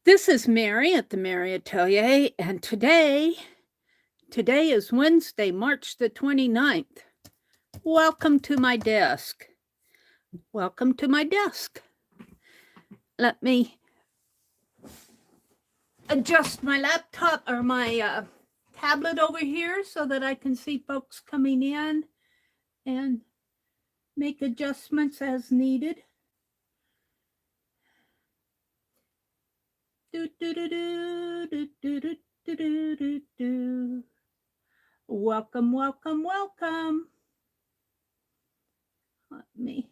This is Meri at the Meri Atelier, and today is Wednesday, March the 29th. Welcome to my desk. Welcome to my desk. Let me adjust my laptop or my tablet over here so that I can see folks coming in and make adjustments as needed. Welcome, welcome, welcome. Let me,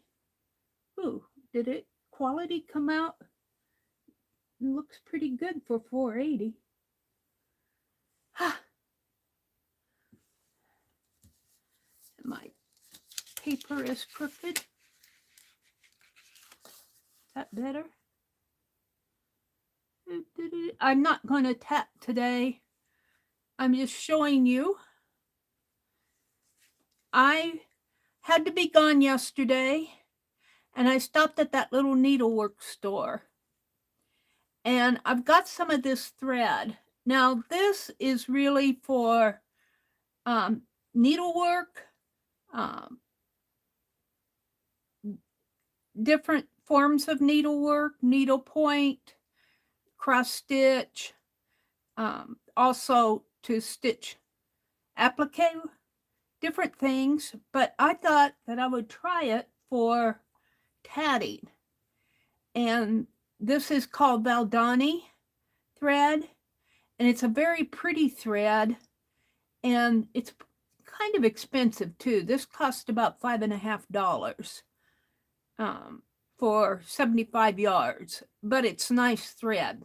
did quality come out? It looks pretty good for 480. My paper is crooked. Is that better? I'm not going to tap today. I'm just showing you. I had to be gone yesterday, and I stopped at that little needlework store. And I've got some of this thread. Now, this is really for needlework, different forms of needlework, needlepoint, cross stitch, also to stitch applique, different things. But I thought that I would try it for tatting. And this is called Valdani thread, and it's a very pretty thread, and it's kind of expensive too. This cost about $5.50 for 75 yards, but it's nice thread.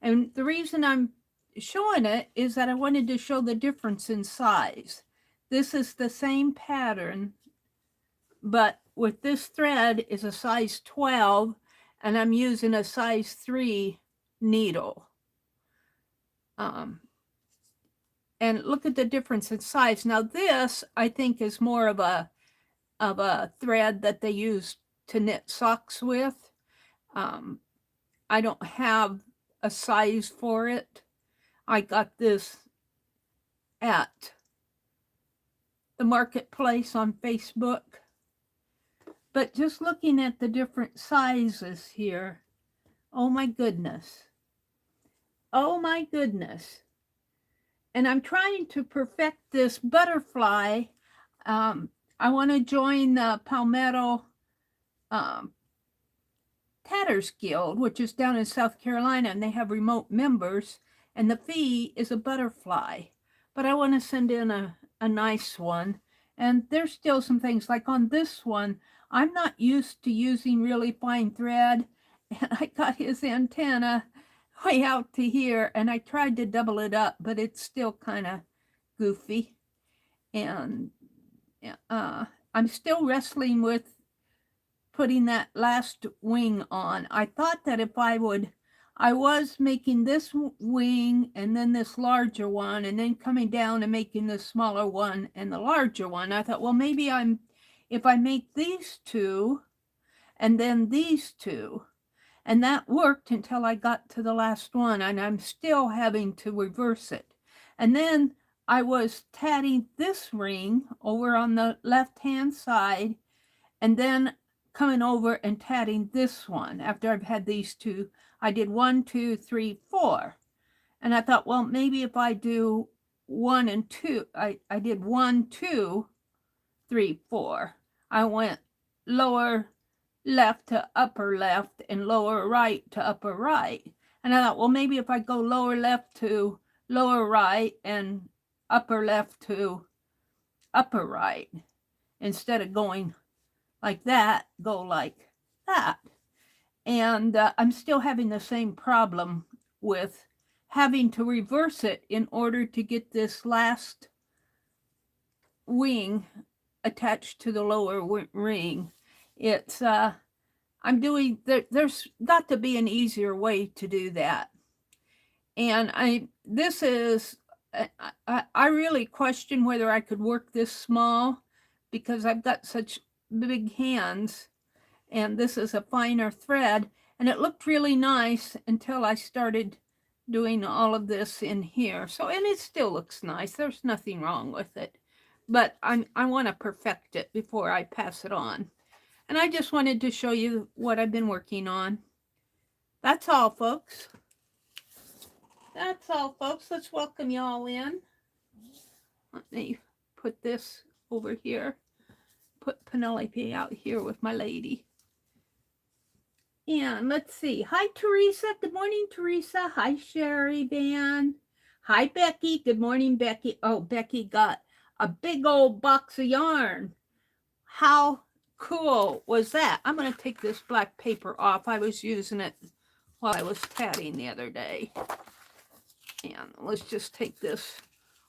And the reason I'm showing it is that I wanted to show the difference in size. This is the same pattern, but with this thread is a size 12, and I'm using a size 3 needle. And look at the difference in size. Now this, I think, is more of a thread that they use to knit socks with. I don't have a size for it. I got this at the marketplace on Facebook. But just looking at the different sizes here, oh my goodness. Oh my goodness. And I'm trying to perfect this butterfly. I want to join the Palmetto Tatters Guild, which is down in South Carolina, and they have remote members, and the fee is a butterfly. But I want to send in a nice one. And there's still some things like on this one, I'm not used to using really fine thread, and I got his antenna way out to here, and I tried to double it up, but it's still kind of goofy. And I'm still wrestling with putting that last wing on. I thought that if I was making this wing and then this larger one, and then coming down and making the smaller one and the larger one. I thought, well, maybe if I make these two and then these two, and that worked until I got to the last one, and I'm still having to reverse it. And then I was tatting this ring over on the left-hand side, and then coming over and tatting this one. After I've had these two, I did 1, 2, 3, 4. And I thought, well, maybe if I do 1 and 2, I did 1, 2, 3, 4. I went lower left to upper left and lower right to upper right. And I thought, well, maybe if I go lower left to lower right and upper left to upper right, instead of going like that, go like that. And I'm still having the same problem with having to reverse it in order to get this last wing attached to the lower ring. It's there's got to be an easier way to do that. And I really question whether I could work this small, because I've got such big hands, and this is a finer thread. And it looked really nice until I started doing all of this in here. So, and it still looks nice. There's nothing wrong with it. But I want to perfect it before I pass it on. And I just wanted to show you what I've been working on. That's all, folks. That's all, folks. Let's welcome y'all in. Let me put this over here. Put Penelope out here with my lady. And let's see. Hi, Teresa. Good morning, Teresa. Hi, Sherry Van. Hi, Becky. Good morning, Becky. Oh, Becky got a big old box of yarn. How cool was that? I'm going to take this black paper off. I was using it while I was tatting the other day. And let's just take this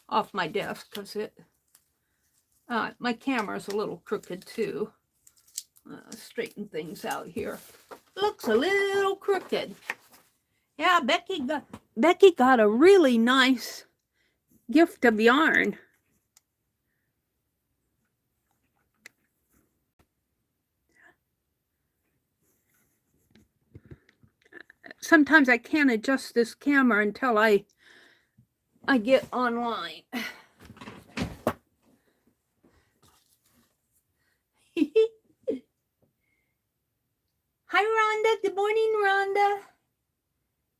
off my desk because my camera's a little crooked too. Straighten things out here. Looks a little crooked. Yeah, Becky got a really nice gift of yarn. Sometimes I can't adjust this camera until I get online. Hi, Rhonda. Good morning, Rhonda.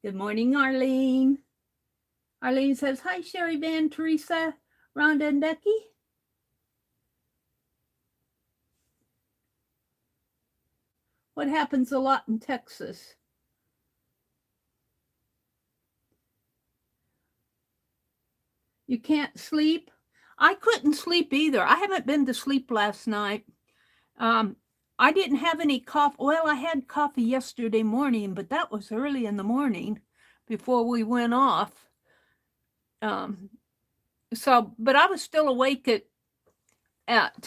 Good morning, Arlene. Arlene says, hi, Sherry Van, Teresa, Rhonda, and Becky. What happens a lot in Texas? You can't sleep? I couldn't sleep either. I haven't been to sleep last night. I didn't have any coffee. Well, I had coffee yesterday morning, but that was early in the morning before we went off. But I was still awake at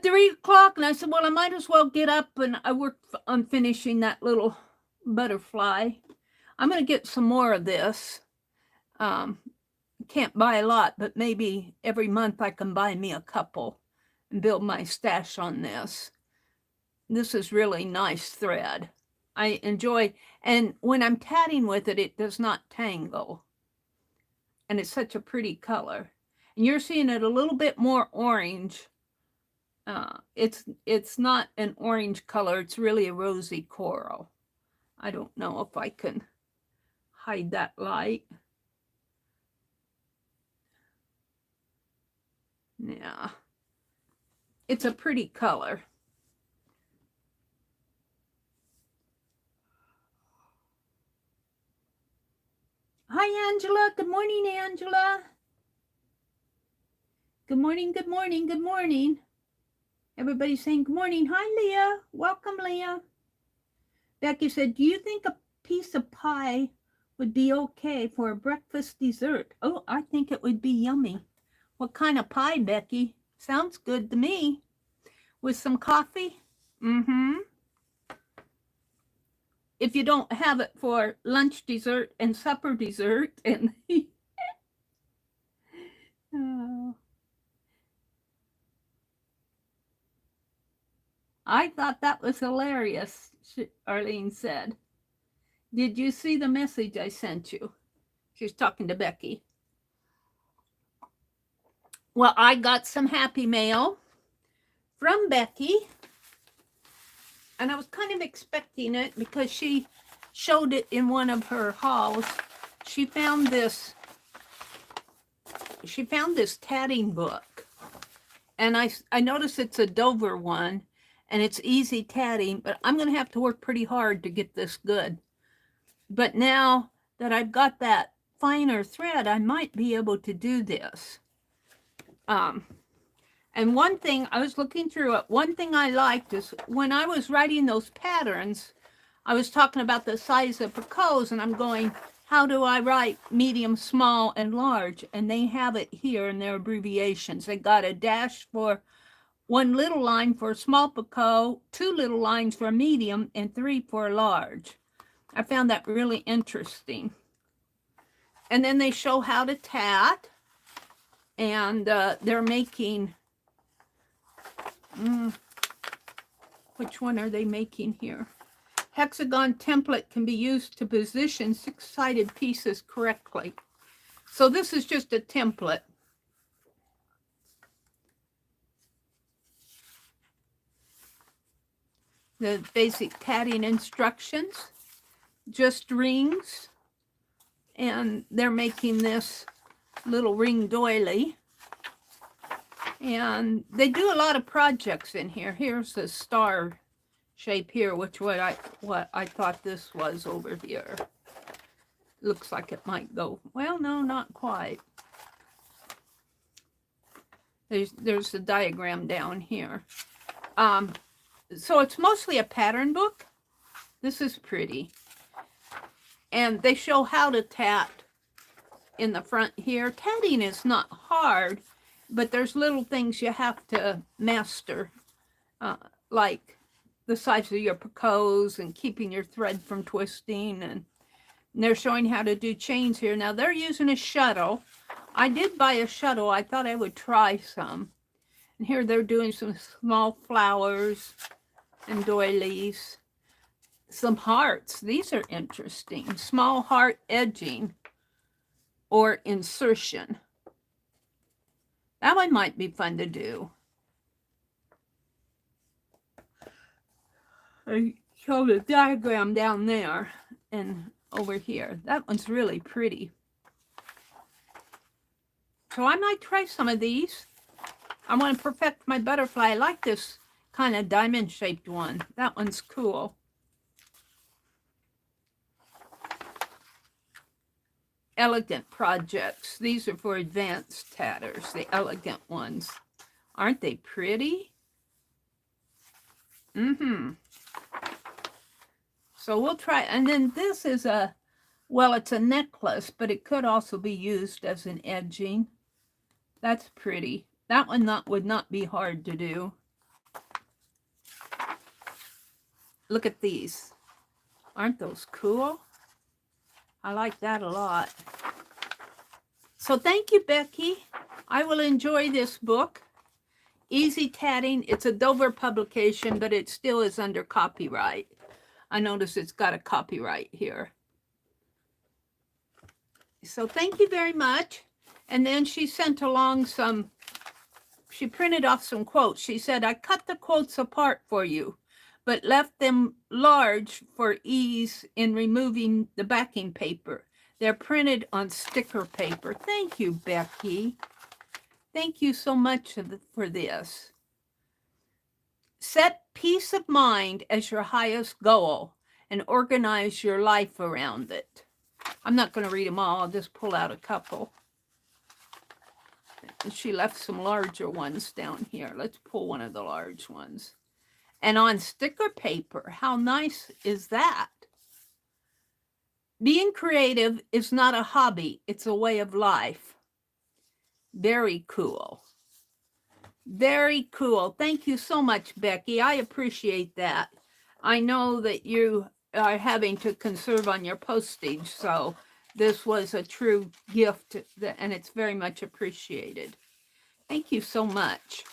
3 o'clock, and I said, well, I might as well get up, and I worked on finishing that little butterfly. I'm going to get some more of this. Can't buy a lot, but maybe every month I can buy me a couple and build my stash on this. This is really nice thread. I enjoy, and when I'm tatting with it, it does not tangle. And it's such a pretty color. And you're seeing it a little bit more orange. It's not an orange color, it's really a rosy coral. I don't know if I can hide that light. Yeah. It's a pretty color. Hi, Angela. Good morning, Angela. Good morning, good morning, good morning. Everybody's saying good morning. Hi, Leah. Welcome, Leah. Becky said, do you think a piece of pie would be okay for a breakfast dessert? Oh, I think it would be yummy. What kind of pie, Becky? Sounds good to me. With some coffee? Mm-hmm. If you don't have it for lunch dessert and supper dessert. And oh. I thought that was hilarious, Arlene said. Did you see the message I sent you? She's talking to Becky. Well, I got some happy mail from Becky. And I was kind of expecting it because she showed it in one of her hauls. She found this tatting book. And I noticed it's a Dover one. And it's easy tatting, but I'm going to have to work pretty hard to get this good. But now that I've got that finer thread, I might be able to do this. And one thing, I was looking through it, one thing I liked is when I was writing those patterns, I was talking about the size of Picasso, and I'm going, how do I write medium, small, and large? And they have it here in their abbreviations. They got a dash for one little line for a small Picasso, 2 little lines for a medium, and 3 for a large. I found that really interesting. And then they show how to tat. And they're making, Which one are they making here? Hexagon template can be used to position 6-sided pieces correctly. So this is just a template. The basic tatting instructions, just rings, and they're making this little ring doily. And they do a lot of projects in here. Here's the star shape here, which what I thought this was over here. Looks like it might go, well, no, not quite. There's the diagram down here. So it's mostly a pattern book. This is pretty. And they show how to tat in the front here. Tatting is not hard, but there's little things you have to master, like the size of your picots and keeping your thread from twisting. And they're showing how to do chains here. Now they're using a shuttle. I did buy a shuttle. I thought I would try some. And here they're doing some small flowers and doilies. Some hearts. These are interesting. Small heart edging or insertion. That one might be fun to do. I show the diagram down there and over here. That one's really pretty. So I might try some of these. I want to perfect my butterfly. I like this kind of diamond-shaped one. That one's cool. Elegant projects. These are for advanced tatters, the elegant ones. Aren't they pretty? So we'll try. And then this is a, well, it's a necklace, but it could also be used as an edging. That's pretty. That one would not be hard to do. Look at these. Aren't those cool? I like that a lot. So thank you, Becky. I will enjoy this book. Easy Tatting. It's a Dover publication, but it still is under copyright. I notice it's got a copyright here. So thank you very much. And then she sent along some, she printed off some quotes. She said, I cut the quotes apart for you, but left them large for ease in removing the backing paper. They're printed on sticker paper. Thank you, Becky. Thank you so much for this. Set peace of mind as your highest goal and organize your life around it. I'm not going to read them all. I'll just pull out a couple. She left some larger ones down here. Let's pull one of the large ones. And on sticker paper, how nice is that? Being creative is not a hobby. It's a way of life. Very cool. Very cool. Thank you so much, Becky. I appreciate that. I know that you are having to conserve on your postage, so this was a true gift, and it's very much appreciated. Thank you so much.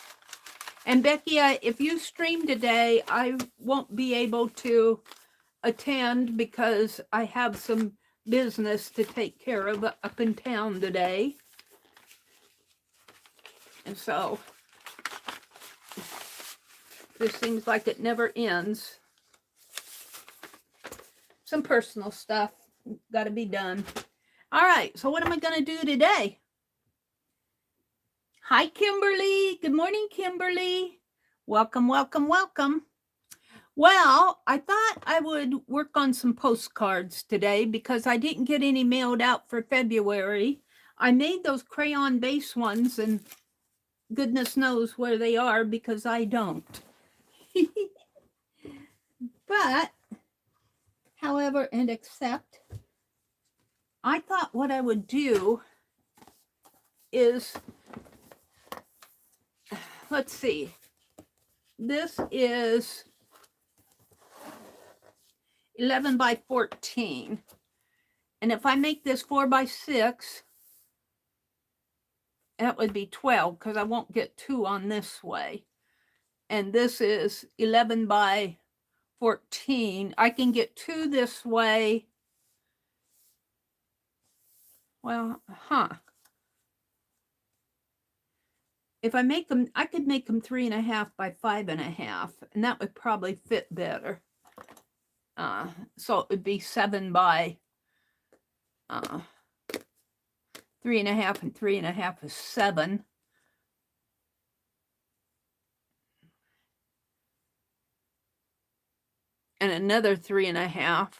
And Becky, if you stream today, I won't be able to attend because I have some business to take care of up in town today. And so this seems like it never ends. Some personal stuff got to be done. All right, so what am I going to do today? Hi, Kimberly. Good morning, Kimberly. Welcome, welcome, welcome. Well, I thought I would work on some postcards today because I didn't get any mailed out for February. I made those crayon base ones, and goodness knows where they are because I don't. But, however, and except, I thought what I would do is, let's see, this is 11 by 14. And if I make this 4 by 6, that would be 12 because I won't get 2 on this way. and this is 11 by 14. I can get 2 this way. Well, if I make them, I could make them 3.5 by 5.5, and that would probably fit better. So it would be 7 by 3.5, and 3.5 is 7. And another 3.5.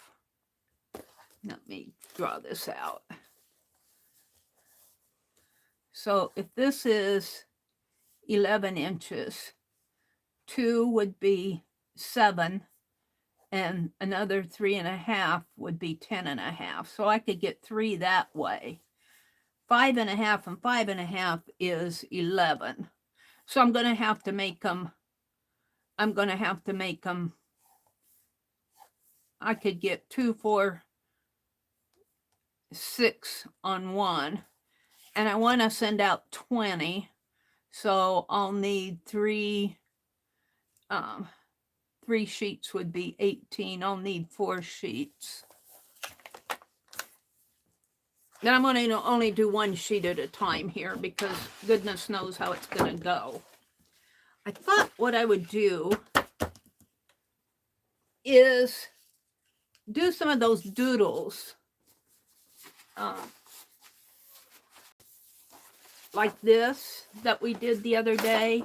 Let me draw this out. So if this is 11 inches, 2 would be 7, and another 3.5 would be 10.5. So I could get 3 that way. 5.5 and 5.5 is 11. So I'm going to have to make them, I could get 2, 4, 6 on one, and I want to send out 20. So I'll need 3 sheets would be 18. I'll need 4 sheets. Then I'm going to only do 1 sheet at a time here because goodness knows how it's going to go. I thought what I would do is do some of those doodles like this that we did the other day.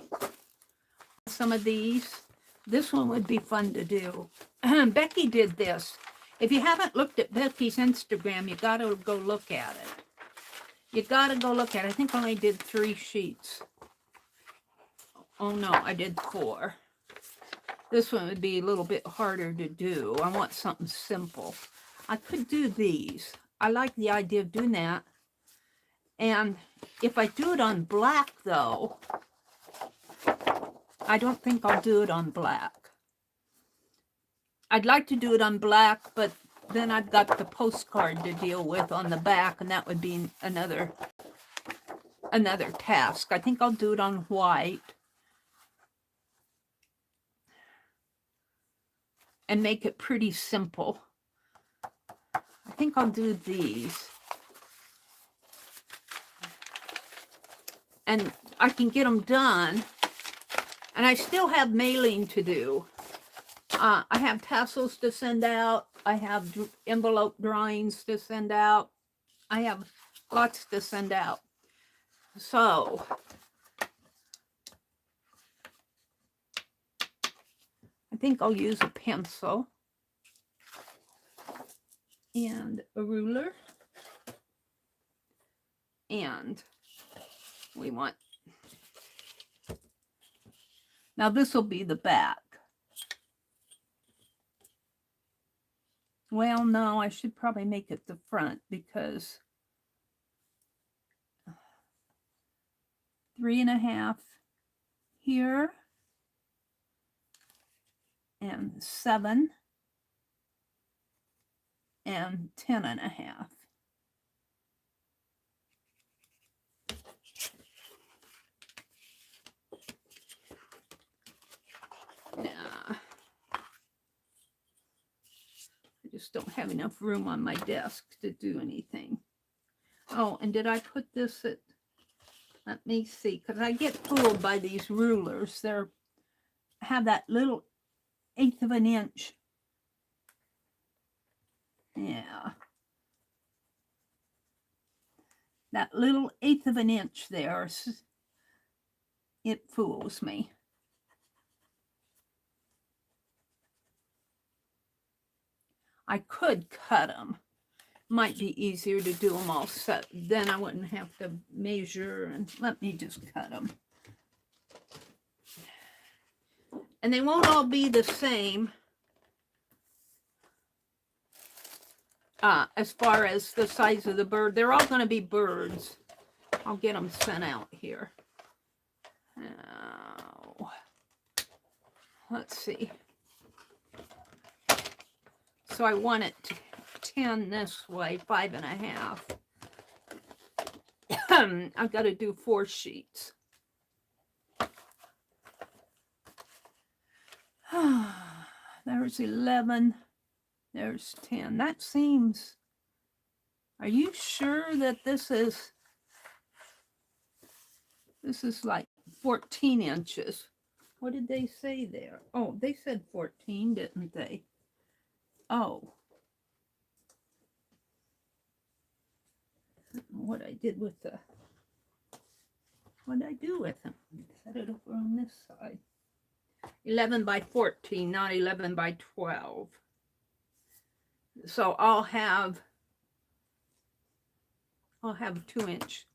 Some of these. This one would be fun to do. Becky did this. If you haven't looked at Becky's Instagram, you got to go look at it. You got to go look at it. I think I only did 3 sheets. Oh no, I did 4. This one would be a little bit harder to do. I want something simple. I could do these. I like the idea of doing that. And if I do it on black, though, I don't think I'll do it on black. I'd like to do it on black, but then I've got the postcard to deal with on the back, and that would be another task. I think I'll do it on white and make it pretty simple. I think I'll do these. And I can get them done. And I still have mailing to do. I have tassels to send out. I have envelope drawings to send out. I have lots to send out. So I think I'll use a pencil and a ruler. And we want, now this will be the back. Well, no, I should probably make it the front because 3.5 here and 7 and 10.5. Nah, I just don't have enough room on my desk to do anything. Oh, and did I put this at, let me see, because I get fooled by these rulers. They're have that little 1/8 of an inch. Yeah. That little 1/8 of an inch there, it fools me. I could cut them. Might be easier to do them all set. Then I wouldn't have to measure, and let me just cut them. And they won't all be the same as far as the size of the bird. They're all going to be birds. I'll get them sent out here. Now, let's see. So I want it to 10 this way, 5.5. I've got to do 4 sheets. There's 11. There's 10. That seems... Are you sure that this is like 14 inches? What did they say there? Oh, they said 14, didn't they? Oh. I don't know what I did with the... What did I do with them? Set it over on this side. 11 by 14, not 11 by 12. So I'll have 2-inch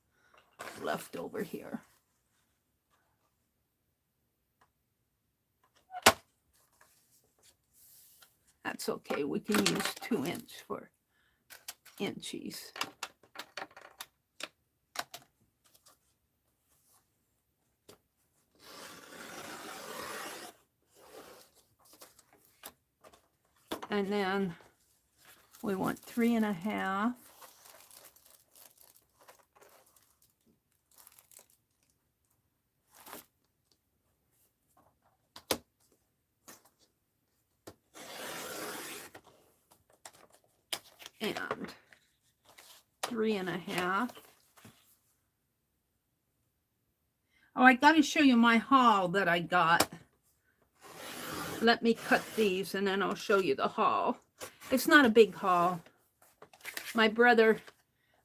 left over here. That's okay. We can use 2-inch for inchies. And then we want 3.5. And 3.5. Oh, I got to show you my haul that I got. Let me cut these and then I'll show you the haul. It's not a big haul. My brother's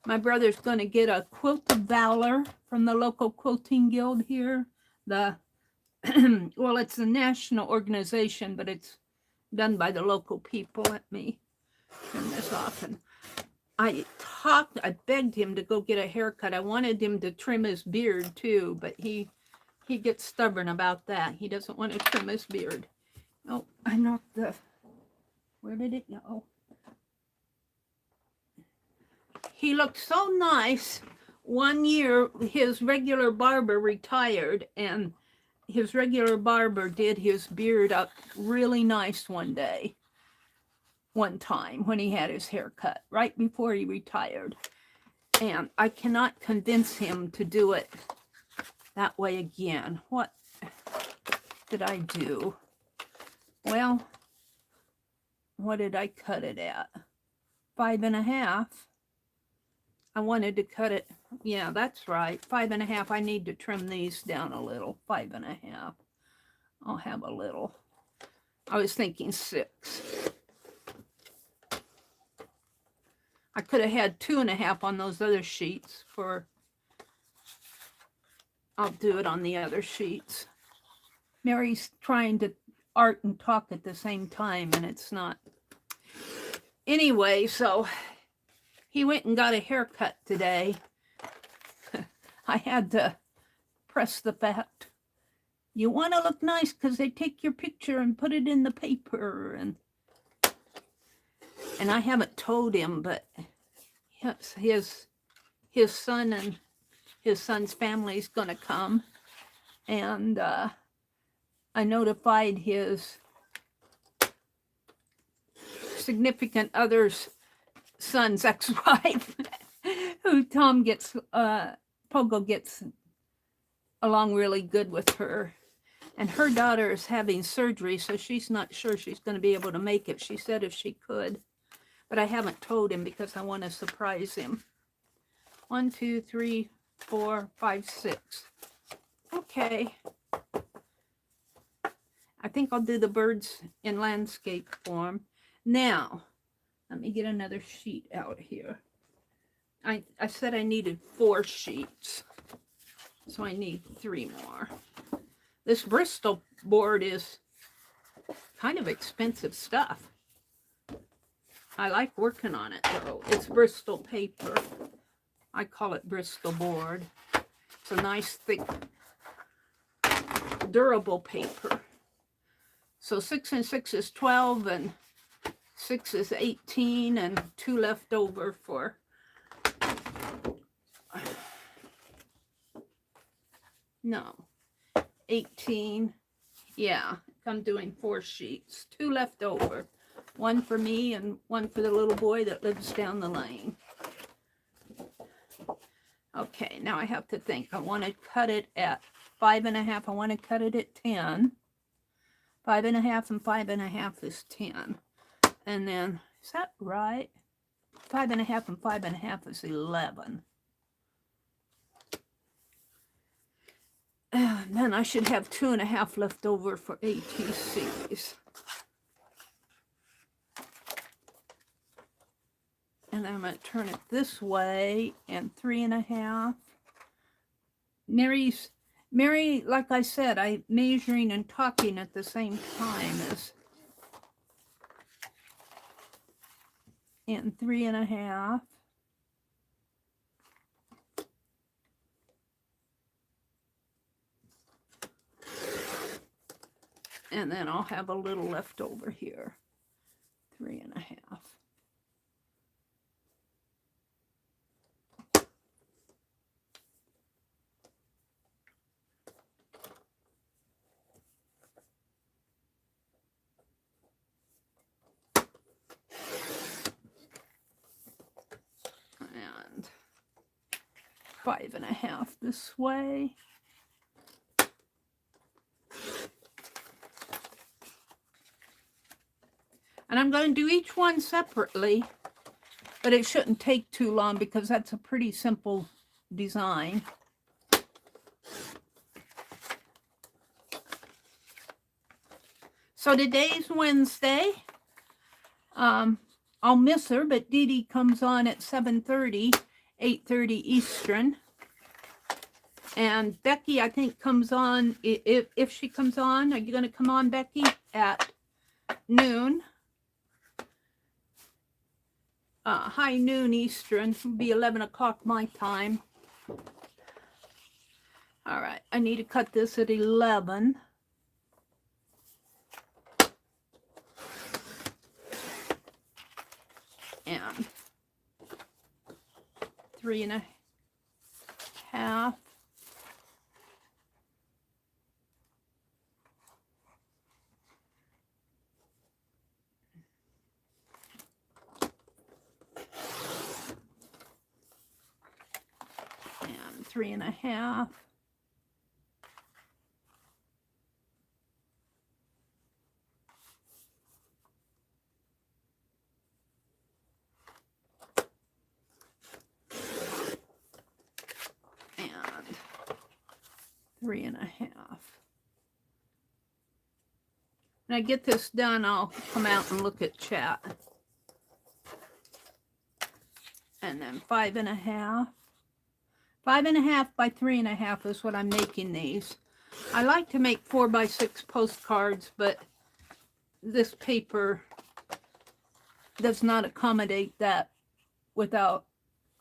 going to get a quilt of valor from the local quilting guild here. Well, it's a national organization, but it's done by the local people. Let me turn this off. And I begged him to go get a haircut. I wanted him to trim his beard too, but he gets stubborn about that. He doesn't want to trim his beard. Oh, I knocked the... Where did it go? He looked so nice. One year, his regular barber retired, and his regular barber did his beard up really nice one time when he had his hair cut, right before he retired. And I cannot convince him to do it that way again. What did I do? Well, what did I cut it at? 5.5. I wanted to cut it. Yeah, that's right. 5.5. I need to trim these down a little. 5.5. I'll have a little. I was thinking 6. I could have had 2.5 on those other sheets for... I'll do it on the other sheets. Mary's trying to art and talk at the same time, and it's not. Anyway, so he went and got a haircut today. I had to press the fact. You want to look nice because they take your picture and put it in the paper. And I haven't told him, but his son and his son's family is going to come. And I notified his significant other's son's ex-wife, who Pogo gets along really good with her. And her daughter is having surgery, so she's not sure she's going to be able to make it. She said if she could, but I haven't told him because I want to surprise him. 1, 2, 3, 4, 5, 6. Okay. I think I'll do the birds in landscape form. Now, let me get another sheet out here. I said I needed 4 sheets, so I need 3 more. This Bristol board is kind of expensive stuff. I like working on it, though. It's Bristol paper. I call it Bristol board. It's a nice, thick, durable paper. So 6 and 6 is 12, and 6 is 18, and 2 left over for... No, 18. Yeah, I'm doing 4 sheets. 2 left over. 1 for me and 1 for the little boy that lives down the lane. Okay, now I have to think. I want to cut it at 5.5. I want to cut it at 10. 5.5 and 5.5 is 10. And then, is that right? 5.5 and 5.5 is 11. And then I should have 2.5 left over for ATCs. And I'm going to turn it this way, and 3.5. Meri, like I said, I'm measuring and talking at the same time as, and 3.5. And then I'll have a little left over here. 3.5. And 5.5 this way. And I'm going to do each one separately, but it shouldn't take too long because that's a pretty simple design. So today's Wednesday. I'll miss her, but Dee Dee comes on at 7:30, 8:30 Eastern. And Becky, I think, comes on, if she comes on. Are you going to come on, Becky, at noon? High noon Eastern. It'll be 11 o'clock my time. All right, I need to cut this at 11. And 3.5. And 3.5. And 3.5. When I get this done, I'll come out and look at chat. And then 5.5. 5.5 by 3.5 is what I'm making these. I like to make 4x6 postcards, but this paper does not accommodate that without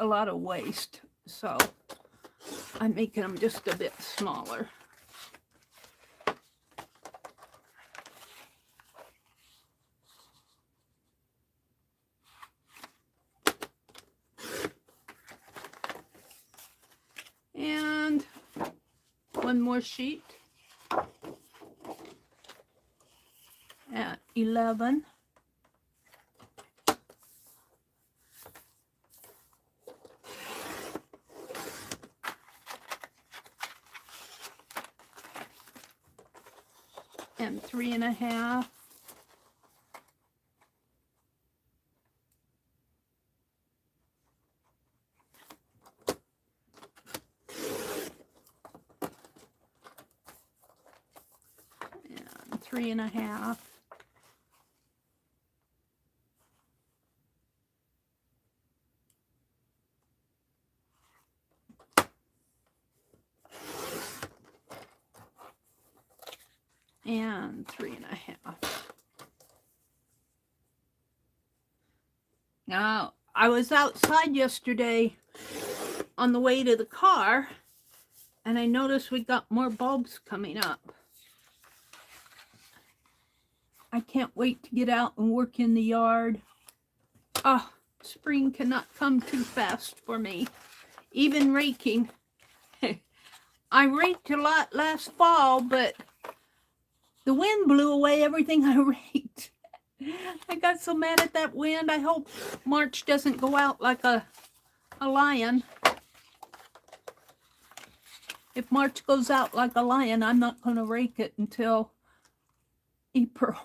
a lot of waste. So I'm making them just a bit smaller. And one more sheet at 11. And 3.5. And 3.5. And 3.5. Now, I was outside yesterday on the way to the car, and I noticed we got more bulbs coming up. I can't wait to get out and work in the yard. Oh, spring cannot come too fast for me. Even raking. I raked a lot last fall, but the wind blew away everything I raked. I got so mad at that wind. I hope March doesn't go out like a lion. If March goes out like a lion, I'm not going to rake it until April.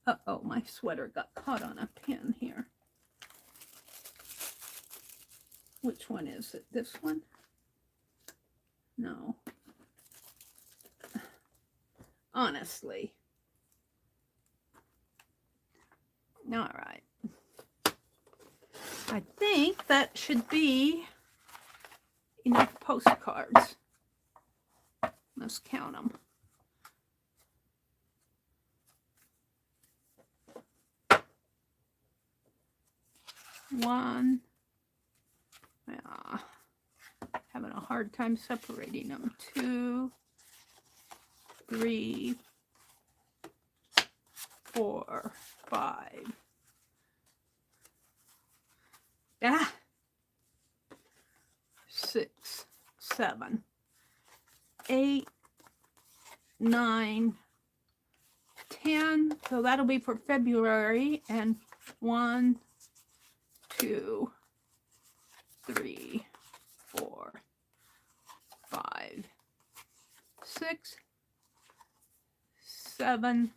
Uh-oh, my sweater got caught on a pin here. Which one is it? This one? No. Honestly. All right. I think that should be enough postcards. Let's count them. One. Having a hard time separating them. 2, 3, 4, 5. 6, 7, 8, 9, 10. So that'll be for February. And 1, 2, 3, 4, 5, 6, 7,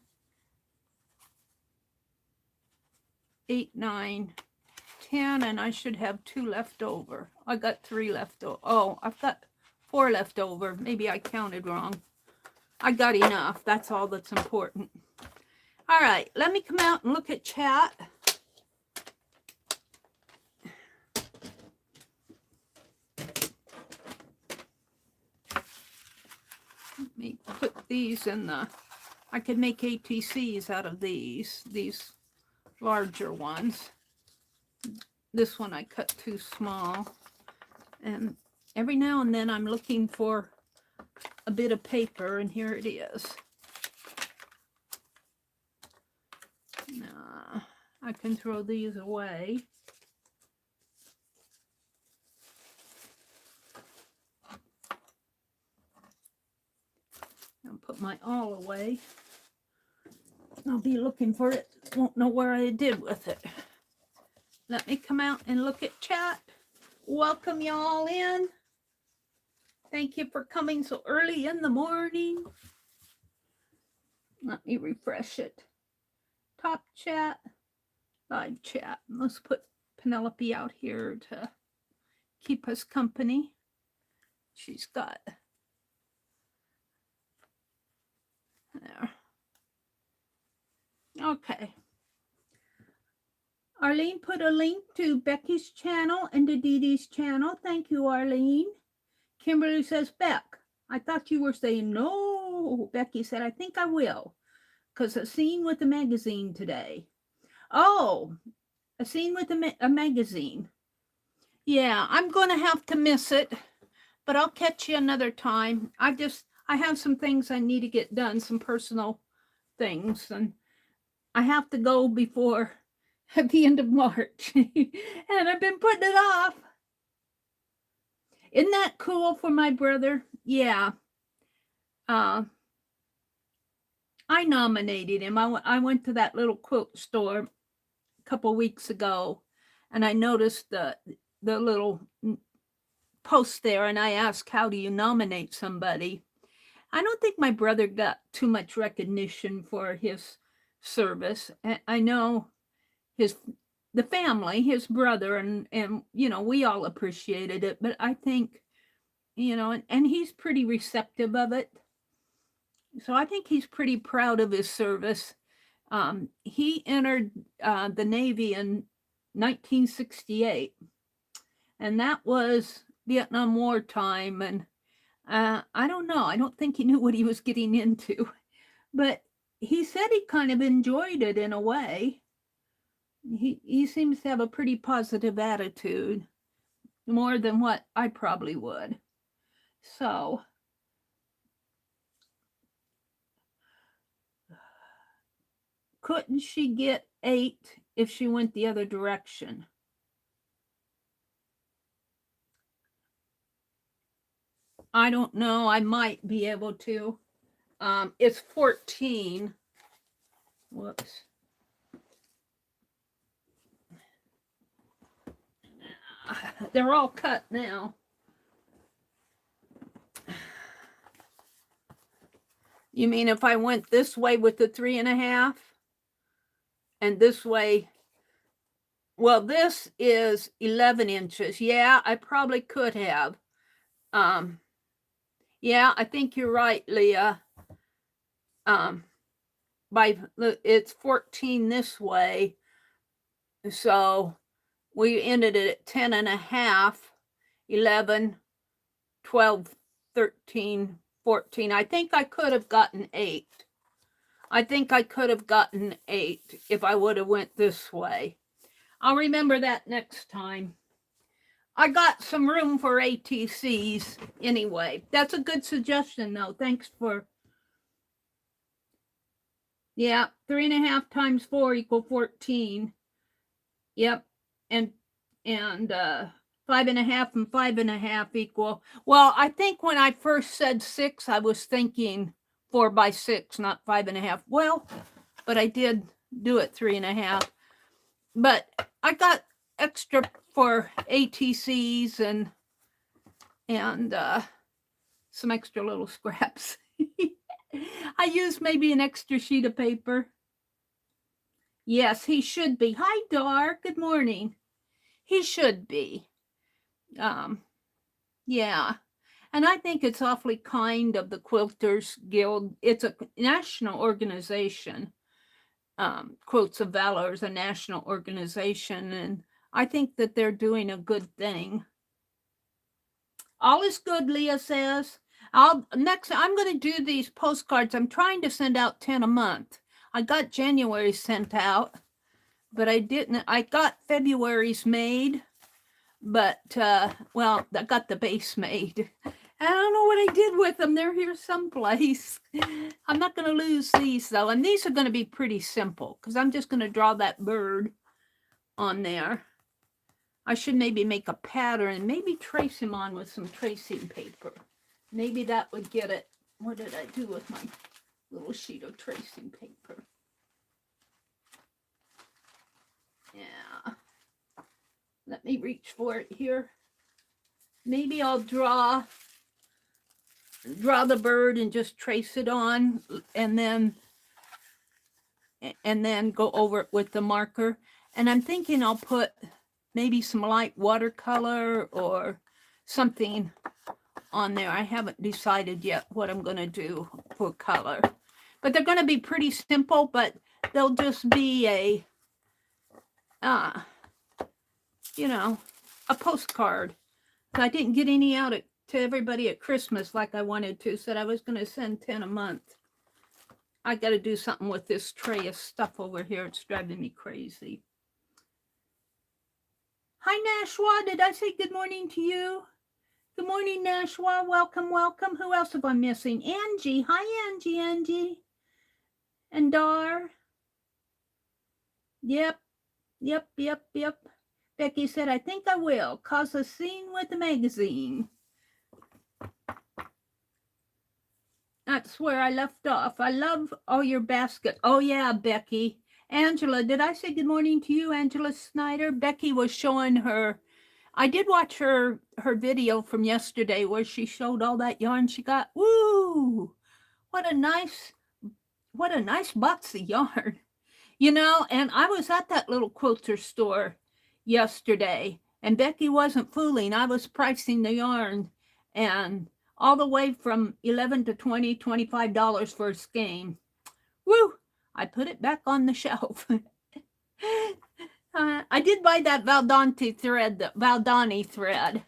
8, 9, 10, and I should have 2 left over. I got 3 left over. Oh, I've got 4 left over. Maybe I counted wrong. I got enough. That's all that's important. All right, let me come out and look at chat. Let me put these in the, I could make ATCs out of these larger ones. This one I cut too small. And every now and then I'm looking for a bit of paper, and here it is. I can throw these away. I'll put my awl away. I'll be looking for it. Won't know where I did with it. Let me come out and look at chat. Welcome y'all in. Thank you for coming so early in the morning. Let me refresh it. Top chat, live chat. Let's put Penelope out here to keep us company. She's got there. Okay. Arlene put a link to Becky's channel and to Dee Dee's channel. Thank you, Arlene. Kimberly says, Beck, I thought you were saying no. Becky said, I think I will. Because a scene with a magazine today. Oh, a scene with a magazine. Yeah, I'm going to have to miss it. But I'll catch you another time. I have some things I need to get done. Some personal things. And I have to go before at the end of March. And I've been putting it off. Isn't that cool for my brother? Yeah. I nominated him. I went to that little quilt store a couple weeks ago, and I noticed the little post there, and I asked, how do you nominate somebody? I don't think my brother got too much recognition for his service. I know the family, his brother, and you know, we all appreciated it, but I think, you know, and he's pretty receptive of it. So I think he's pretty proud of his service. He entered the Navy in 1968, and that was Vietnam War time. And I don't know, I don't think he knew what he was getting into, but he said he kind of enjoyed it in a way. He seems to have a pretty positive attitude, more than what I probably would. So couldn't she get 8 if she went the other direction? I don't know. I might be able to. It's 14. Whoops. They're all cut now. You mean if I went this way with the 3.5 and this way? Well, this is 11 inches. Yeah, I probably could have. Yeah, I think you're right, Leah. It's 14 this way. So we ended it at 10.5, 11, 12, 13, 14. I think I could have gotten 8. I think I could have gotten 8 if I would have went this way. I'll remember that next time. I got some room for ATCs anyway. That's a good suggestion, though. Thanks for... Yeah, 3.5 times 4 equal 14. Yep, and 5.5 and 5.5 equal. Well, I think when I first said 6, I was thinking 4 by 6, not 5.5. Well, but I did do it 3.5. But I got extra for ATCs and some extra little scraps. I used maybe an extra sheet of paper. Yes, he should be. Hi, Dar. Good morning. He should be. Yeah. And I think it's awfully kind of the Quilters Guild. It's a national organization. Quilts of Valor is a national organization, and I think that they're doing a good thing. All is good, Leah says. I'm going to do these postcards. I'm trying to send out 10 a month. I got January sent out, but I didn't. I got February's made, but, well, I got the base made. I don't know what I did with them. They're here someplace. I'm not going to lose these, though. And these are going to be pretty simple because I'm just going to draw that bird on there. I should maybe make a pattern and maybe trace him on with some tracing paper. Maybe that would get it. What did I do with my little sheet of tracing paper? Yeah. Let me reach for it here. Maybe I'll draw the bird and just trace it on and then go over it with the marker. And I'm thinking I'll put maybe some light watercolor or something on there. I haven't decided yet what I'm going to do for color. But they're going to be pretty simple, but they'll just be a postcard. I didn't get any out to everybody at Christmas like I wanted to. Said I was going to send 10 a month. I got to do something with this tray of stuff over here. It's driving me crazy. Hi, Nashwa. Did I say good morning to you? Good morning, Nashwa. Welcome, welcome. Who else have I missing? Angie. Hi, Angie. And Dar. Yep. Becky said, I think I will cause a scene with the magazine. That's where I left off. I love all your basket. Oh, yeah, Becky. Angela, did I say good morning to you, Angela Snyder? Becky was showing her. I did watch her video from yesterday where she showed all that yarn she got. Woo! What a nice box of yarn. And I was at that little quilter store yesterday, and Becky wasn't fooling. I was pricing the yarn, and all the way from $11 to $20, $25 for a skein. Woo! I put it back on the shelf. I did buy that Valdani thread.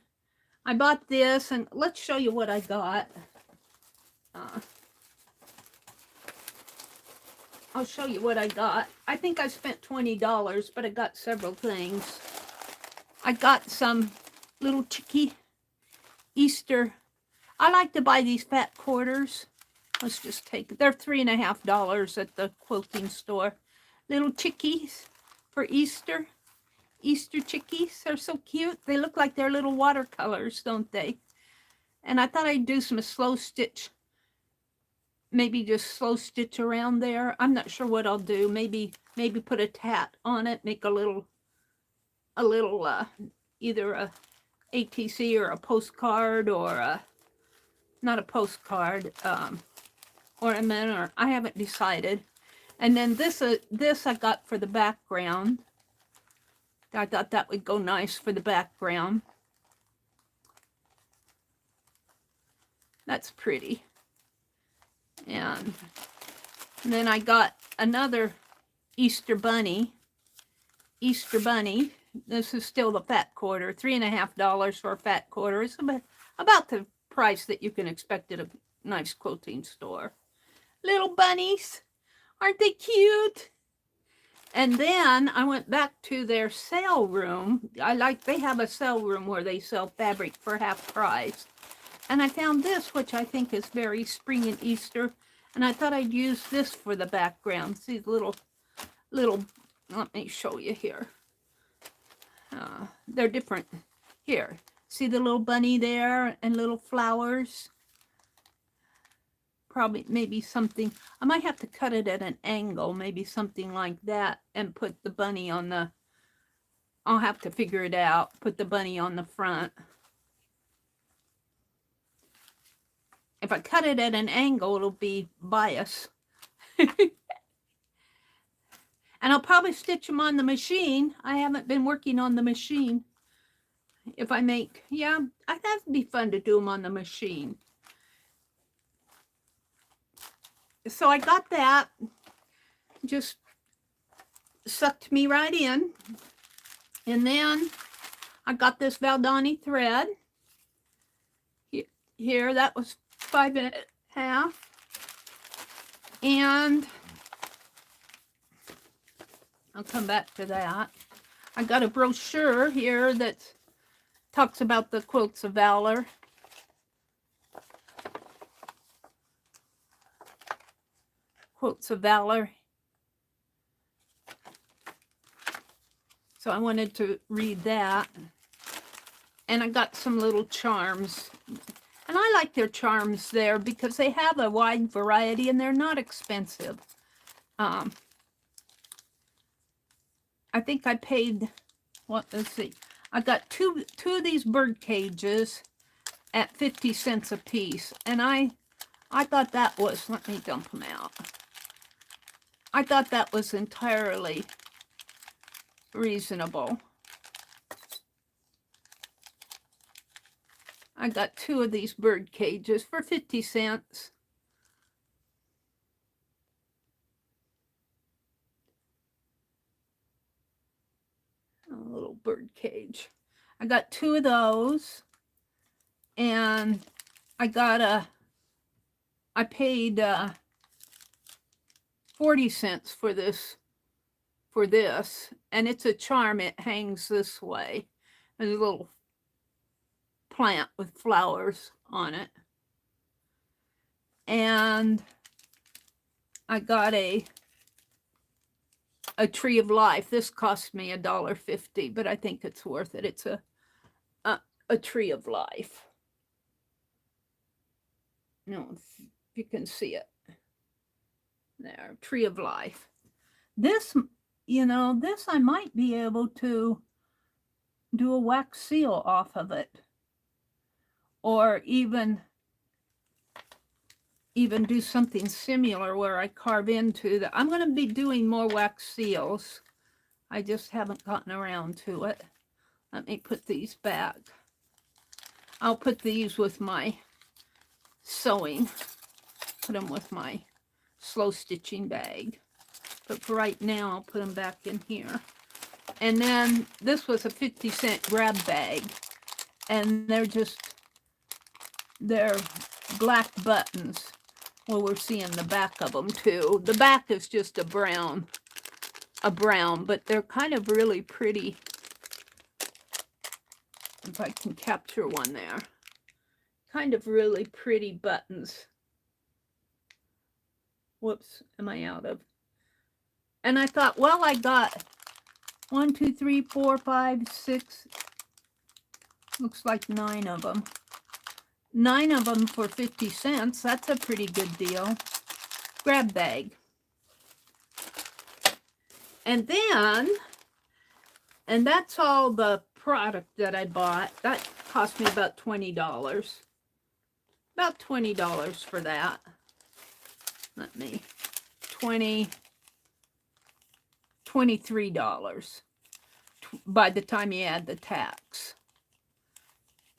I bought this, and let's show you what I got. I'll show you what I got. I think I spent $20, but I got several things. I got some little chickie Easter. I like to buy these fat quarters. Let's just take it. They're $3.50 at the quilting store. Little chickies for Easter. Easter chickies. They're so cute. They look like they're little watercolors, don't they? And I thought I'd do some slow stitch. Maybe just slow stitch around there. I'm not sure what I'll do. Maybe put a tat on it. Make a little either a ATC or a postcard or not a postcard. ornament, or I haven't decided. And then this I got for the background. I thought that would go nice for the background. That's pretty. And then I got another Easter bunny. Easter bunny. This is still the fat quarter. $3.50 for a fat quarter. It's about the price that you can expect at a nice quilting store. Little bunnies. Aren't they cute? And then I went back to their sale room. They have a sale room where they sell fabric for half price. And I found this, which I think is very spring and Easter. And I thought I'd use this for the background. See the little, let me show you here. They're different. Here, see the little bunny there and little flowers? Probably, maybe something, I might have to cut it at an angle, maybe something like that, and put the bunny on the, I'll have to figure it out, put the bunny on the front. If I cut it at an angle, it'll be bias. And I'll probably stitch them on the machine. I haven't been working on the machine. If I make, yeah, I think it'd be fun to do them on the machine. So I got that. Just sucked me right in. And then I got this Valdani thread. Here, that was $5.50. And I'll come back to that. I got a brochure here that talks about the Quilts of Valor. Quilts of Valor. So I wanted to read that. And I got some little charms. And I like their charms there because they have a wide variety and they're not expensive. I think I paid, what, let's see. I got two of these bird cages at 50 cents a piece. And I thought that was, let me dump them out. I thought that was entirely reasonable. I got two of these bird cages for 50 cents. A little bird cage. I got two of those, and I paid 40 cents for this, and it's a charm. It hangs this way. There's a little plant with flowers on it. And I got a tree of life. This cost me $1.50, but I think it's worth it. It's a tree of life. No, if you can see it. There, tree of life. This, you know, this I might be able to do a wax seal off of it. Or even do something similar where I carve into the, I'm going to be doing more wax seals. I just haven't gotten around to it. Let me put these back. I'll put these with my sewing. Put them with my slow stitching bag. But for right now, I'll put them back in here. And then this was a 50-cent grab bag. And they're black buttons. Well, we're seeing the back of them too. The back is just a brown, but they're kind of really pretty. If I can capture one there. Kind of really pretty buttons. Whoops, am I out of? And I thought, well, I got 1, 2, 3, 4, 5, 6. Looks like 9 of them. 9 of them for 50 cents. That's a pretty good deal. Grab bag. And then, and that's all the product that I bought. That cost me about $20. About $20 for that. let me, $23 by the time you add the tax.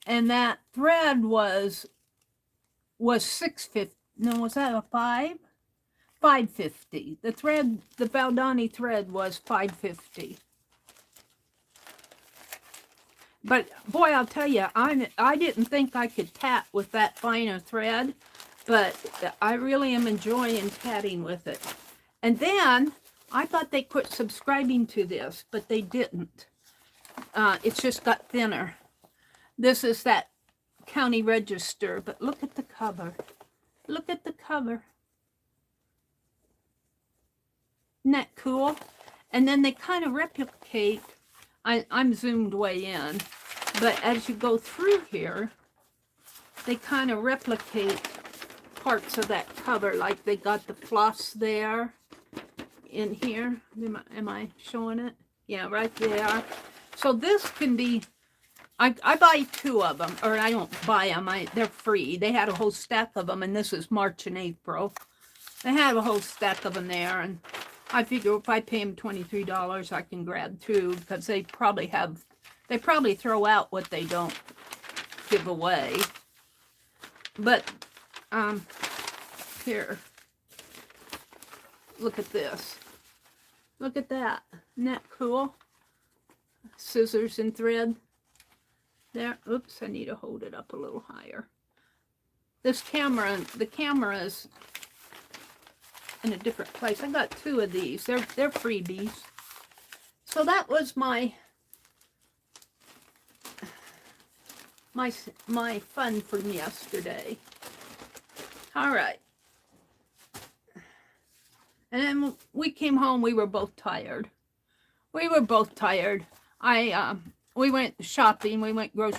And that thread was $6.50. No, was that a 5? $5.50. The thread, the Valdani thread was $5.50. But boy, I'll tell you, I didn't think I could tat with that finer thread, but I really am enjoying tatting with it. And then I thought they quit subscribing to this, but they didn't. It's just got thinner. This is that county register, but look at the cover. Look at the cover. Isn't that cool? And then they kind of replicate. I'm zoomed way in, but as you go through here, they kind of replicate parts of that cover, like they got the floss there in here. Am I showing it? Yeah, right there. So this can be, I buy 2 of them, or I don't buy them, they're free. They had a whole stack of them, and this is March and April. They had a whole stack of them there, and I figure if I pay them $23, I can grab 2, because they probably throw out what they don't give away. But, here, look at this. Look at that. Isn't that cool? Scissors and thread. There. Oops, I need to hold it up a little higher. This camera, the camera is in a different place. I got 2 of these. They're freebies. So that was my fun from yesterday. All right. And then we came home. We were both tired. We went shopping. We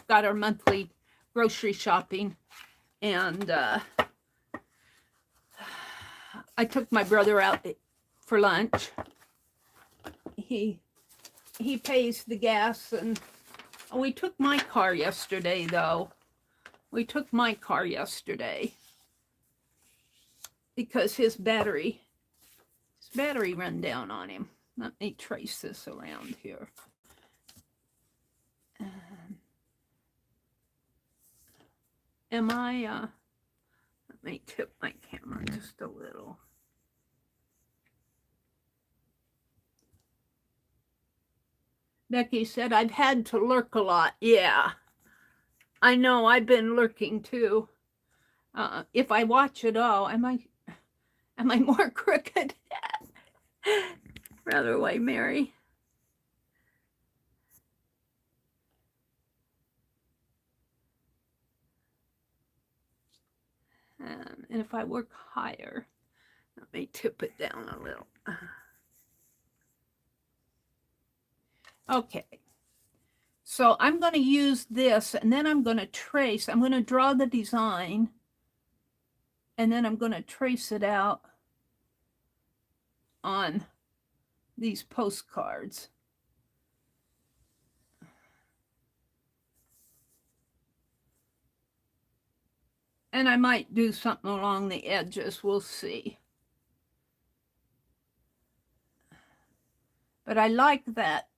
got our monthly grocery shopping, and I took my brother out for lunch. He pays the gas, and we took my car yesterday, though. We took my car yesterday because his battery run down on him. Let me trace this around here. Let me tip my camera just a little. Becky said, I've had to lurk a lot. Yeah, I know, I've been lurking too. If I watch it all, am I more crooked? Rather way, Mary. And if I work higher, let me tip it down a little. Okay, so I'm going to use this, and then I'm going to trace. I'm going to draw the design, and then I'm going to trace it out on these postcards. And I might do something along the edges. We'll see. But I like that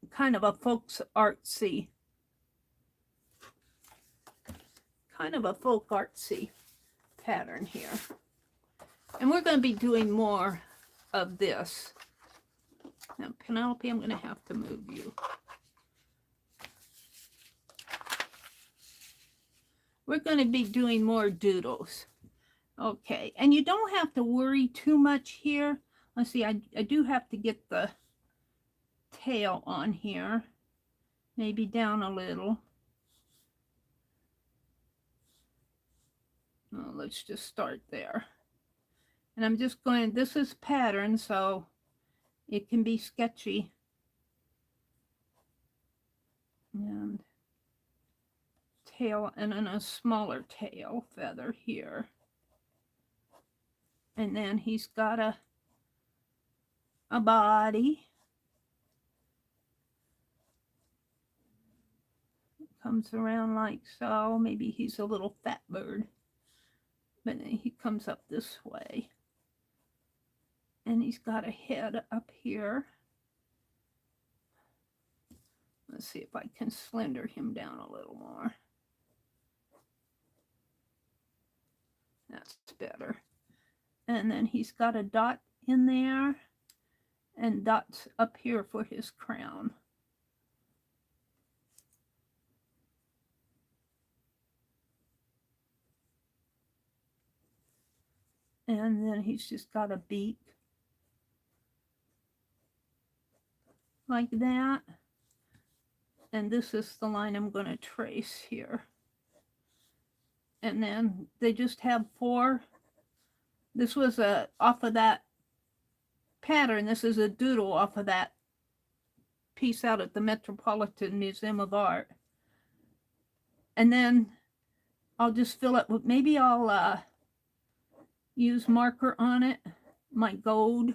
kind of a folk artsy pattern here. And we're going to be doing more of this. Now, Penelope, I'm going to have to move you. We're going to be doing more doodles. Okay, and you don't have to worry too much here. Let's see, I do have to get the tail on here. Maybe down a little. Oh, let's just start there. And I'm just going, this is pattern, so it can be sketchy. And tail, and then a smaller tail feather here. And then he's got a body. Comes around like so. Maybe he's a little fat bird. But then he comes up this way. And he's got a head up here. Let's see if I can slender him down a little more. That's better. And then he's got a dot in there and dots up here for his crown. And then he's just got a beak like that. And this is the line I'm going to trace here. And then they just have 4. This was off of that pattern. This is a doodle off of that piece out at the Metropolitan Museum of Art. And then I'll just fill it with, maybe I'll use marker on it, my gold.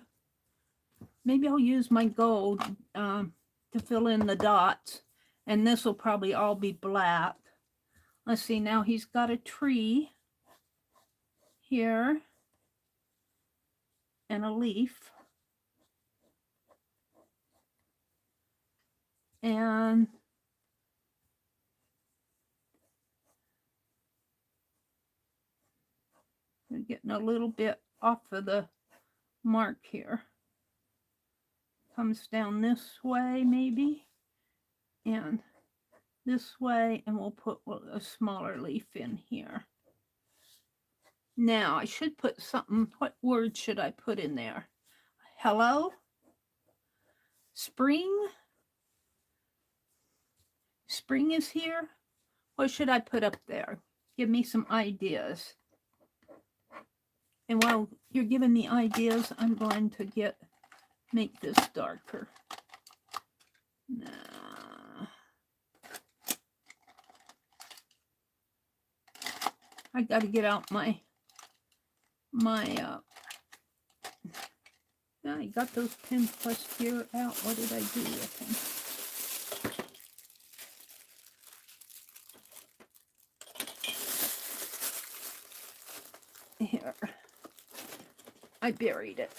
Maybe I'll use my gold to fill in the dots. And this will probably all be black. Let's see, now he's got a tree here and a leaf. And we're getting a little bit off of the mark here. Comes down this way maybe, and this way, and we'll put a smaller leaf in here. Now I should put something, what word should I put in there? Hello? Spring? Spring is here? What should I put up there? Give me some ideas. And while you're giving me ideas, I'm going to make this darker. I got to get out my I got those pen plus here out. What did I do with them? Here. I buried it.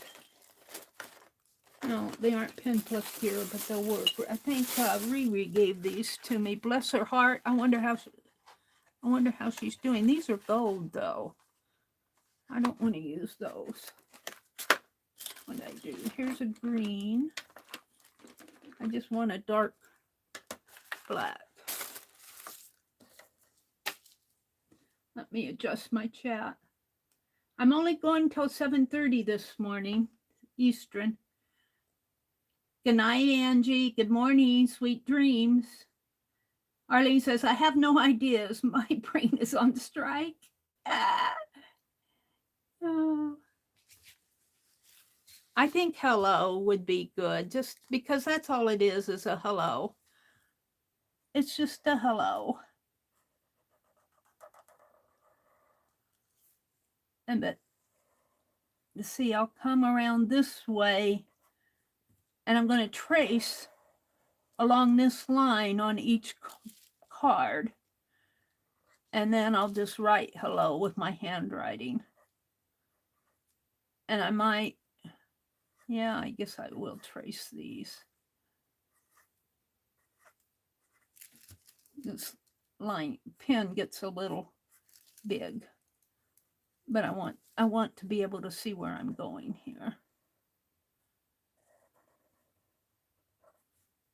No, they aren't pen plus here, but they'll work. I think Riri gave these to me. Bless her heart. I wonder how she's doing. These are gold, though. I don't want to use those. What I do? Here's a green. I just want a dark black. Let me adjust my chat. I'm only going till 7:30 this morning, Eastern. Good night, Angie. Good morning. Sweet dreams. Arlene says, I have no ideas. My brain is on strike. Oh. I think hello would be good, just because that's all it is a hello. It's just a hello. And but see, I'll come around this way and I'm going to trace along this line on each card. And then I'll just write hello with my handwriting. And I might, yeah, I guess I will trace these. This line pen gets a little big, but I want to be able to see where I'm going here.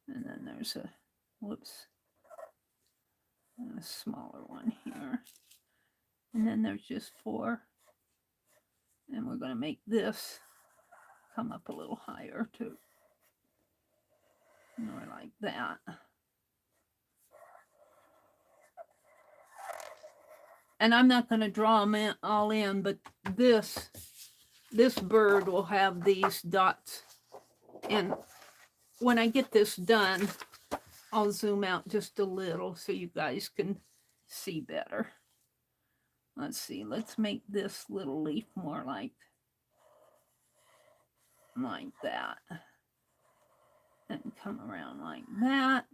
And then there's a, whoops, a smaller one here. And then there's just 4. And we're going to make this come up a little higher too. More like that. And I'm not going to draw them all in, but this bird will have these dots. And when I get this done, I'll zoom out just a little so you guys can see better. Let's see, let's make this little leaf more like that. And come around like that.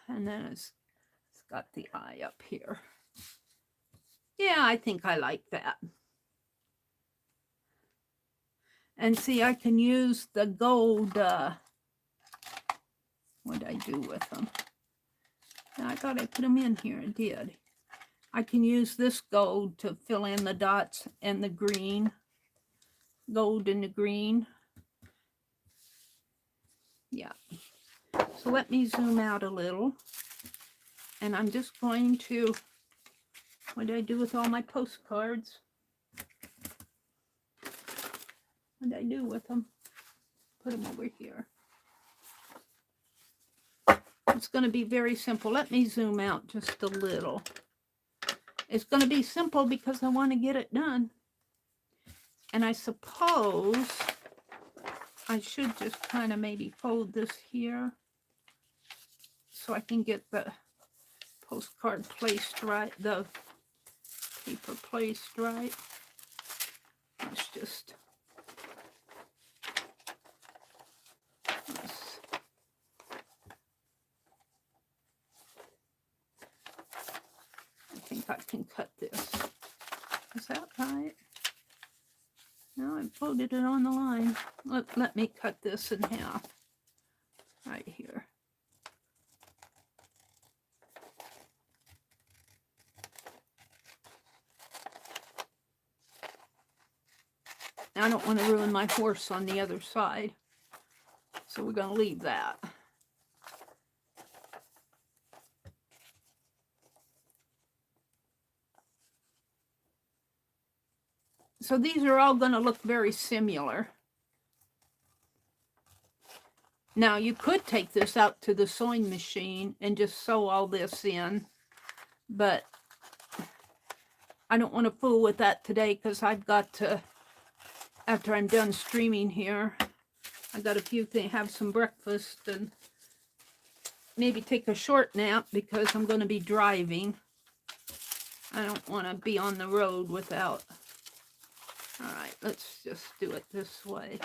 And then it's got the eye up here. Yeah, I think I like that. And see, I can use the gold, what did I do with them? I thought I put them in here, I did. I can use this gold to fill in the dots and the green. Gold and the green. Yeah. So let me zoom out a little. And I'm just going to, what did I do with all my postcards? What did I do with them? Put them over here. It's going to be very simple. Let me zoom out just a little. It's going to be simple because I want to get it done. And I suppose I should just kind of maybe fold this here so I can get the postcard placed right, the paper placed right. Let's just, I think I can cut this. Is that right? No, I folded it on the line. Let me cut this in half right here. I don't want to ruin my horse on the other side, so we're going to leave that. So these are all going to look very similar. Now you could take this out to the sewing machine and just sew all this in, but I don't want to fool with that today because I've got to, after I'm done streaming here, I got a few things, have some breakfast and maybe take a short nap because I'm going to be driving. I don't want to be on the road without. All right, let's just do it this way.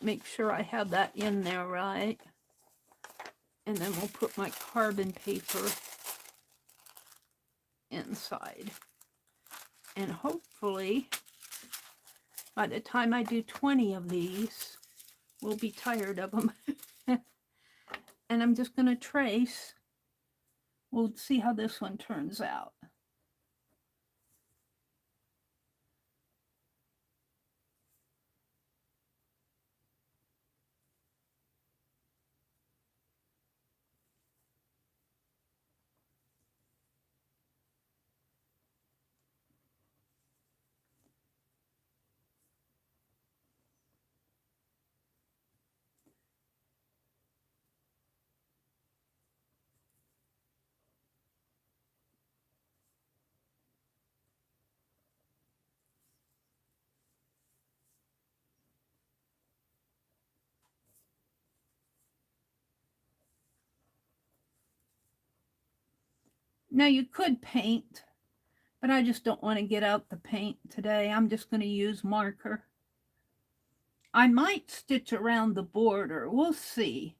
Make sure I have that in there right. And then we'll put my carbon paper inside. And hopefully, by the time I do 20 of these, we'll be tired of them. And I'm just going to trace. We'll see how this one turns out. Now you could paint, but I just don't want to get out the paint today. I'm just going to use marker. I might stitch around the border. We'll see.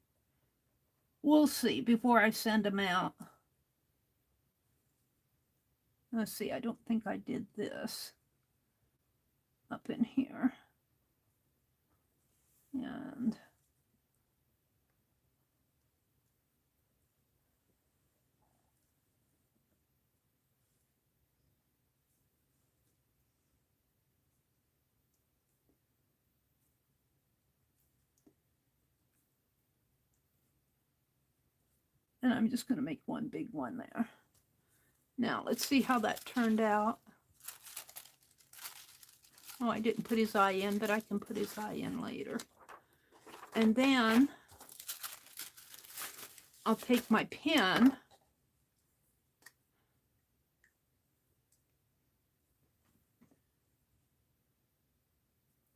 We'll see before I send them out. Let's see, I don't think I did this up in here. And I'm just going to make one big one there. Now, let's see how that turned out. Oh, I didn't put his eye in, but I can put his eye in later. And then I'll take my pen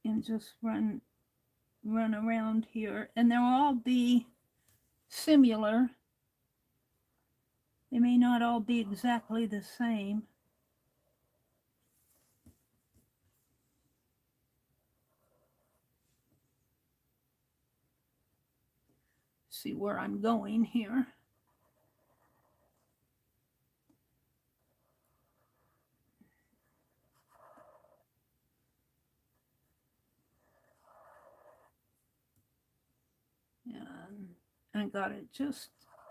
and just run around here. And they'll all be similar. They may not all be exactly the same. See where I'm going here. I got it just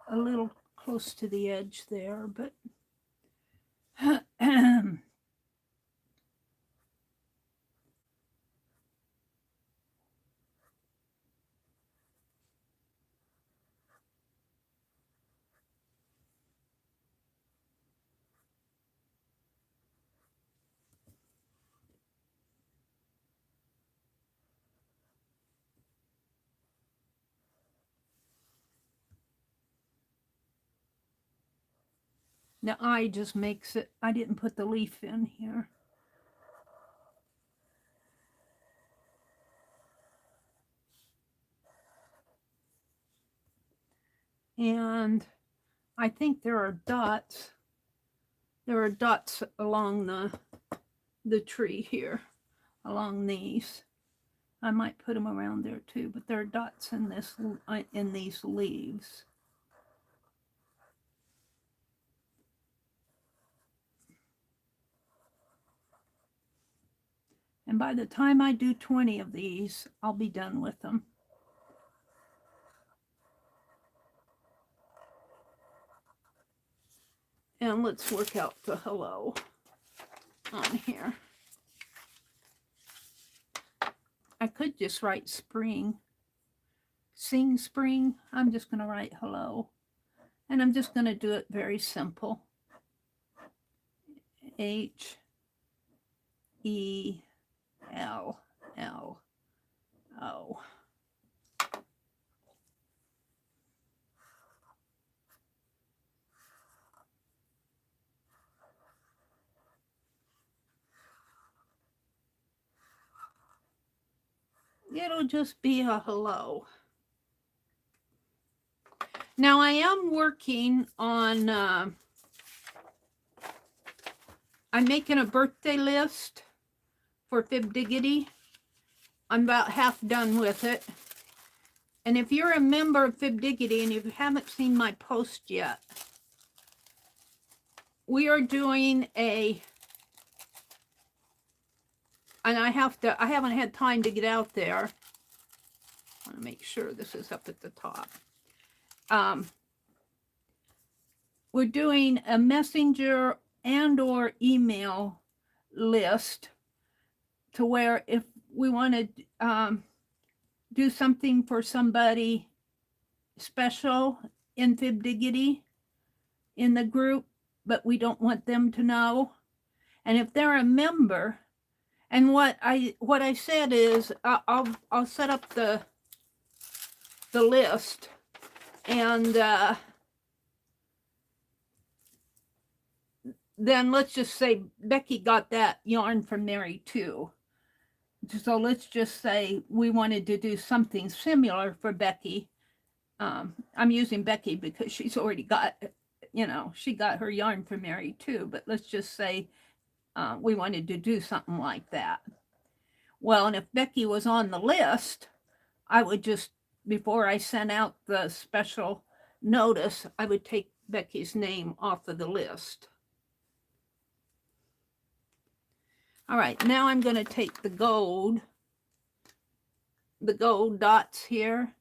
a little close to the edge there, but the eye just makes it. I didn't put the leaf in here. And I think there are dots. There are dots along the tree here, along these. I might put them around there too, but there are dots in these leaves. And by the time I do 20 of these, I'll be done with them. And let's work out the hello on here. I could just write spring. Sing spring. I'm just going to write hello. And I'm just going to do it very simple. H-E-L-L-O. It'll just be a hello. Now I am working on, I'm making a birthday list for Fibdiggity. I'm about half done with it. And if you're a member of Fibdiggity and you haven't seen my post yet, we are doing and I haven't had time to get out there. I want to make sure this is up at the top. We're doing a messenger and or email list to where if we want to do something for somebody special in Fibdiggity in the group, but we don't want them to know. And if they're a member, and what I said is I'll set up the list, and then let's just say Becky got that yarn from Meri too. So let's just say we wanted to do something similar for Becky. I'm using Becky because she's already got, she got her yarn from Meri too, but let's just say we wanted to do something like that. Well, and if Becky was on the list, I would just, before I sent out the special notice, I would take Becky's name off of the list. All right, now I'm going to take the gold dots here,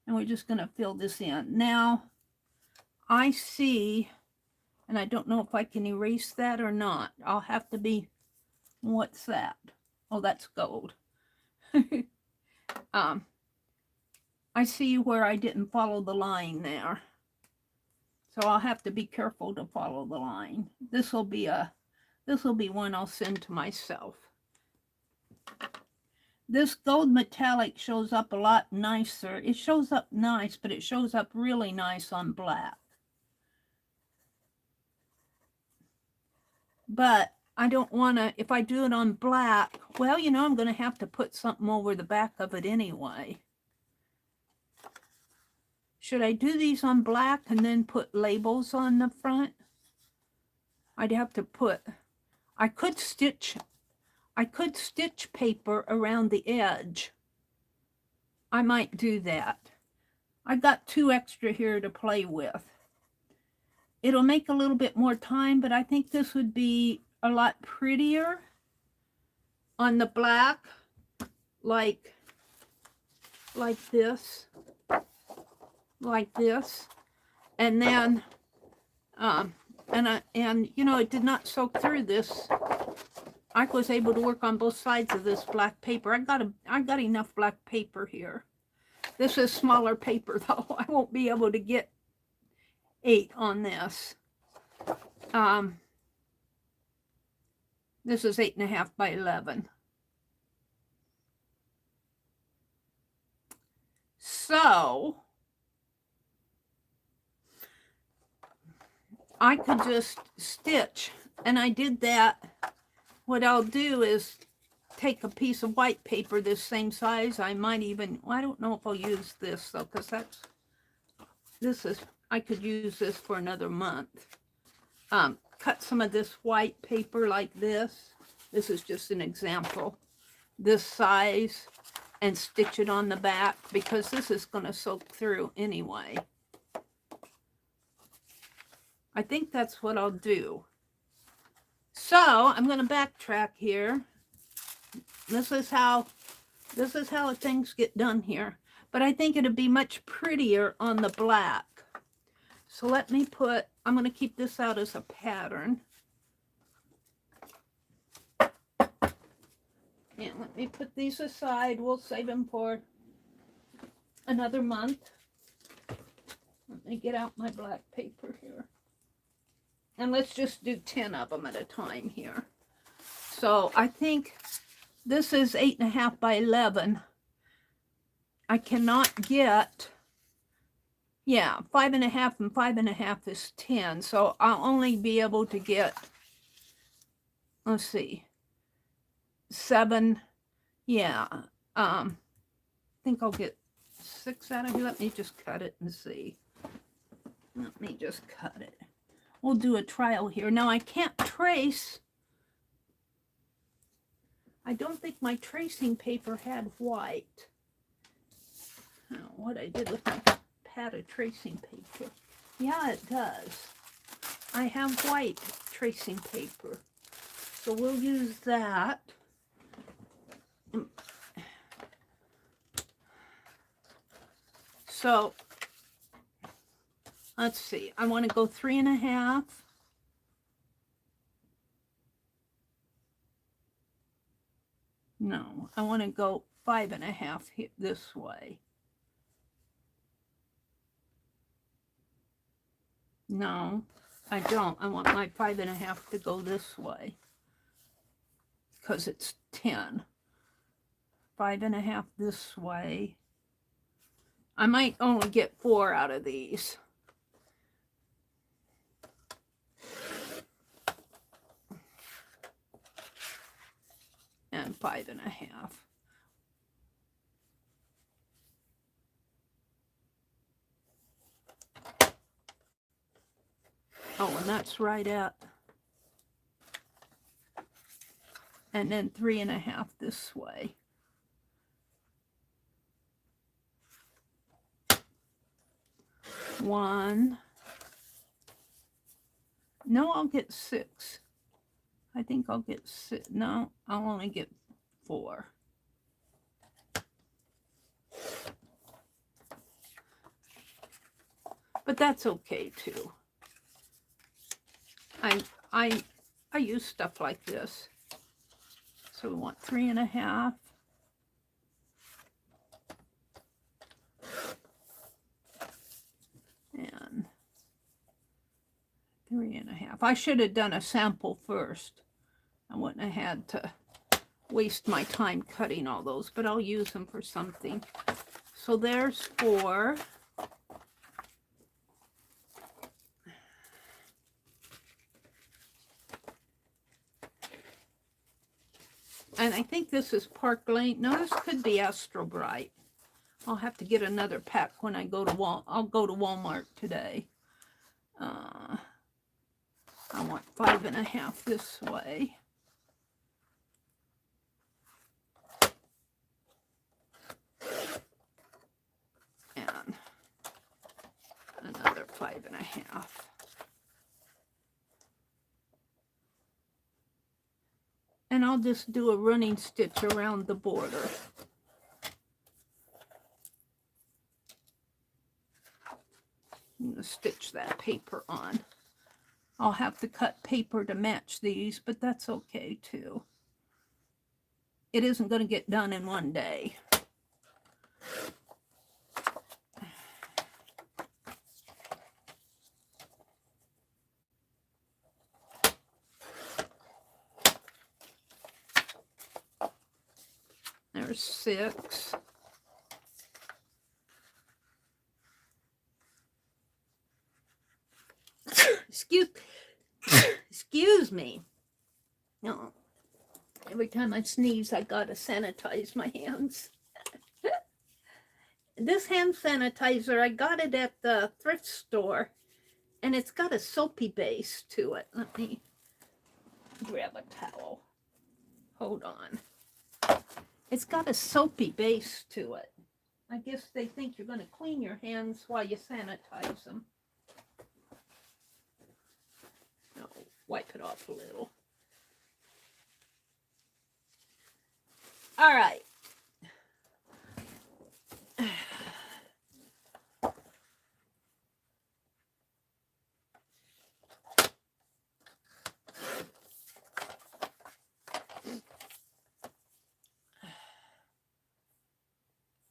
and we're just going to fill this in. Now, I see, and I don't know if I can erase that or not. I'll have to be, what's that? Oh, that's gold. I see where I didn't follow the line there. So I'll have to be careful to follow the line. This will be one I'll send to myself. This gold metallic shows up a lot nicer. It shows up nice, but it shows up really nice on black. But I don't want to, if I do it on black, well, I'm going to have to put something over the back of it anyway. Should I do these on black and then put labels on the front? I'd have to put, I could stitch paper around the edge. I might do that. I've got 2 extra here to play with. It'll make a little bit more time, but I think this would be a lot prettier on the black, like this. like this. And then, and you know, it did not soak through this. I was able to work on both sides of this black paper. I got enough black paper here. This is smaller paper though. I won't be able to get 8 on this. This is 8.5 by 11. So I could just stitch, and I did that. What I'll do is take a piece of white paper this same size. I might even, well, I don't know if I'll use this though, because I could use this for another month. Cut some of this white paper like this. This is just an example. This size, and stitch it on the back, because this is going to soak through anyway. I think that's what I'll do. So I'm going to backtrack here. This is how things get done here. But I think it'd be much prettier on the black. So let me put, I'm going to keep this out as a pattern. And let me put these aside. We'll save them for another month. Let me get out my black paper here. And let's just do 10 of them at a time here. So I think this is 8.5 by 11. I cannot get, yeah, 5.5 and 5.5 is 10. So I'll only be able to get, let's see, 7, yeah, I think I'll get 6 out of here. Let me just cut it and see. Let me just cut it. We'll do a trial here. Now I can't trace. I don't think my tracing paper had white. Oh, what I did with my pad of tracing paper. Yeah, it does. I have white tracing paper. So we'll use that. So let's see. I want to go 3.5. No, I want to go 5.5 this way. No, I don't. I want my 5.5 to go this way because it's 10. 5.5 this way. I might only get 4 out of these. And 5.5. Oh, and that's right at. And then 3.5 this way. One. No, I'll get 6. I think I'll get 6. No, I'll only get 4. But that's okay too. I use stuff like this. So we want 3.5. And 3.5. I should have done a sample first. I wouldn't have had to waste my time cutting all those, but I'll use them for something. So there's 4. And I think this is Park Lane. No, this could be Astro Bright. I'll have to get another pack when I go to I'll go to Walmart today. I want 5.5 this way. And another 5.5. And I'll just do a running stitch around the border. I'm going to stitch that paper on. I'll have to cut paper to match these, but that's okay too. It isn't going to get done in one day. There's 6. Excuse me. No. Every time I sneeze, I gotta sanitize my hands. This hand sanitizer, I got it at the thrift store, and it's got a soapy base to it. Let me grab a towel. Hold on. It's got a soapy base to it. I guess they think you're going to clean your hands while you sanitize them. No, wipe it off a little. All right.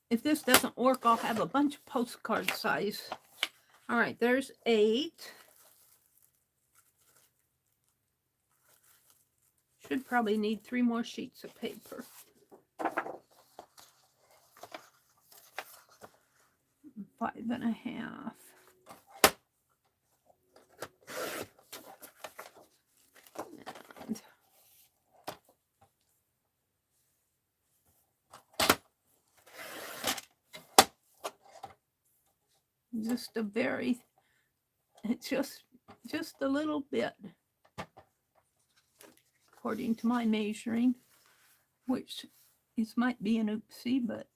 If this doesn't work, I'll have a bunch of postcard size. All right, there's 8. Should probably need 3 more sheets of paper. 5.5. Just a very, just a little bit, according to my measuring, which is might be an oopsie, but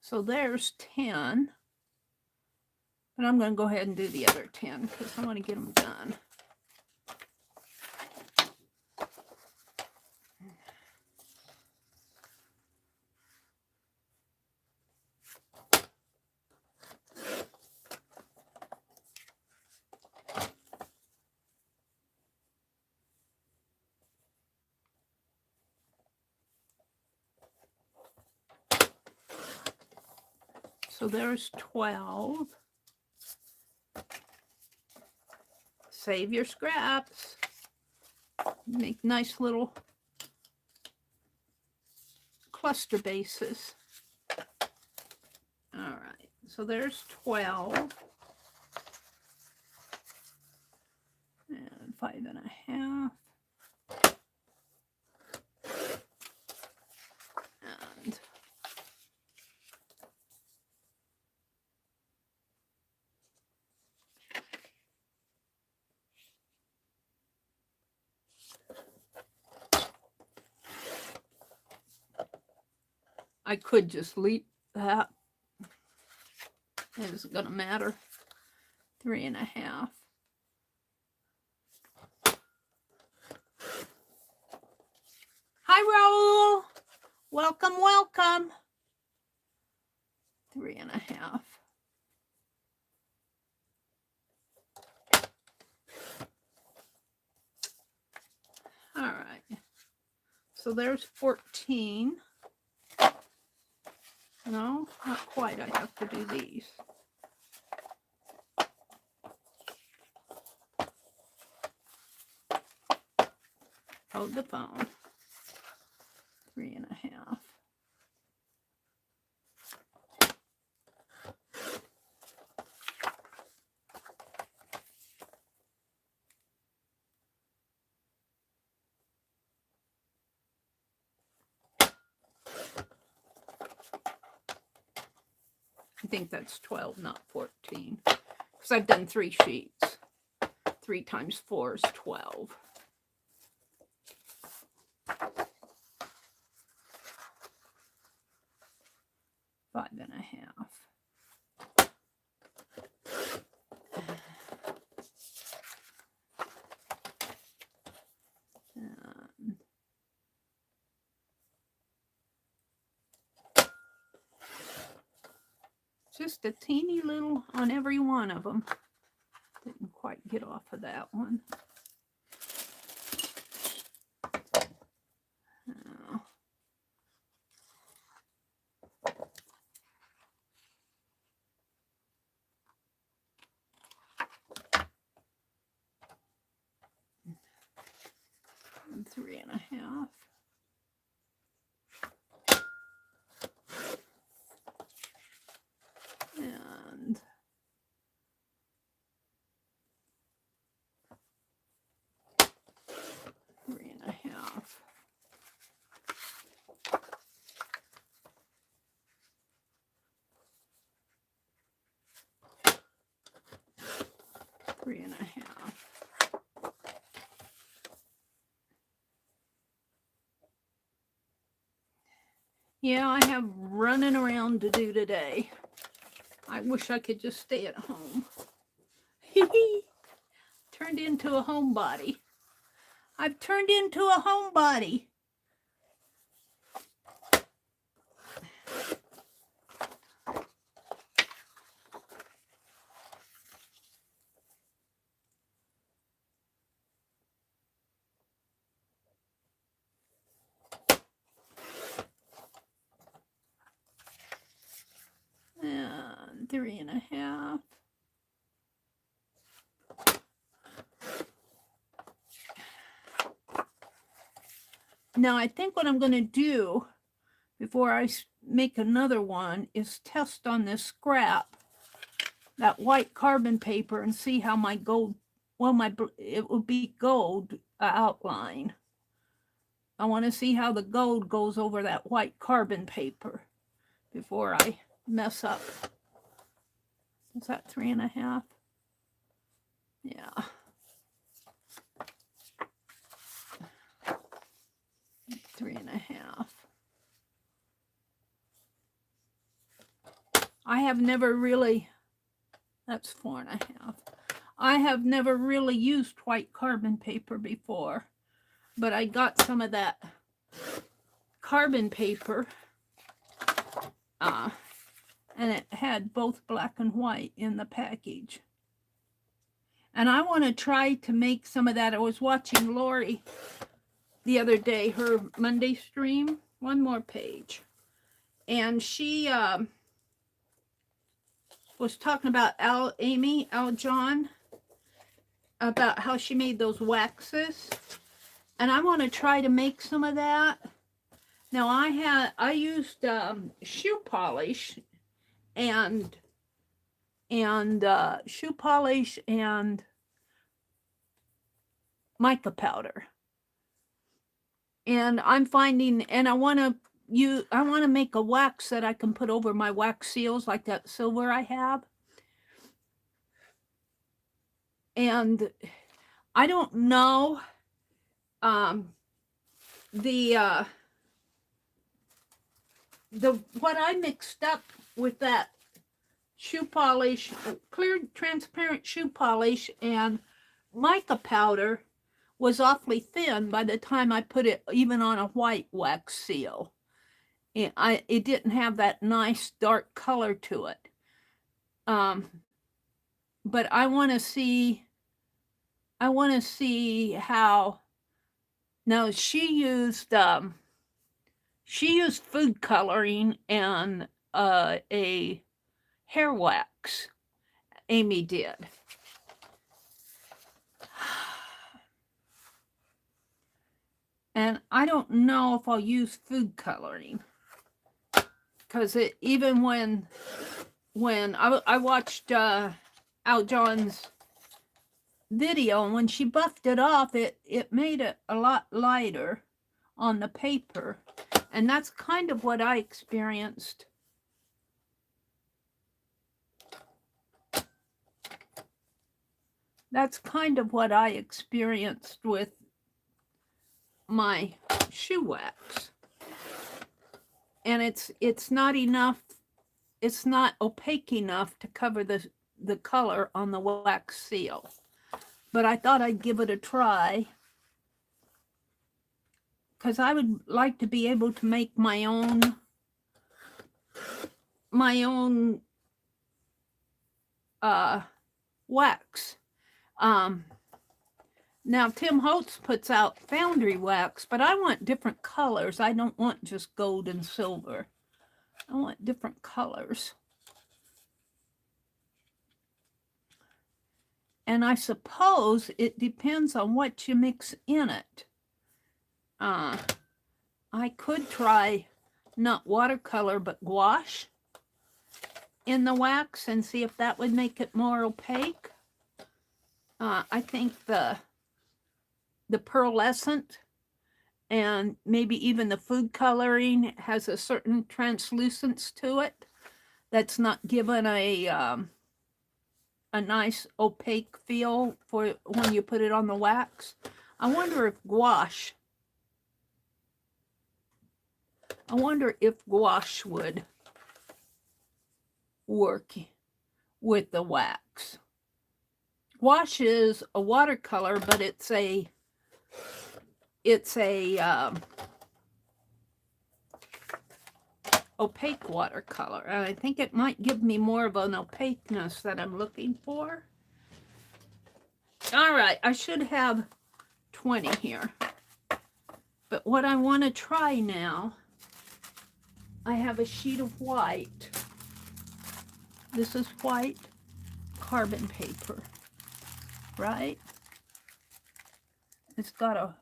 so there's 10, but I'm going to go ahead and do the other 10 because I want to get them done. So there's 12. Save your scraps. Make nice little cluster bases. All right, so there's 12. And 5.5. And I could just leave that. It isn't going to matter. 3.5. Hi, Raul. Welcome, welcome. 3.5. All right. So there's 14. No, not quite. I have to do these. Hold the phone. 3.5. I think that's 12, not 14. Because I've done 3 sheets. 3 times 4 is 12. Five and a half. And Just a teeny little on every one of them. Didn't quite get off of that one. Oh. And 3.5. And 3.5. Three and a half. Yeah, I have running around to do today. I wish I could just stay at home. Turned into a homebody. I've turned into a homebody. And 3.5. Now, I think what I'm going to do before I make another one is test on this scrap, that white carbon paper, and see how my gold, well, it will be gold outline. I want to see how the gold goes over that white carbon paper before I mess up. Is that 3.5? Yeah. 3.5. I have never really, that's 4.5. I have never really used white carbon paper before, but I got some of that carbon paper, and it had both black and white in the package. And I want to try to make some of that. I was watching Lori the other day, her Monday stream, one more page. And she was talking about Al John, about how she made those waxes. And I want to try to make some of that. Now I used shoe polish and shoe polish and mica powder. And I'm finding, and I want to make a wax that I can put over my wax seals, like that silver I have. And I don't know what I mixed up with that shoe polish, clear transparent shoe polish and mica powder was awfully thin by the time I put it even on a white wax seal. It didn't have that nice dark color to it. But I want to see how. Now she used food coloring and a hair wax. Amy did. And I don't know if I'll use food coloring, because even when I watched Al John's video, and when she buffed it off, it made it a lot lighter on the paper, and that's kind of what I experienced. That's kind of what I experienced with my shoe wax. And it's not enough, it's not opaque enough to cover the color on the wax seal. But I thought I'd give it a try, because I would like to be able to make my own wax. Now, Tim Holtz puts out foundry wax, but I want different colors. I don't want just gold and silver. I want different colors. And I suppose it depends on what you mix in it. I could try not watercolor, but gouache in the wax and see if that would make it more opaque. I think the pearlescent and maybe even the food coloring has a certain translucence to it that's not given a nice opaque feel for when you put it on the wax. I wonder if gouache would work with the wax. Gouache is a watercolor, but it's a opaque watercolor, and I think it might give me more of an opaqueness that I'm looking for. All right, I should have 20 here, but what I want to try now, I have a sheet of white. This is white carbon paper, right? It's got a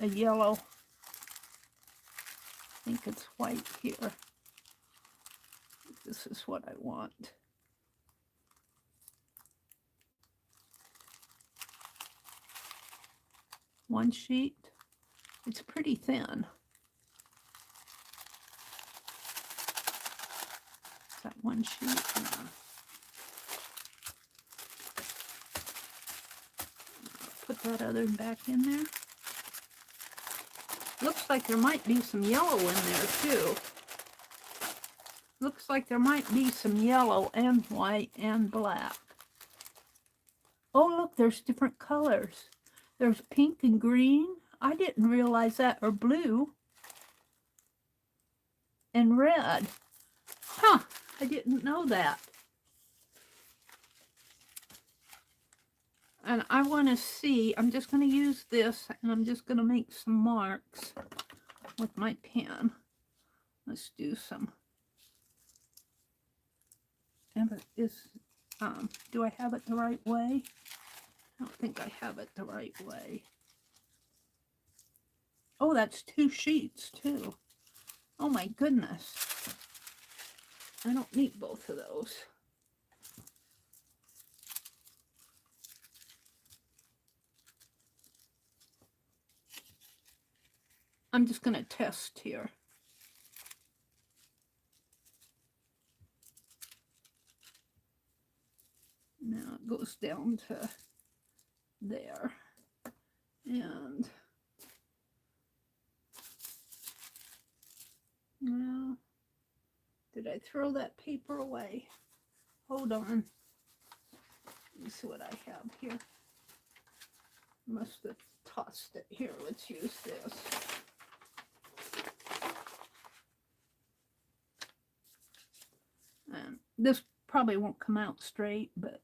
yellow, I think it's white here. This is what I want. One sheet. It's pretty thin. Is that one sheet? Yeah. Put that other back in there. Looks like there might be some yellow in there too. Looks like there might be some yellow and white and black. Oh, look, there's different colors. There's pink and green. I didn't realize that. Or blue. And red. Huh, I didn't know that. And I want to see, I'm just going to use this and I'm just going to make some marks with my pen. Let's do some. Do I have it the right way? I don't think I have it the right way. Oh, that's 2 sheets too. Oh my goodness. I don't need both of those. I'm just going to test here. Now it goes down to there. And now, did I throw that paper away? Hold on. Let me see what I have here. Must have tossed it. Here, let's use this. And this probably won't come out straight, but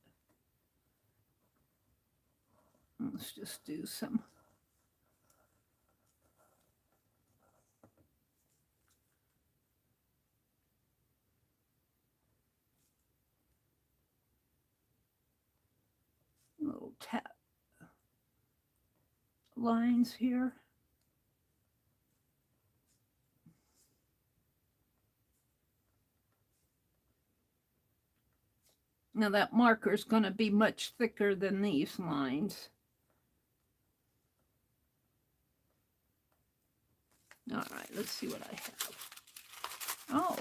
let's just do some. Little tap lines here. Now that marker is going to be much thicker than these lines. All right, let's see what I have. Oh,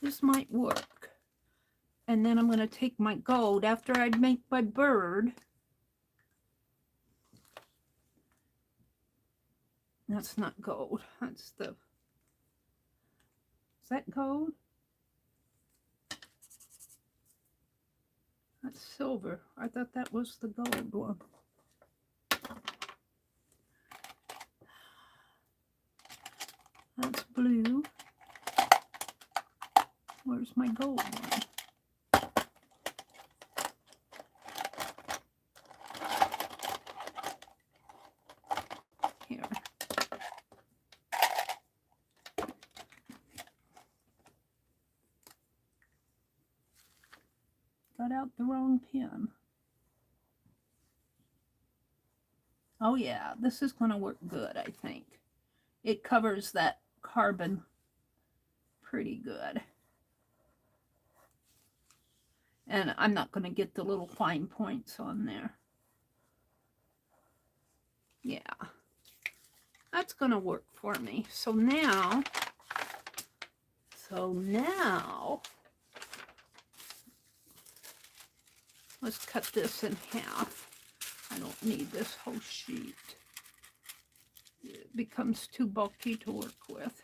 this might work. And then I'm going to take my gold after I make my bird. That's not gold. That's the... Is that gold? That's silver. I thought that was the gold one. That's blue. Where's my gold one? got out the wrong pen. Oh yeah, this is going to work good, I think. It covers that carbon pretty good. And I'm not going to get the little fine points on there. Yeah, that's going to work for me. So now, let's cut this in half. I don't need this whole sheet. It becomes too bulky to work with.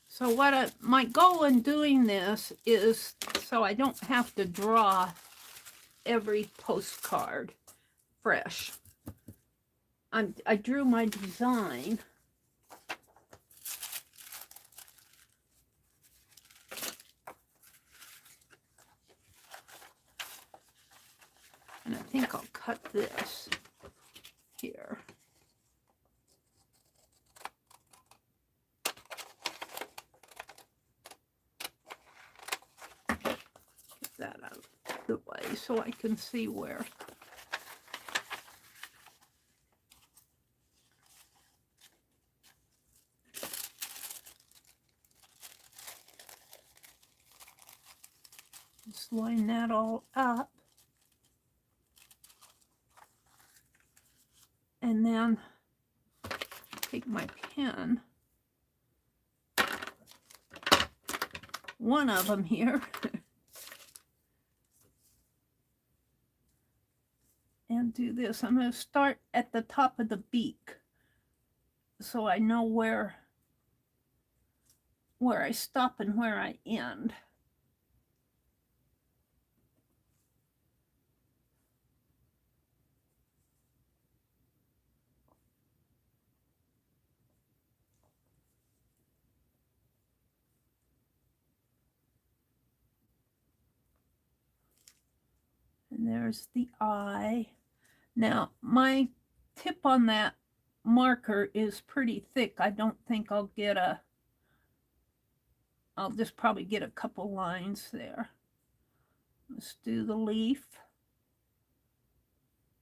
So my goal in doing this is so I don't have to draw every postcard fresh. I drew my design. And I think I'll cut this here. That out of the way so I can see where. Just line that all up. And then take my pen, one of them here, and do this. I'm going to start at the top of the beak so I know where I stop and where I end. And there's the eye. Now, my tip on that marker is pretty thick. I don't think I'll get I'll just probably get a couple lines there. Let's do the leaf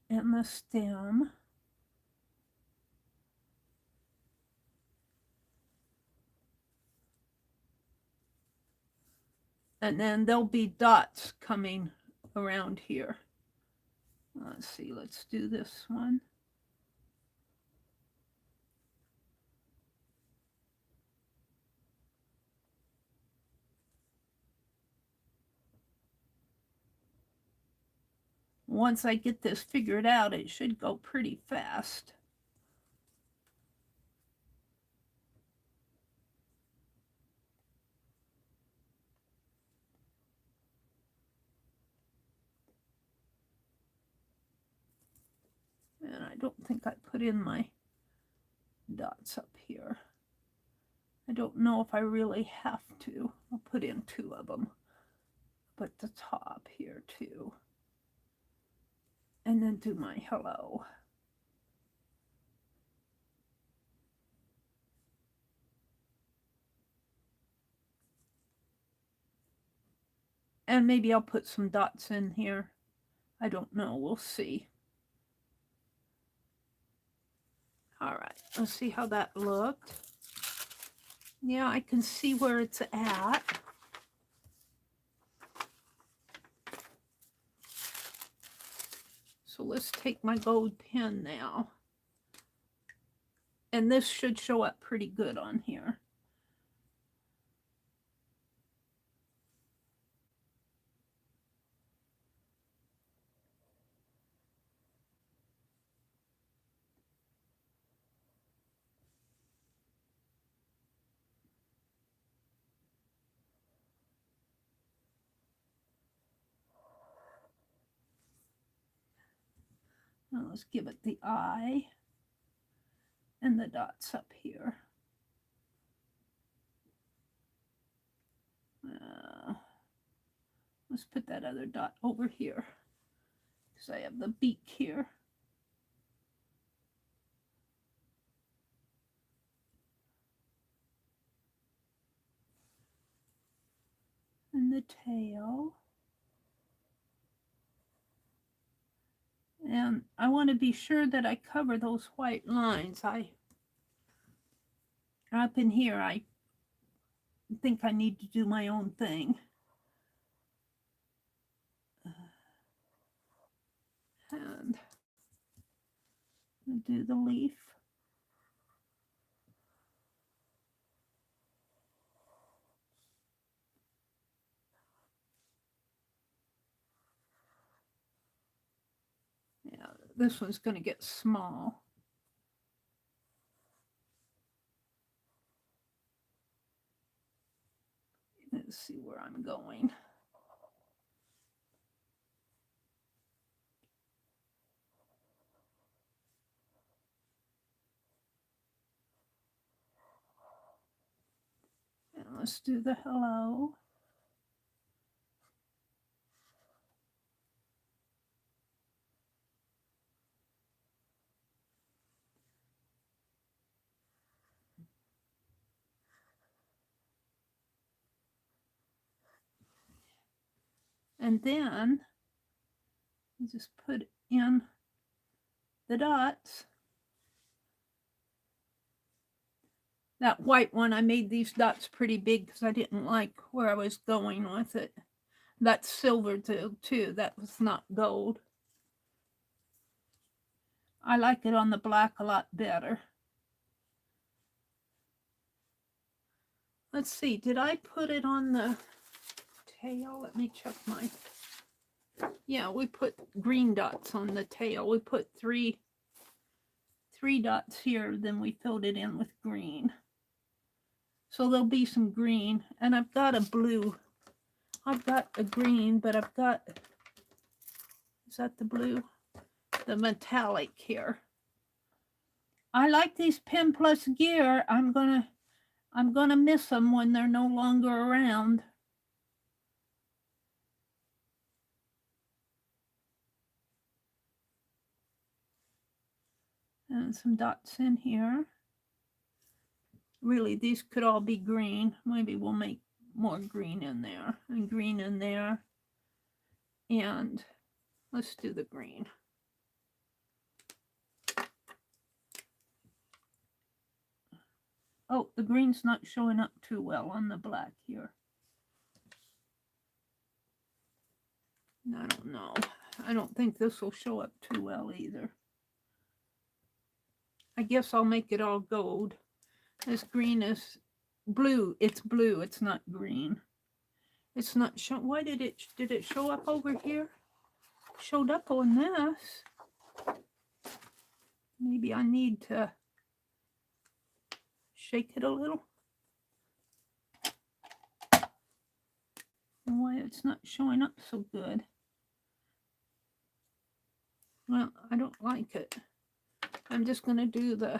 and the stem. And then there'll be dots coming around here. Let's see, let's do this one. Once I get this figured out, it should go pretty fast. And I don't think I put in my dots up here. I don't know if I really have to. I'll put in 2 of them. Put the top here too. And then do my hello. And maybe I'll put some dots in here. I don't know. We'll see. All right. Let's see how that looked. Yeah, I can see where it's at. So let's take my gold pen now. And this should show up pretty good on here. Now let's give it the eye. and the dots up here. Let's put that other dot over here because I have the beak here. And the tail. And I want to be sure that I cover those white lines. Up in here, I think I need to do my own thing. And do the leaf. Yeah, this one's going to get small. Let's see where I'm going. And let's do the hello. And then just put in the dots. That white one, I made these dots pretty big because I didn't like where I was going with it. That's silver too. That was not gold. I like it on the black a lot better. Let's see, did I put it on the tail? Let me check my... Yeah, we put green dots on the tail. We put three dots here, then we filled it in with green. So there'll be some green, and I've got a blue. I've got a green, but I've got... Is that the blue? The metallic here. I like these Pen Plus Gear. I'm gonna miss them when they're no longer around. And some dots in here. Really, these could all be green. Maybe we'll make more green in there and green in there. And let's do the green. Oh, the green's not showing up too well on the black here. I don't know. I don't think this will show up too well either. I guess I'll make it all gold. This green is blue. It's blue. It's not green. It's not show. Why did it show up over here? Showed up on this. Maybe I need to shake it a little. Why it's not showing up so good? Well, I don't like it. I'm just gonna do the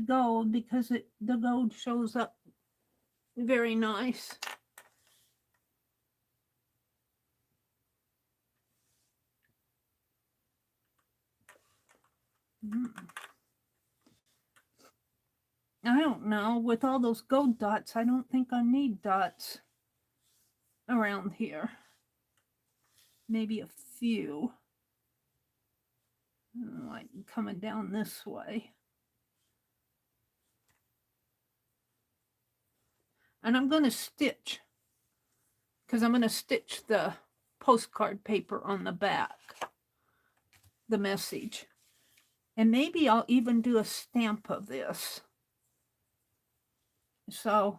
gold because the gold shows up very nice. I don't know. With all those gold dots, I don't think I need dots around here. Maybe a few. Like coming down this way. And I'm going to stitch, because I'm going to stitch the postcard paper on the back, the message. And maybe I'll even do a stamp of this. So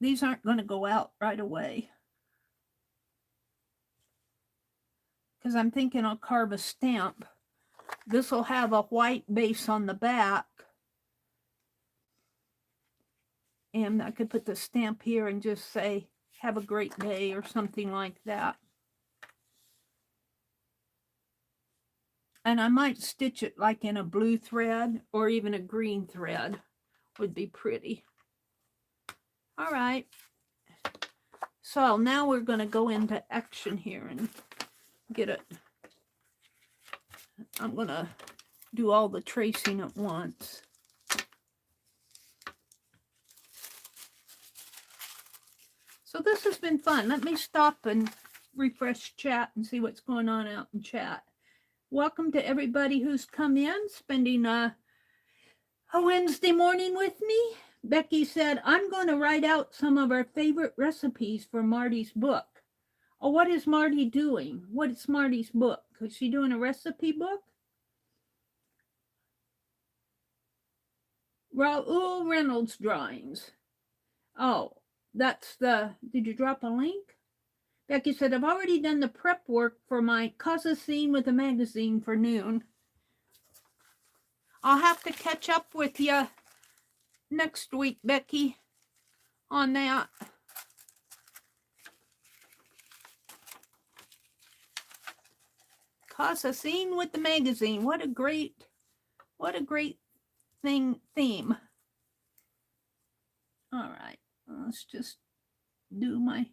these aren't going to go out right away, because I'm thinking I'll carve a stamp. This will have a white base on the back. And I could put the stamp here and just say, have a great day or something like that. And I might stitch it like in a blue thread or even a green thread would be pretty. All right. So now we're going to go into action here and get it. I'm going to do all the tracing at once. So this has been fun. Let me stop and refresh chat and see what's going on out in chat. Welcome to everybody who's come in, spending a Wednesday morning with me. Becky said, I'm going to write out some of our favorite recipes for Marty's book. Oh, what is Marty doing? What is Marty's book? Is she doing a recipe book? Raoul Reynolds drawings. Oh, that's the, did you drop a link? Becky said, I've already done the prep work for my Casa scene with a magazine for noon. I'll have to catch up with you next week, Becky, on that. Casa scene with the magazine. What a great theme. All right, let's just do my,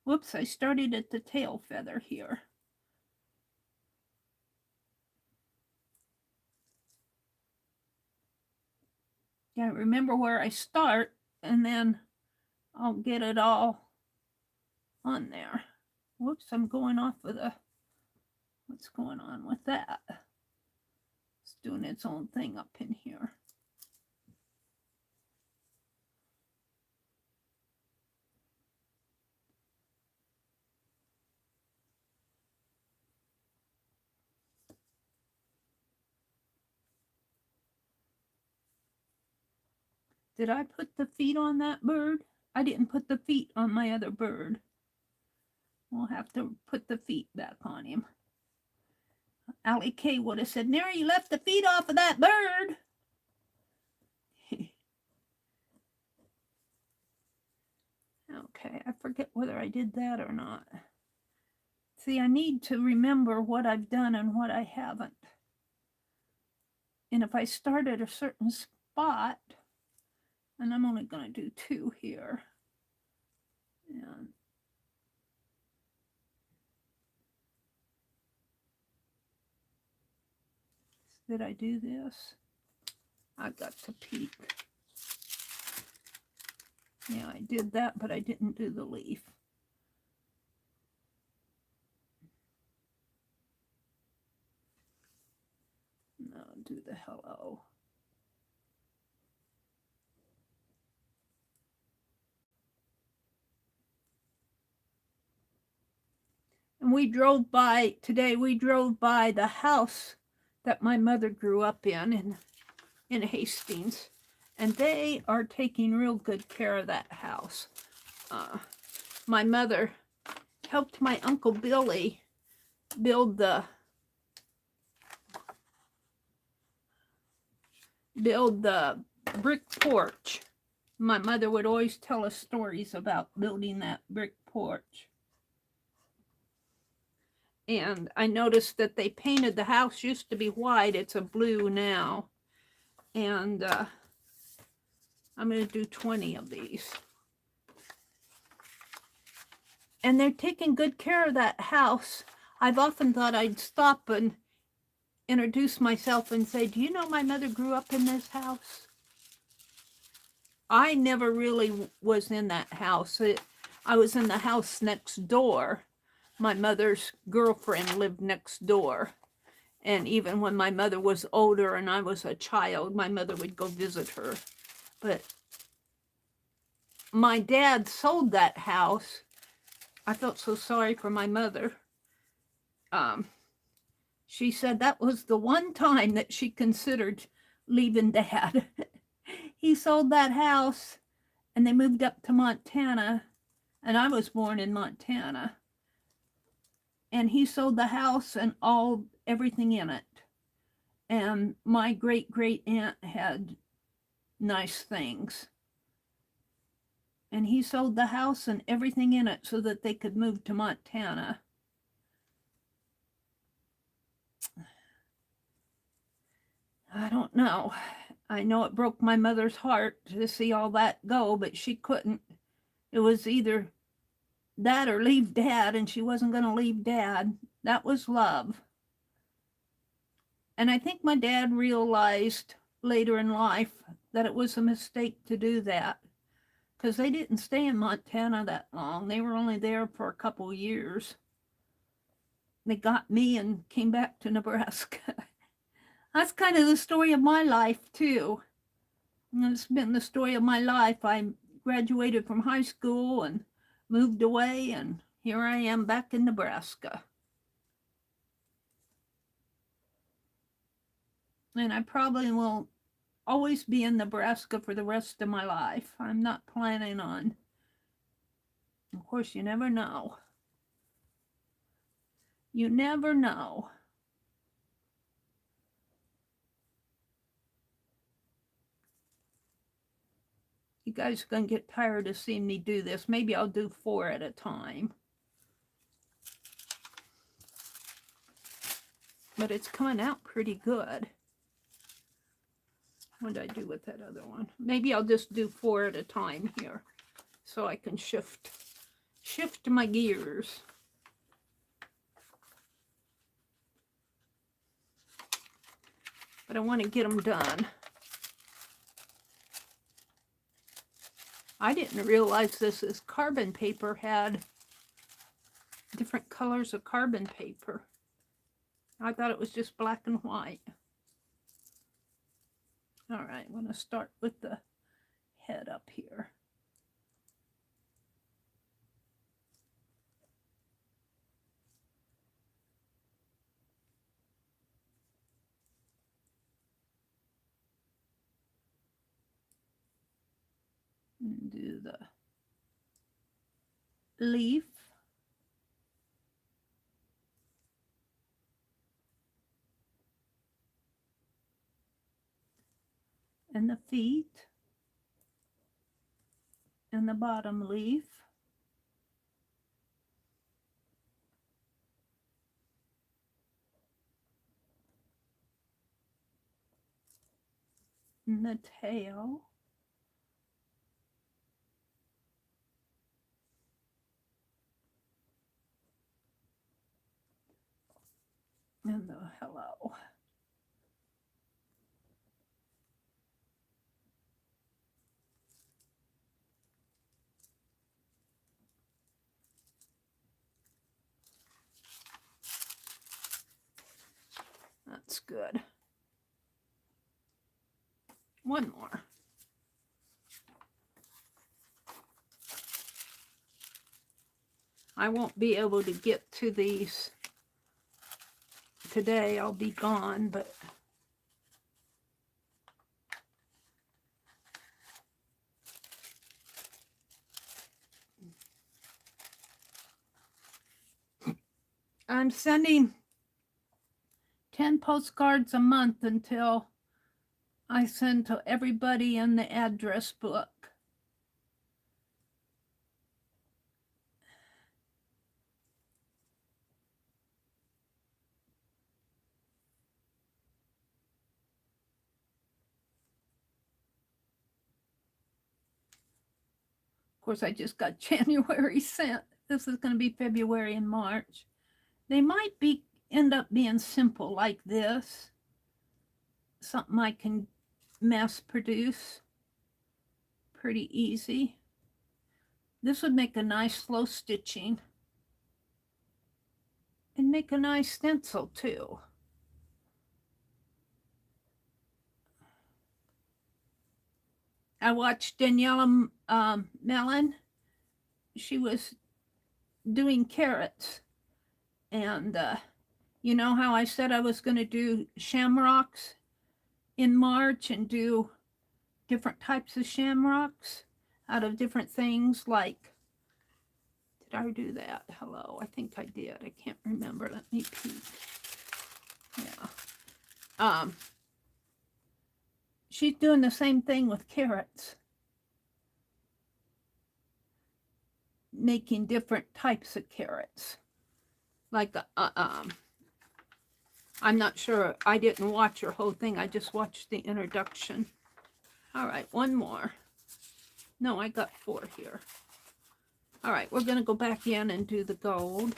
whoops, I started at the tail feather here. Yeah, remember where I start, and then I'll get it all on there. Whoops, I'm going off of the, what's going on with that? It's doing its own thing up in here. Did I put the feet on that bird? I didn't put the feet on my other bird. We'll have to put the feet back on him. Allie K would have said, Meri, you left the feet off of that bird. Okay, I forget whether I did that or not. See, I need to remember what I've done and what I haven't. And if I start at a certain spot, and I'm only going to do 2 here. And did I do this? I got to peek. Yeah, I did that, but I didn't do the leaf. No, do the hello. And we drove by, today we drove by the house that my mother grew up in Hastings. And they are taking real good care of that house. My mother helped my Uncle Billy build the brick porch. My mother would always tell us stories about building that brick porch. And I noticed that they painted the house, used to be white, it's a blue now. And I'm going to do 20 of these. And they're taking good care of that house. I've often thought I'd stop and introduce myself and say, do you know my mother grew up in this house? I never really was in that house. I was in the house next door. My mother's girlfriend lived next door. And even when my mother was older and I was a child, my mother would go visit her. But my dad sold that house. I felt so sorry for my mother. She said that was the one time that she considered leaving Dad. He sold that house and they moved up to Montana, and I was born in Montana. And he sold the house and everything in it. And my great aunt had nice things. And he sold the house and everything in it so that they could move to Montana. I don't know. I know it broke my mother's heart to see all that go, but she couldn't. It was either that or leave Dad, and she wasn't going to leave Dad. That was love. And I think my dad realized later in life that it was a mistake to do that, because they didn't stay in Montana that long. They were only there for a couple years. They got me and came back to Nebraska. That's kind of the story of my life, too. And it's been the story of my life. I graduated from high school and moved away, and here I am back in Nebraska. And I probably will always be in Nebraska for the rest of my life. I'm not planning on. Of course, you never know. You never know. You guys are going to get tired of seeing me do this. Maybe I'll do 4 at a time. But it's coming out pretty good. What did I do with that other one? Maybe I'll just do 4 at a time here, so I can shift my gears. But I want to get them done. I didn't realize this carbon paper had different colors of carbon paper. I thought it was just black and white. All right, I'm going to start with the head up here. And do the leaf. And the feet. And the bottom leaf. And the tail. And the hello. That's good. One more. I won't be able to get to these today. I'll be gone, but I'm sending 10 postcards a month until I send to everybody in the address book. Of course, I just got January sent. This is going to be February and March. They might end up being simple like this. Something I can mass produce pretty easy. This would make a nice slow stitching and make a nice stencil too. I watched Daniela Mellon. She was doing carrots, and you know how I said I was going to do shamrocks in March and do different types of shamrocks out of different things, like, did I do that? Hello, I think I did. I can't remember. Let me peek. Yeah. She's doing the same thing with carrots, making different types of carrots, like I'm not sure. I didn't watch her whole thing. I just watched the introduction. All right, one more. No, I got 4 here. All right, we're going to go back in and do the gold.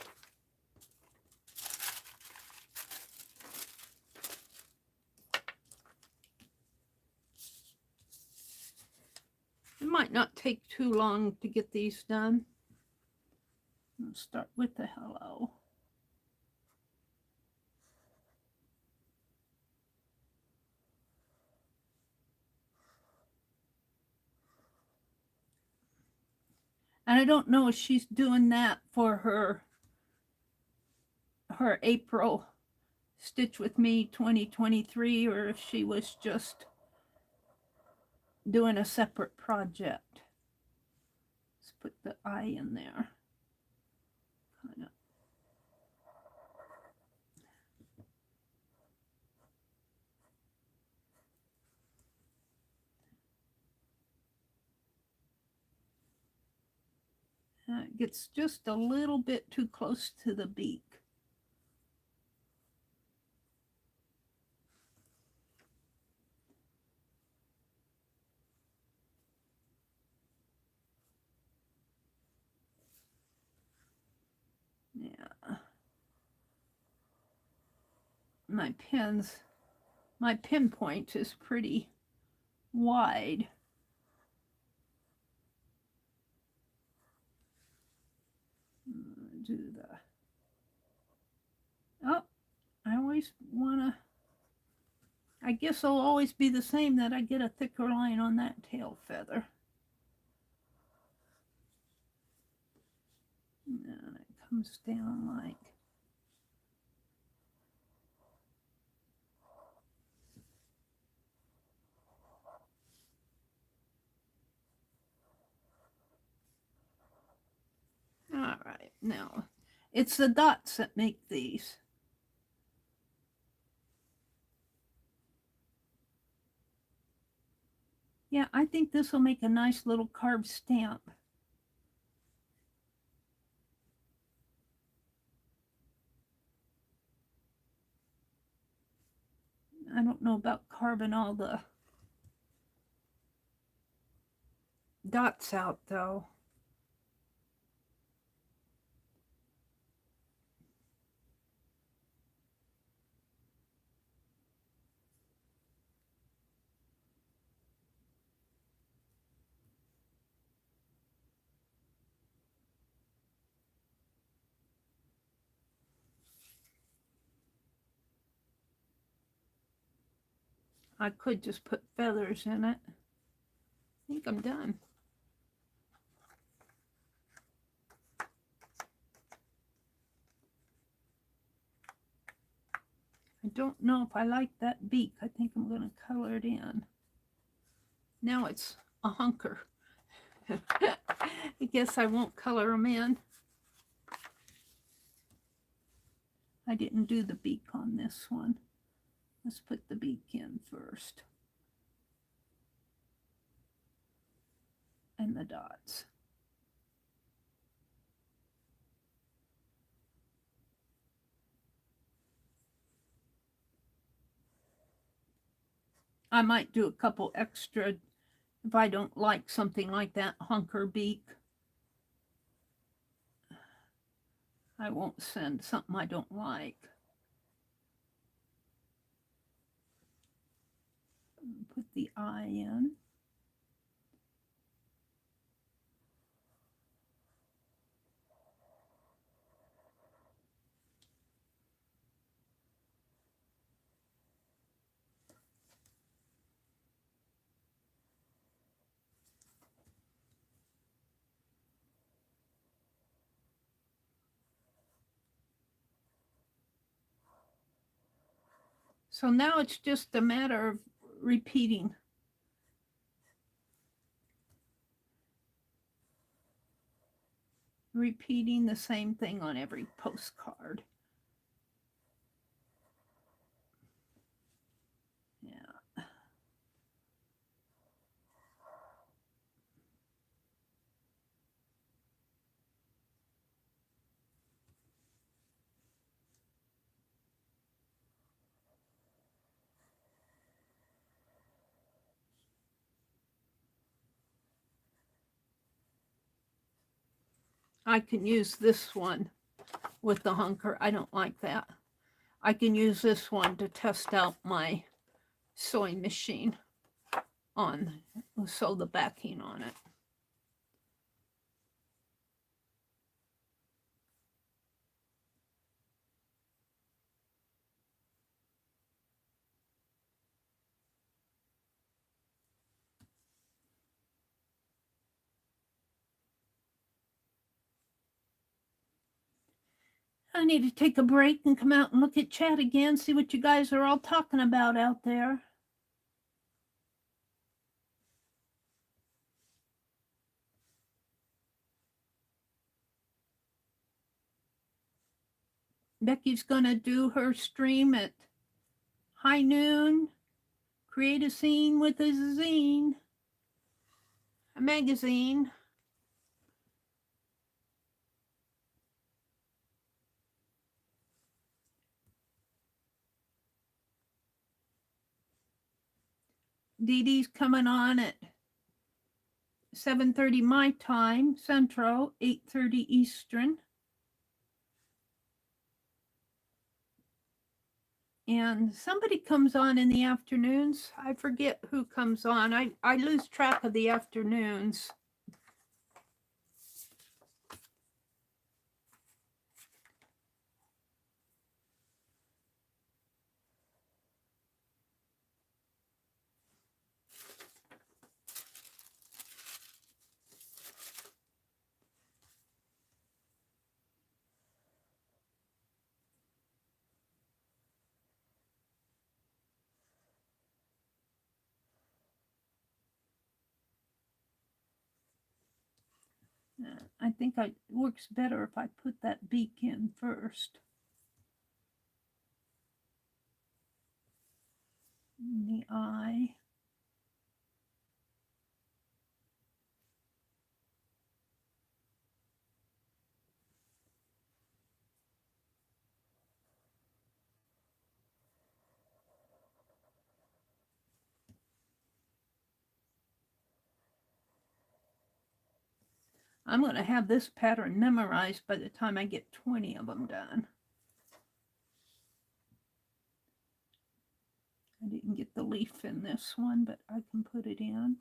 It might not take too long to get these done. I'll start with the hello. And I don't know if she's doing that for her April Stitch With Me 2023 or if she was just doing a separate project. Let's put the I in there. Kind of. It gets just a little bit too close to the beak. Yeah. My pinpoint is pretty wide. Do the, oh, I always want to, I guess it'll always be the same that I get a thicker line on that tail feather. And it comes down like, all right, now it's the dots that make these. Yeah, I think this will make a nice little carved stamp. I don't know about carving all the dots out though. I could just put feathers in it. I think I'm done. I don't know if I like that beak. I think I'm going to color it in. Now it's a hunker. I guess I won't color them in. I didn't do the beak on this one. Let's put the beak in first. And the dots. I might do a couple extra if I don't like something like that hunker beak. I won't send something I don't like. Put the eye in. So now it's just a matter of repeating. Repeating the same thing on every postcard. Yeah. I can use this one with the hunker. I don't like that. I can use this one to test out my sewing machine on, sew the backing on it. I need to take a break and come out and look at chat again, see what you guys are all talking about out there. Becky's going to do her stream at high noon. Create a scene with a zine, a magazine. Dee Dee's coming on at 7:30 my time, Central, 8:30 Eastern. And somebody comes on in the afternoons. I forget who comes on. I lose track of the afternoons. I think it works better if I put that beak in first. The eye. I'm going to have this pattern memorized by the time I get 20 of them done. I didn't get the leaf in this one, but I can put it in.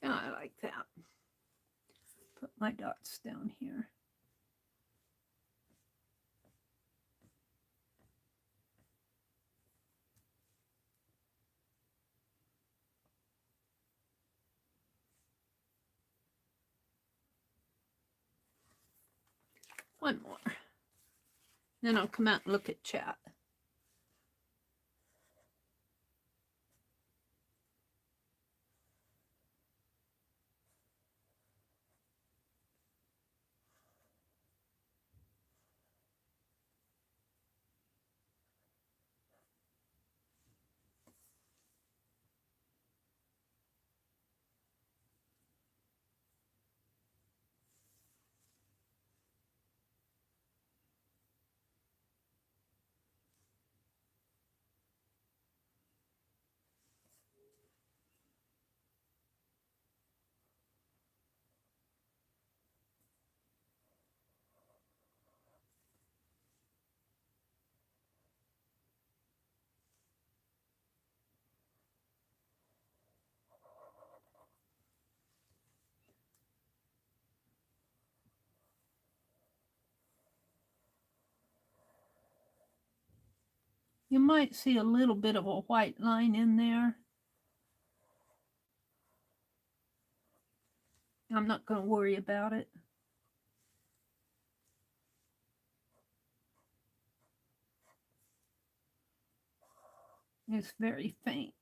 Yeah, I like that. Put my dots down here. One more. Then I'll come out and look at chat. You might see a little bit of a white line in there. I'm not going to worry about it. It's very faint.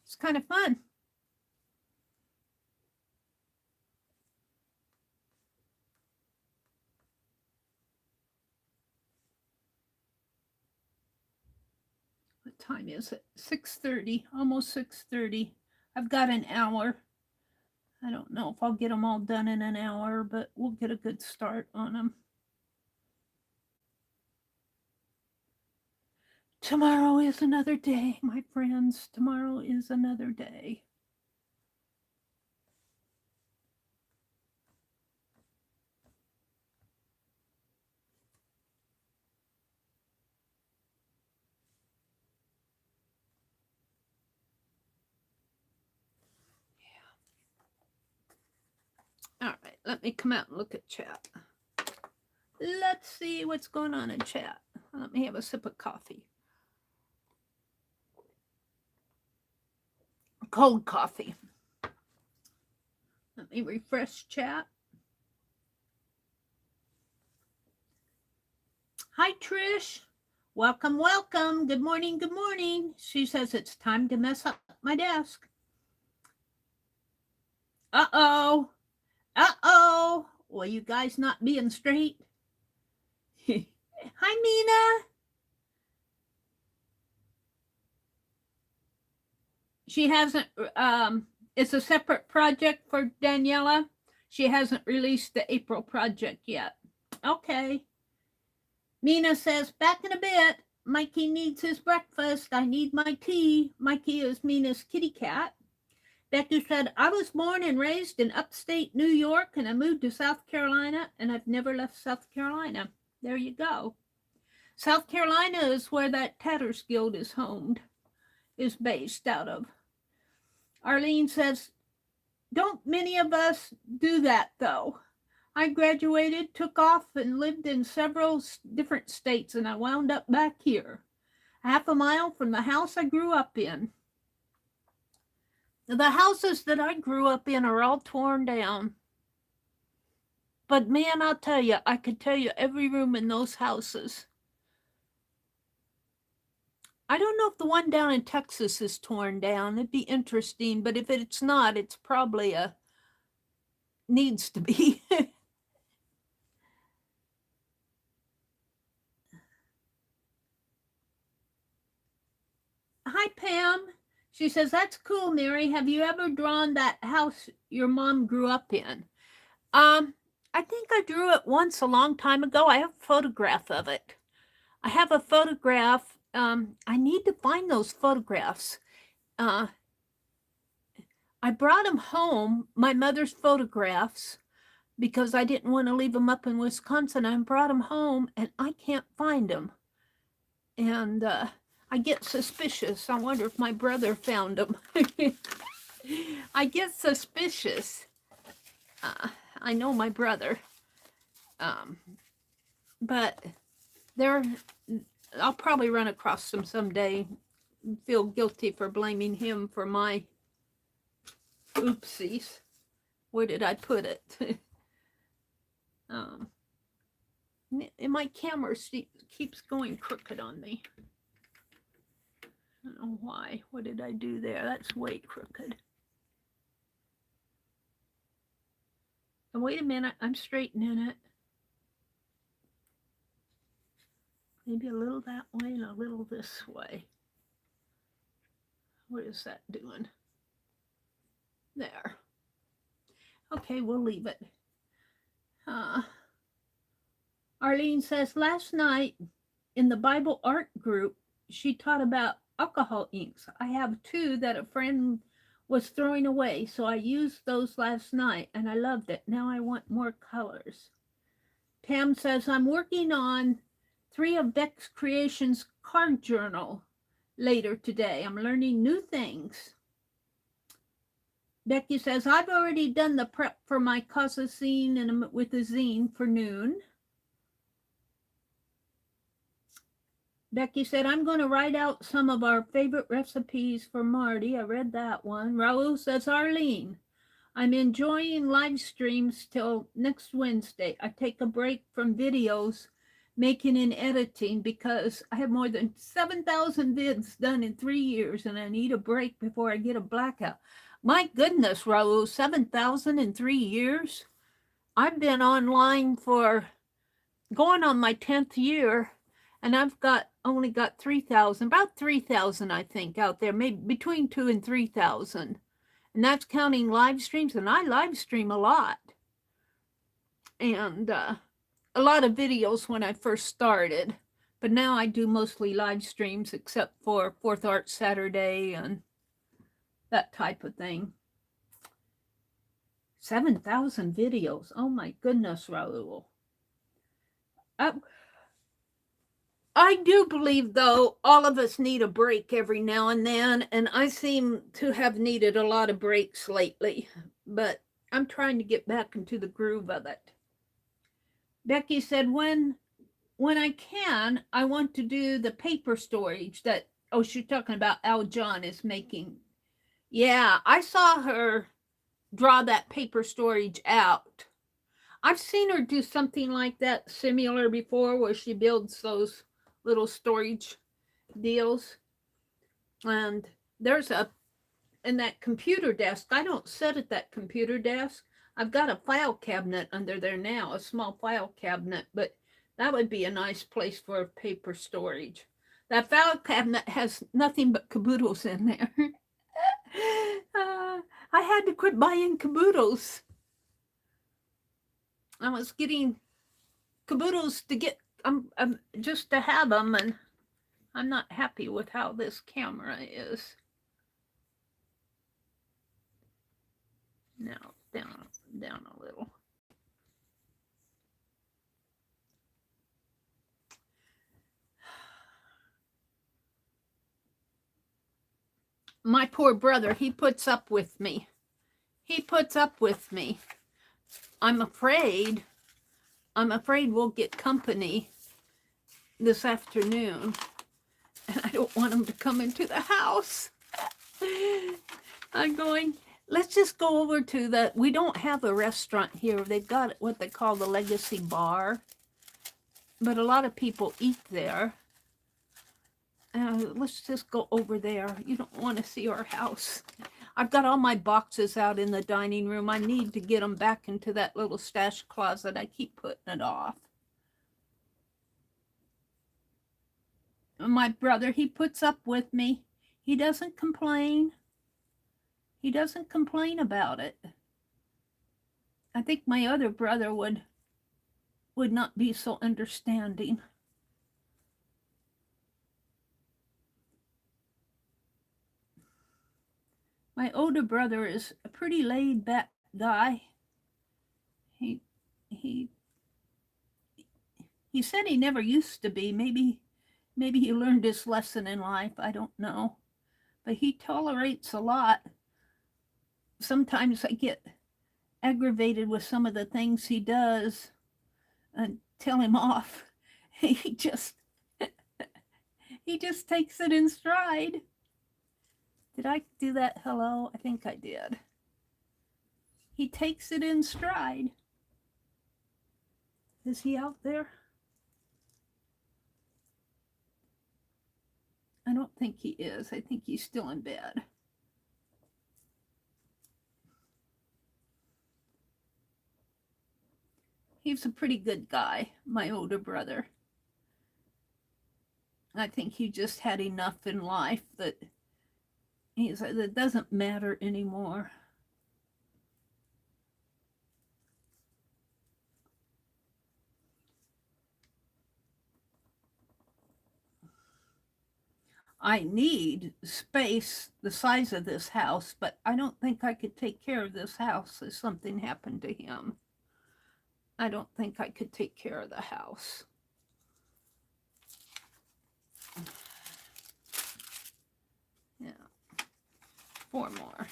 It's kind of fun. What time is it? 6:30, almost 6:30. I've got an hour. I don't know if I'll get them all done in an hour, but we'll get a good start on them. Tomorrow is another day, my friends. Tomorrow is another day. All right, let me come out and look at chat. Let's see what's going on in chat. Let me have a sip of coffee. Cold coffee. Let me refresh chat. Hi, Trish. Welcome, welcome. Good morning, good morning. She says it's time to mess up my desk. Uh-oh. Uh-oh. Well, you guys not being straight? Hi, Mina. She hasn't, it's a separate project for Daniela. She hasn't released the April project yet. Okay. Mina says, back in a bit. Mikey needs his breakfast. I need my tea. Mikey is Mina's kitty cat. Becky said, I was born and raised in upstate New York, and I moved to South Carolina, and I've never left South Carolina. There you go. South Carolina is where that Tatters Guild is based out of. Arlene says, don't many of us do that, though. I graduated, took off, and lived in several different states, and I wound up back here, half a mile from the house I grew up in. The houses that I grew up in are all torn down. But man, I'll tell you, I could tell you every room in those houses. I don't know if the one down in Texas is torn down. It'd be interesting, but if it's not, it's probably needs to be. Hi, Pam. She says, that's cool, Meri. Have you ever drawn that house your mom grew up in? I think I drew it once a long time ago. I have a photograph of it. I have a photograph. I need to find those photographs. I brought them home, my mother's photographs, because I didn't want to leave them up in Wisconsin. I brought them home, and I can't find them. And I get suspicious. I wonder if my brother found them. I get suspicious. I know my brother. But I'll probably run across them someday. Feel guilty for blaming him for my oopsies. Where did I put it? And my camera keeps going crooked on me. I don't know why. What did I do there? That's way crooked. And wait a minute, I'm straightening it. Maybe a little that way and a little this way. What is that doing? There. Okay, we'll leave it. Arlene says, last night in the Bible art group, she taught about alcohol inks. I have 2 that a friend was throwing away, so I used those last night and I loved it. Now I want more colors. Pam says, I'm working on 3 of Beck's Creations card journal later today. I'm learning new things. Becky says, I've already done the prep for my casa zine and with a zine for noon. Becky said, I'm going to write out some of our favorite recipes for Marty. I read that one. Raul says, Arlene, I'm enjoying live streams till next Wednesday. I take a break from videos making and editing because I have more than 7,000 vids done in 3 years and I need a break before I get a blackout. My goodness, Raul, 7,000 in 3 years? I've been online for going on my 10th year. And I've only got 3,000, about 3,000, I think, out there, maybe between 2,000 and 3,000. And that's counting live streams. And I live stream a lot. And a lot of videos when I first started. But now I do mostly live streams, except for Fourth Art Saturday and that type of thing. 7,000 videos. Oh my goodness, Raul. I do believe, though, all of us need a break every now and then, and I seem to have needed a lot of breaks lately, but I'm trying to get back into the groove of it. Becky said, when I can, I want to do the paper storage that, oh, she's talking about Al John is making. Yeah, I saw her draw that paper storage out. I've seen her do something like that similar before where she builds those little storage deals. And there's in that computer desk, I don't sit at that computer desk. I've got a file cabinet under there now, a small file cabinet, but that would be a nice place for paper storage. That file cabinet has nothing but caboodles in there. I had to quit buying caboodles. I was getting caboodles to get just to have them, and I'm not happy with how this camera is. Now down a little. My poor brother, he puts up with me. He puts up with me. I'm afraid we'll get company this afternoon, and I don't want him to come into the house. I'm going, let's just go over to we don't have a restaurant here. They've got what they call the Legacy Bar, but a lot of people eat there. Let's just go over there. You don't want to see our house. I've got all my boxes out in the dining room. I need to get them back into that little stash closet. I keep putting it off. My brother, he puts up with me. He doesn't complain. He doesn't complain about it. I think my other brother would not be so understanding. My older brother is a pretty laid back guy. He said he never used to be. Maybe he learned his lesson in life. I don't know. But he tolerates a lot. Sometimes I get aggravated with some of the things he does and tell him off. He just takes it in stride. Did I do that hello? I think I did. He takes it in stride. Is he out there? I don't think he is. I think he's still in bed. He's a pretty good guy, my older brother. I think he just had enough in life that it doesn't matter anymore. I need space the size of this house, but I don't think I could take care of this house if something happened to him. I don't think I could take care of the house. Yeah. 4 more.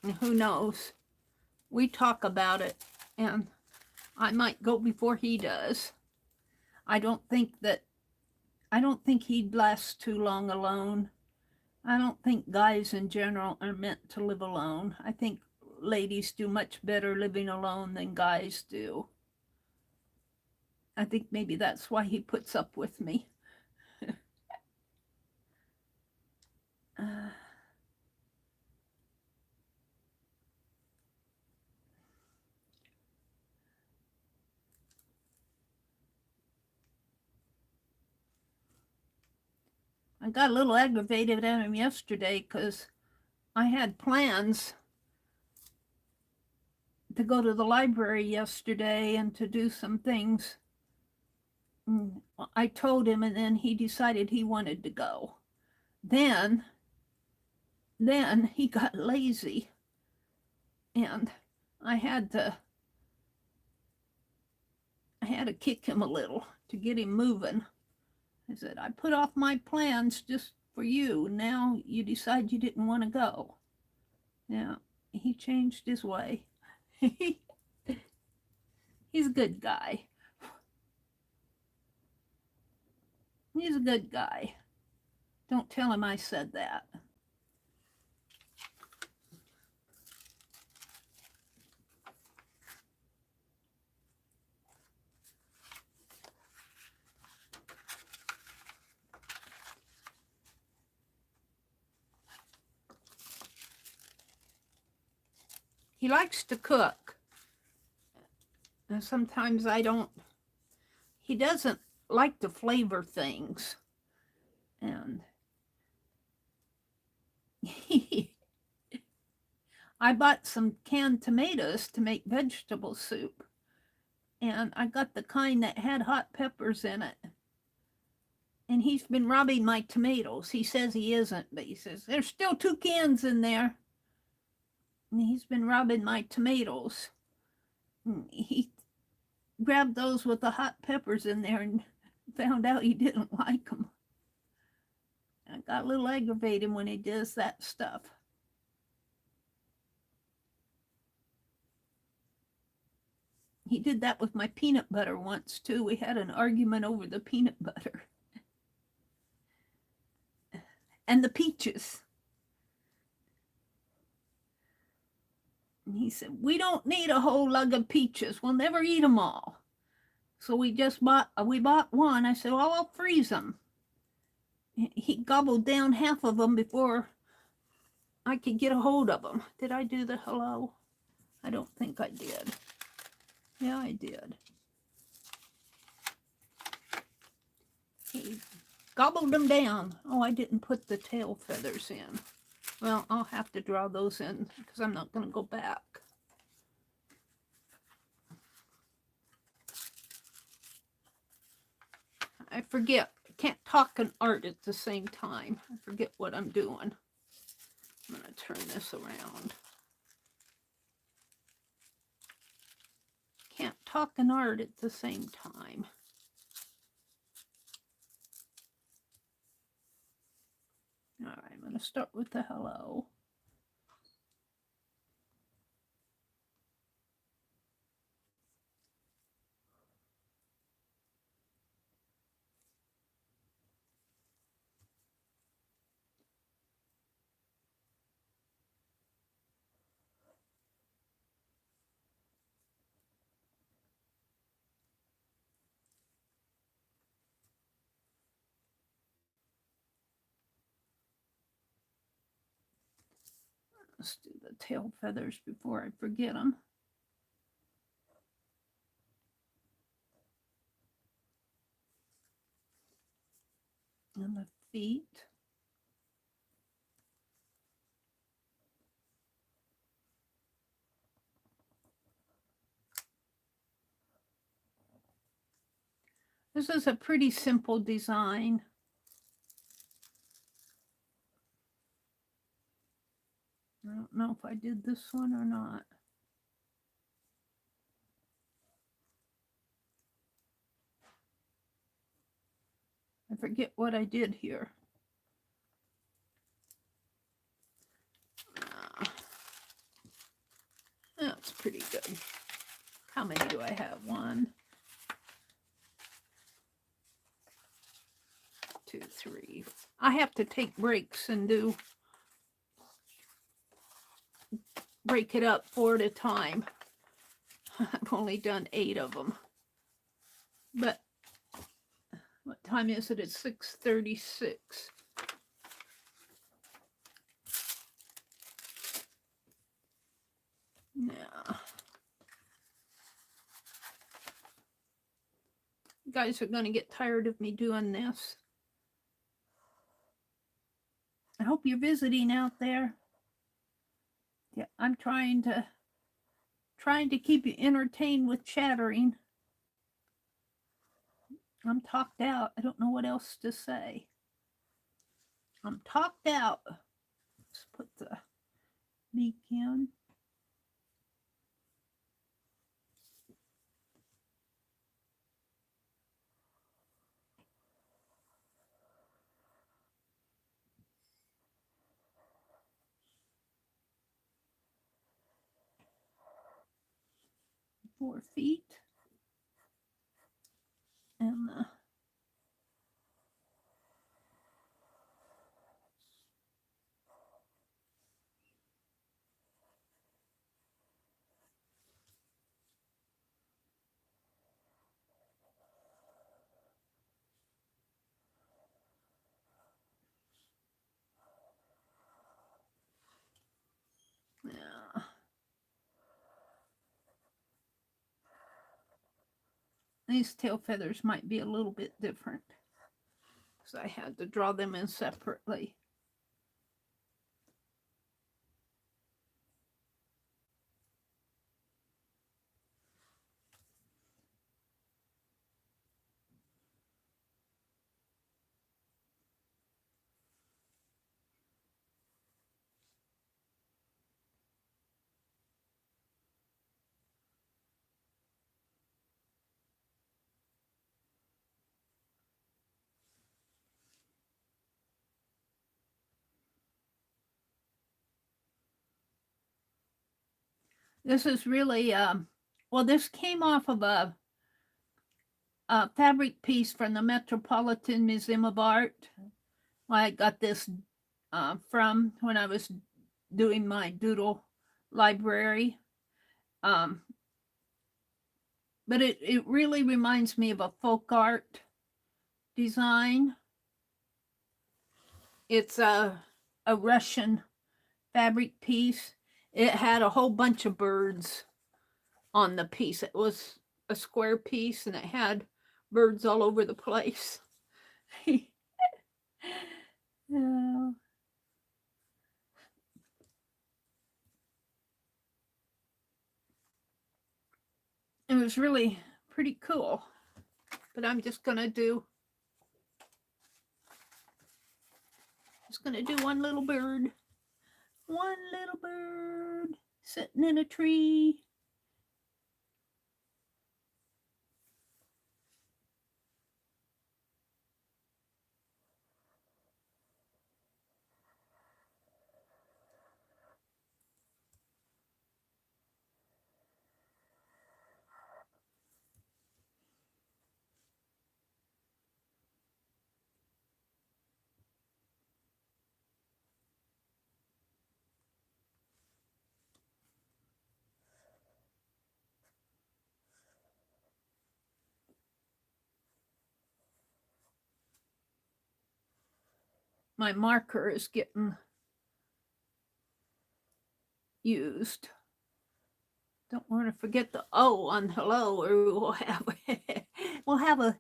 And who knows? We talk about it, and I might go before he does. I don't think he'd last too long alone. I don't think guys in general are meant to live alone. I think ladies do much better living alone than guys do. I think maybe that's why he puts up with me. I got a little aggravated at him yesterday because I had plans to go to the library yesterday and to do some things. I told him, and then he decided he wanted to go. Then he got lazy, and I had to kick him a little to get him moving. I said, I put off my plans just for you. Now you decide you didn't want to go. Yeah, he changed his way. He's a good guy. He's a good guy. Don't tell him I said that. He likes to cook. And sometimes I don't. He doesn't like to flavor things. And I bought some canned tomatoes to make vegetable soup. And I got the kind that had hot peppers in it. And he's been robbing my tomatoes. He says he isn't, but he says, there's still 2 cans in there. And he's been robbing my tomatoes. He grabbed those with the hot peppers in there and found out he didn't like them. I got a little aggravated when he does that stuff. He did that with my peanut butter once too. We had an argument over the peanut butter. And the peaches. And he said, we don't need a whole lug of peaches. We'll never eat them all. So we bought one. I said, well, I'll freeze them. He gobbled down half of them before I could get a hold of them. Did I do the hello? I don't think I did. Yeah, I did. He gobbled them down. Oh, I didn't put the tail feathers in. Well, I'll have to draw those in because I'm not going to go back. I forget. I can't talk and art at the same time. I forget what I'm doing. I'm going to turn this around. Can't talk and art at the same time. All right, I'm going to start with the hello. Let's do the tail feathers before I forget them. And the feet. This is a pretty simple design. I don't know if I did this one or not. I forget what I did here. That's pretty good. How many do I have? 1, 2, 3. I have to take breaks and break it up 4 at a time. I've only done 8 of them. But what time is it? It's 6:36. Yeah. You guys are going to get tired of me doing this. I hope you're visiting out there. Yeah, I'm trying to keep you entertained with chattering. I'm talked out. I don't know what else to say. I'm talked out. Let's put the beak in. Four feet. And yeah. These tail feathers might be a little bit different because I had to draw them in separately. This is really, well, this came off of a fabric piece from the Metropolitan Museum of Art. I got this from when I was doing my doodle library. But it really reminds me of a folk art design. It's a Russian fabric piece. It had a whole bunch of birds on the piece. It was a square piece and it had birds all over the place. Yeah. It was really pretty cool. But I'm just gonna do one little bird. One little bird sitting in a tree. My marker is getting used. Don't want to forget the O on hello, or we'll have a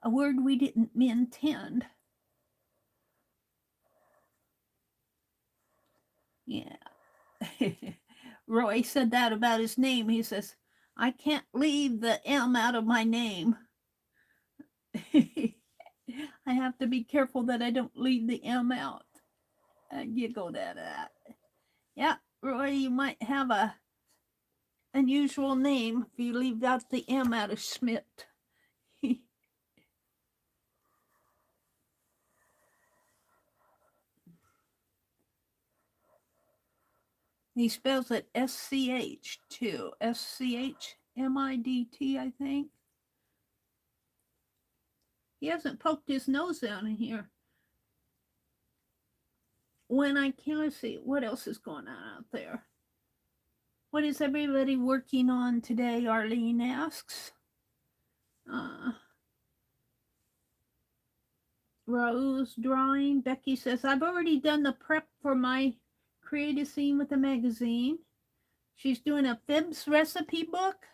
word we didn't intend. Yeah. Roy said that about his name. He says, I can't leave the M out of my name. I have to be careful that I don't leave the M out. I giggled at that. Yeah, Roy, you might have a unusual name if you leave out the M out of Schmidt. He spells it S-C-H too. S-C-H-M-I-D-T, I think. He hasn't poked his nose down in here. When I can't see, what else is going on out there? What is everybody working on today, Arlene asks. Rose drawing. Becky says, I've already done the prep for my Create a Scene with a Magazine. She's doing a Fibs recipe book.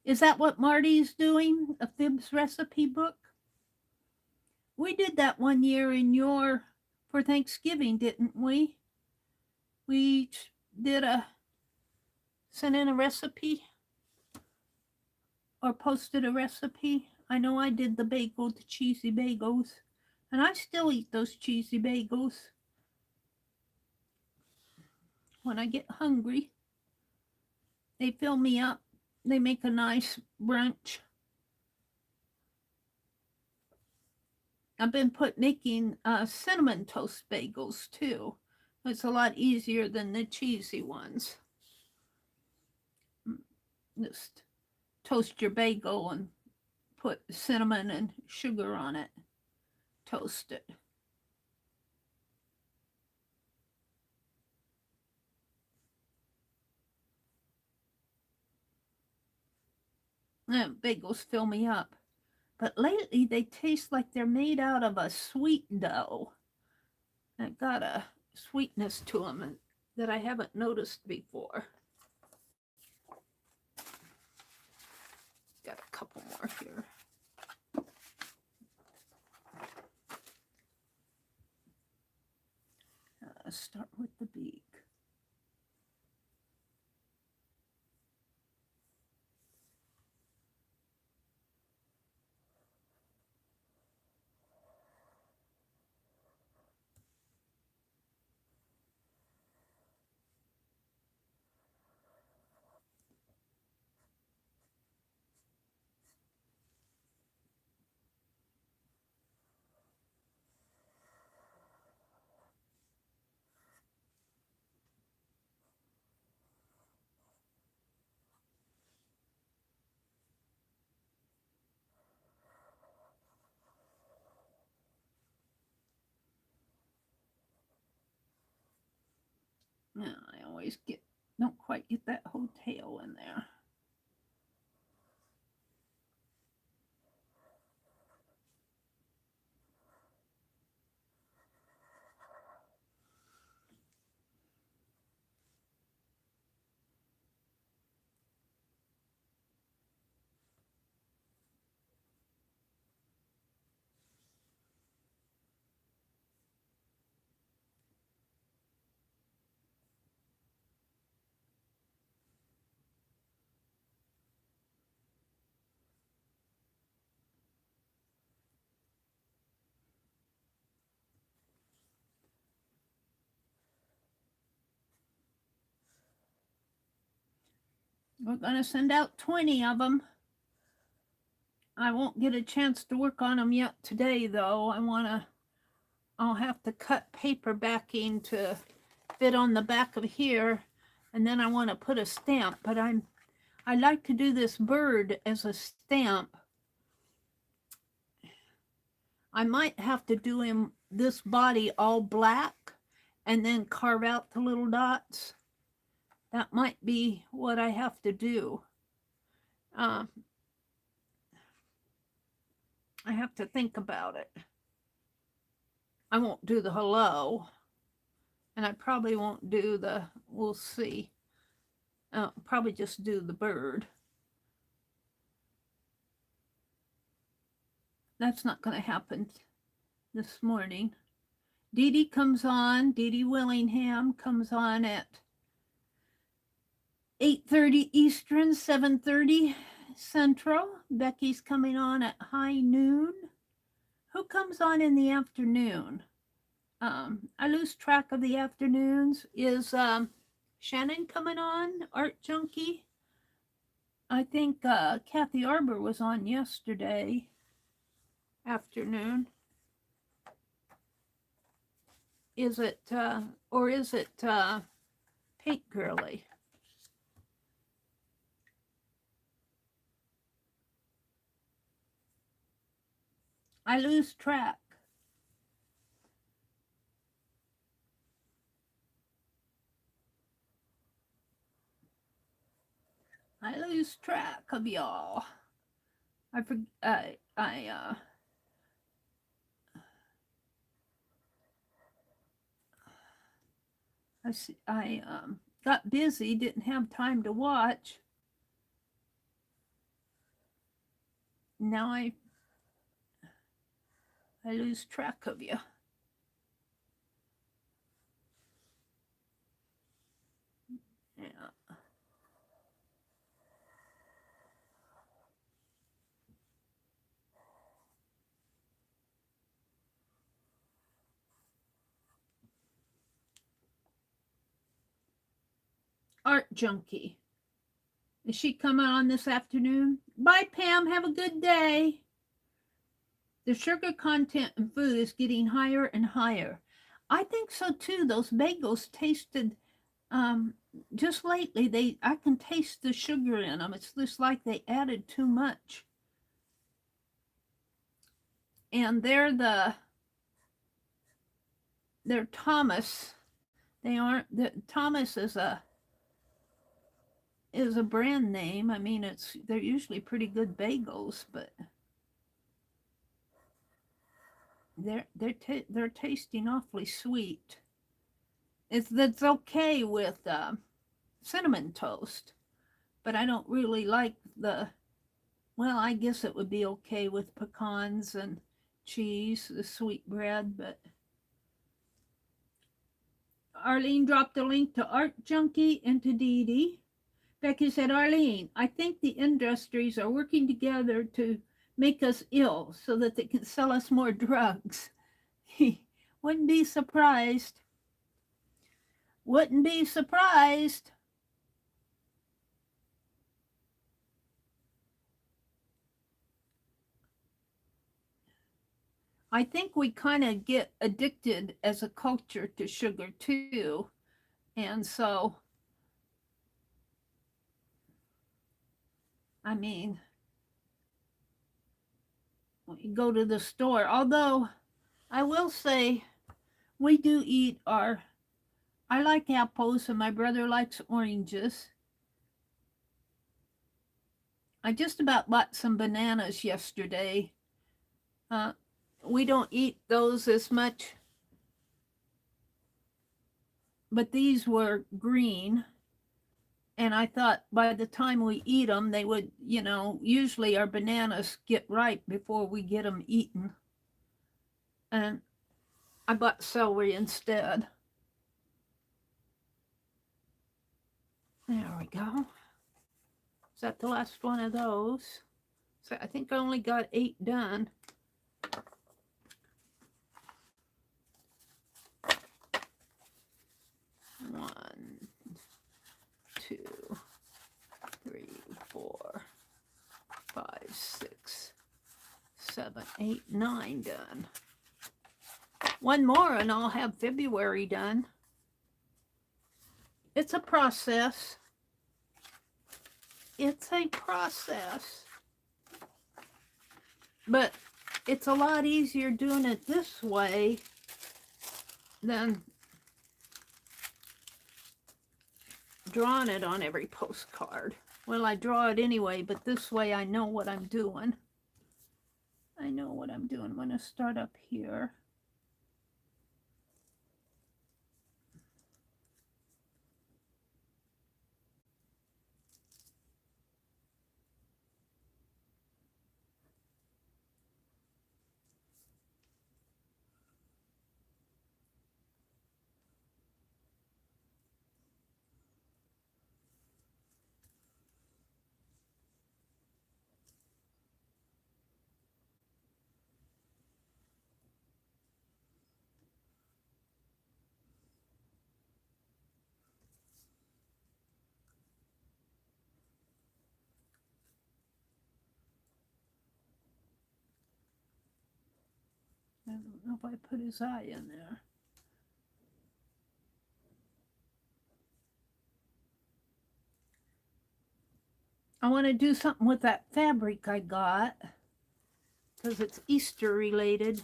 Is that what Marty's doing? A Fibs recipe book? We did that one year for Thanksgiving, didn't we? We did sent in a recipe or posted a recipe. I know I did the cheesy bagels, and I still eat those cheesy bagels when I get hungry. They fill me up. They make a nice brunch. I've been making cinnamon toast bagels too. It's a lot easier than the cheesy ones. Just toast your bagel and put cinnamon and sugar on it. Toast it. Bagels fill me up. But lately they taste like they're made out of a sweet dough. They've got a sweetness to them that I haven't noticed before. Got a couple more here. Start with the beak. Yeah, I always don't quite get that whole tail in there. We're going to send out 20 of them. I won't get a chance to work on them yet today, though. I'll have to cut paper backing to fit on the back of here, and then I want to put a stamp, but I like to do this bird as a stamp. I might have to do this body all black and then carve out the little dots. That might be what I have to do. I have to think about it. I won't do the hello, and I probably won't do we'll see. Probably just do the bird. That's not going to happen this morning. Dee Dee comes on. Dee Dee Willingham comes on at 8:30 Eastern, 7:30 Central. Becky's coming on at high noon. Who comes on in the afternoon? I lose track of the afternoons. Is Shannon coming on, Art Junkie? I think Kathy Arbor was on yesterday afternoon. Is it, or is it Paint Girly? I lose track. I lose track of y'all. I forget. I got busy, didn't have time to watch. Now I lose track of you. Yeah. Art Junkie. Is she coming on this afternoon? Bye, Pam. Have a good day. The sugar content in food is getting higher and higher. I think so too. Those bagels tasted just lately. I can taste the sugar in them. It's just like they added too much. And they're Thomas. They aren't. Thomas is a brand name. I mean, they're usually pretty good bagels, but they're tasting awfully sweet. That's okay with cinnamon toast, but I don't really like well, I guess it would be okay with pecans and cheese, the sweet bread, but Arlene dropped a link to Art Junkie and to Dee Dee. Becky said, Arlene, I think the industries are working together to make us ill so that they can sell us more drugs. Wouldn't be surprised. Wouldn't be surprised. I think we kind of get addicted as a culture to sugar too. And so, I mean, we go to the store, although I will say we do eat I like apples and my brother likes oranges. I just about bought some bananas yesterday. We don't eat those as much, but these were green. And I thought by the time we eat them, they would, usually our bananas get ripe before we get them eaten. And I bought celery instead. There we go. Is that the last one of those? So I think I only got 8 done. One, 2, 3, 4, 5, 6, 7, 8, 9 done. One more and I'll have February done. It's a process. It's a process. But it's a lot easier doing it this way than drawing it on every postcard. Well, I draw it anyway, but this way I know what I'm doing. I know what I'm doing. I'm going to start up here. don't know if I put his eye in there. I want to do something with that fabric I got because it's Easter related.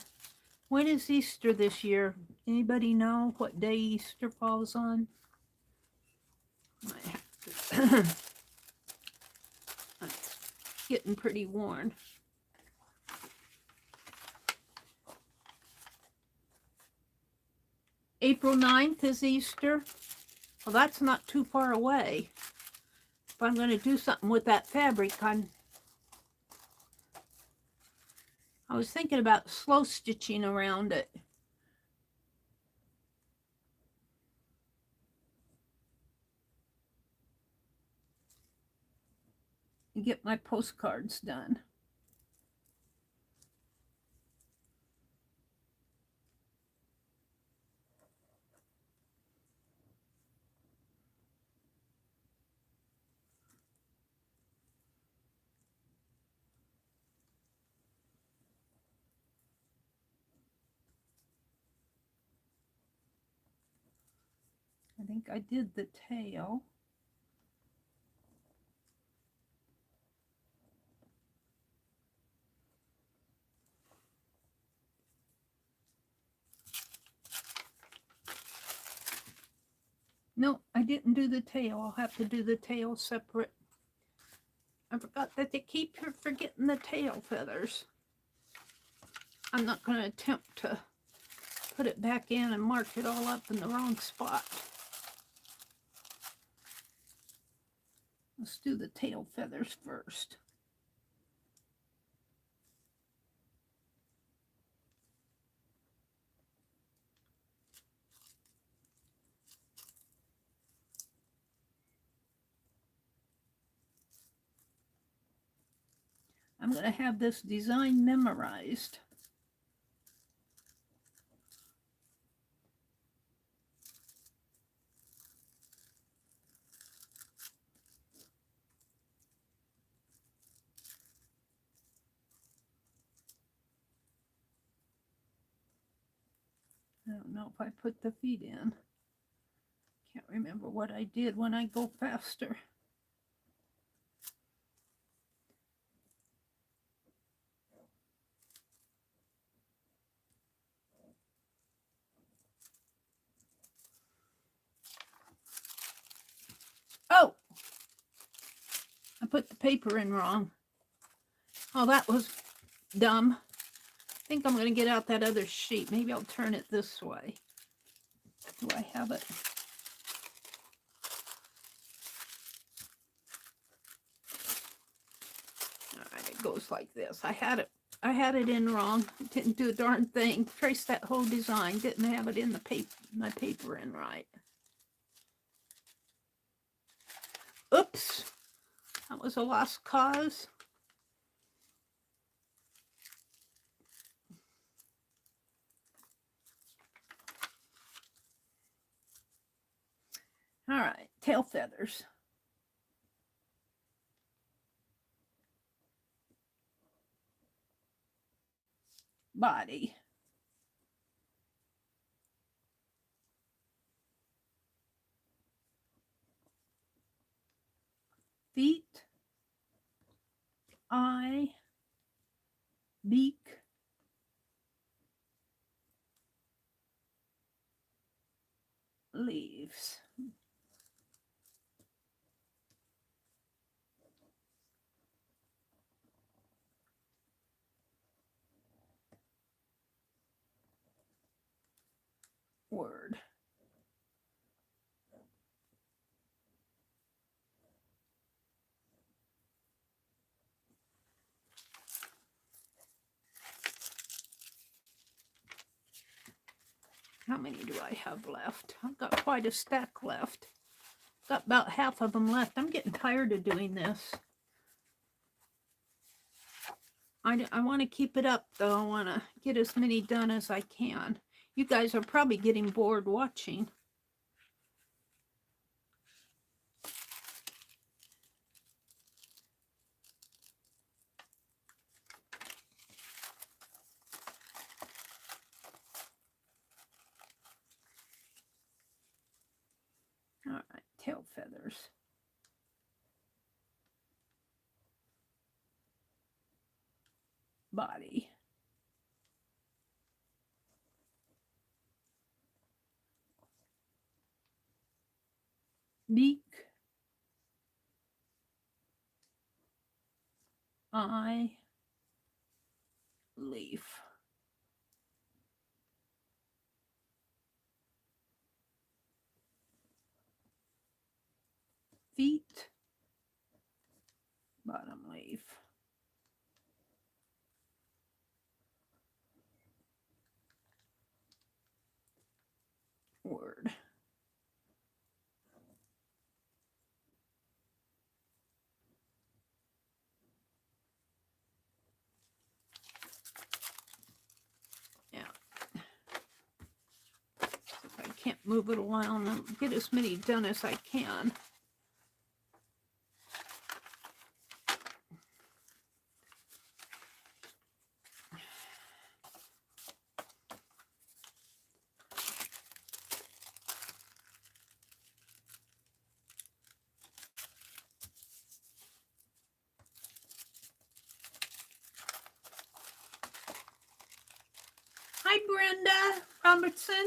When is Easter this year? Anybody know what day Easter falls on? Might have to. It's getting pretty worn. April 9th is Easter. Well, that's not too far away. If I'm going to do something with that fabric, I was thinking about slow stitching around it. And get my postcards done. I think I did the tail. No, I didn't do the tail. I'll have to do the tail separate. I forgot that they keep forgetting the tail feathers. I'm not going to attempt to put it back in and mark it all up in the wrong spot. Let's do the tail feathers first. I'm going to have this design memorized. I don't know if I put the feet in. Can't remember what I did when I go faster. Oh! I put the paper in wrong. Oh, that was dumb. I think I'm going to get out that other sheet. Maybe I'll turn it this way. Do I have it? All right, it goes like this. I had it in wrong. Didn't do a darn thing. Traced that whole design. Didn't have it in the paper. My paper in right. Oops. That was a lost cause. All right, tail feathers. Body. Feet. Eye. Beak. Leaves. Word. How many do I have left? I've got quite a stack left. Got about half of them left. I'm getting tired of doing this. I want to keep it up, though. I want to get as many done as I can. You guys are probably getting bored watching. All right, tail feathers. Body. Beak. Eye. Leaf. Feet. Bottom leaf. Word. Yeah. If I can't move it around, I'll get as many done as I can. Hi, Brenda Robertson.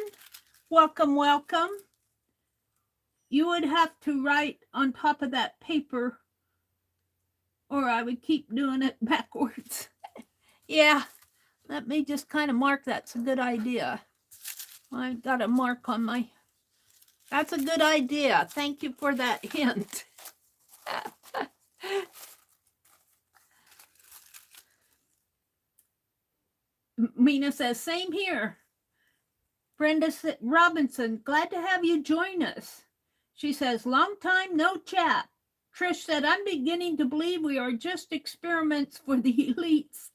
Welcome, welcome. You would have to write on top of that paper, or I would keep doing it backwards. Yeah, let me just kind of mark. That's a good idea. I've got a mark on my... That's a good idea. Thank you for that hint. Mina says, same here. Brenda Robinson, glad to have you join us. She says, long time no chat. Trish said, I'm beginning to believe we are just experiments for the elites.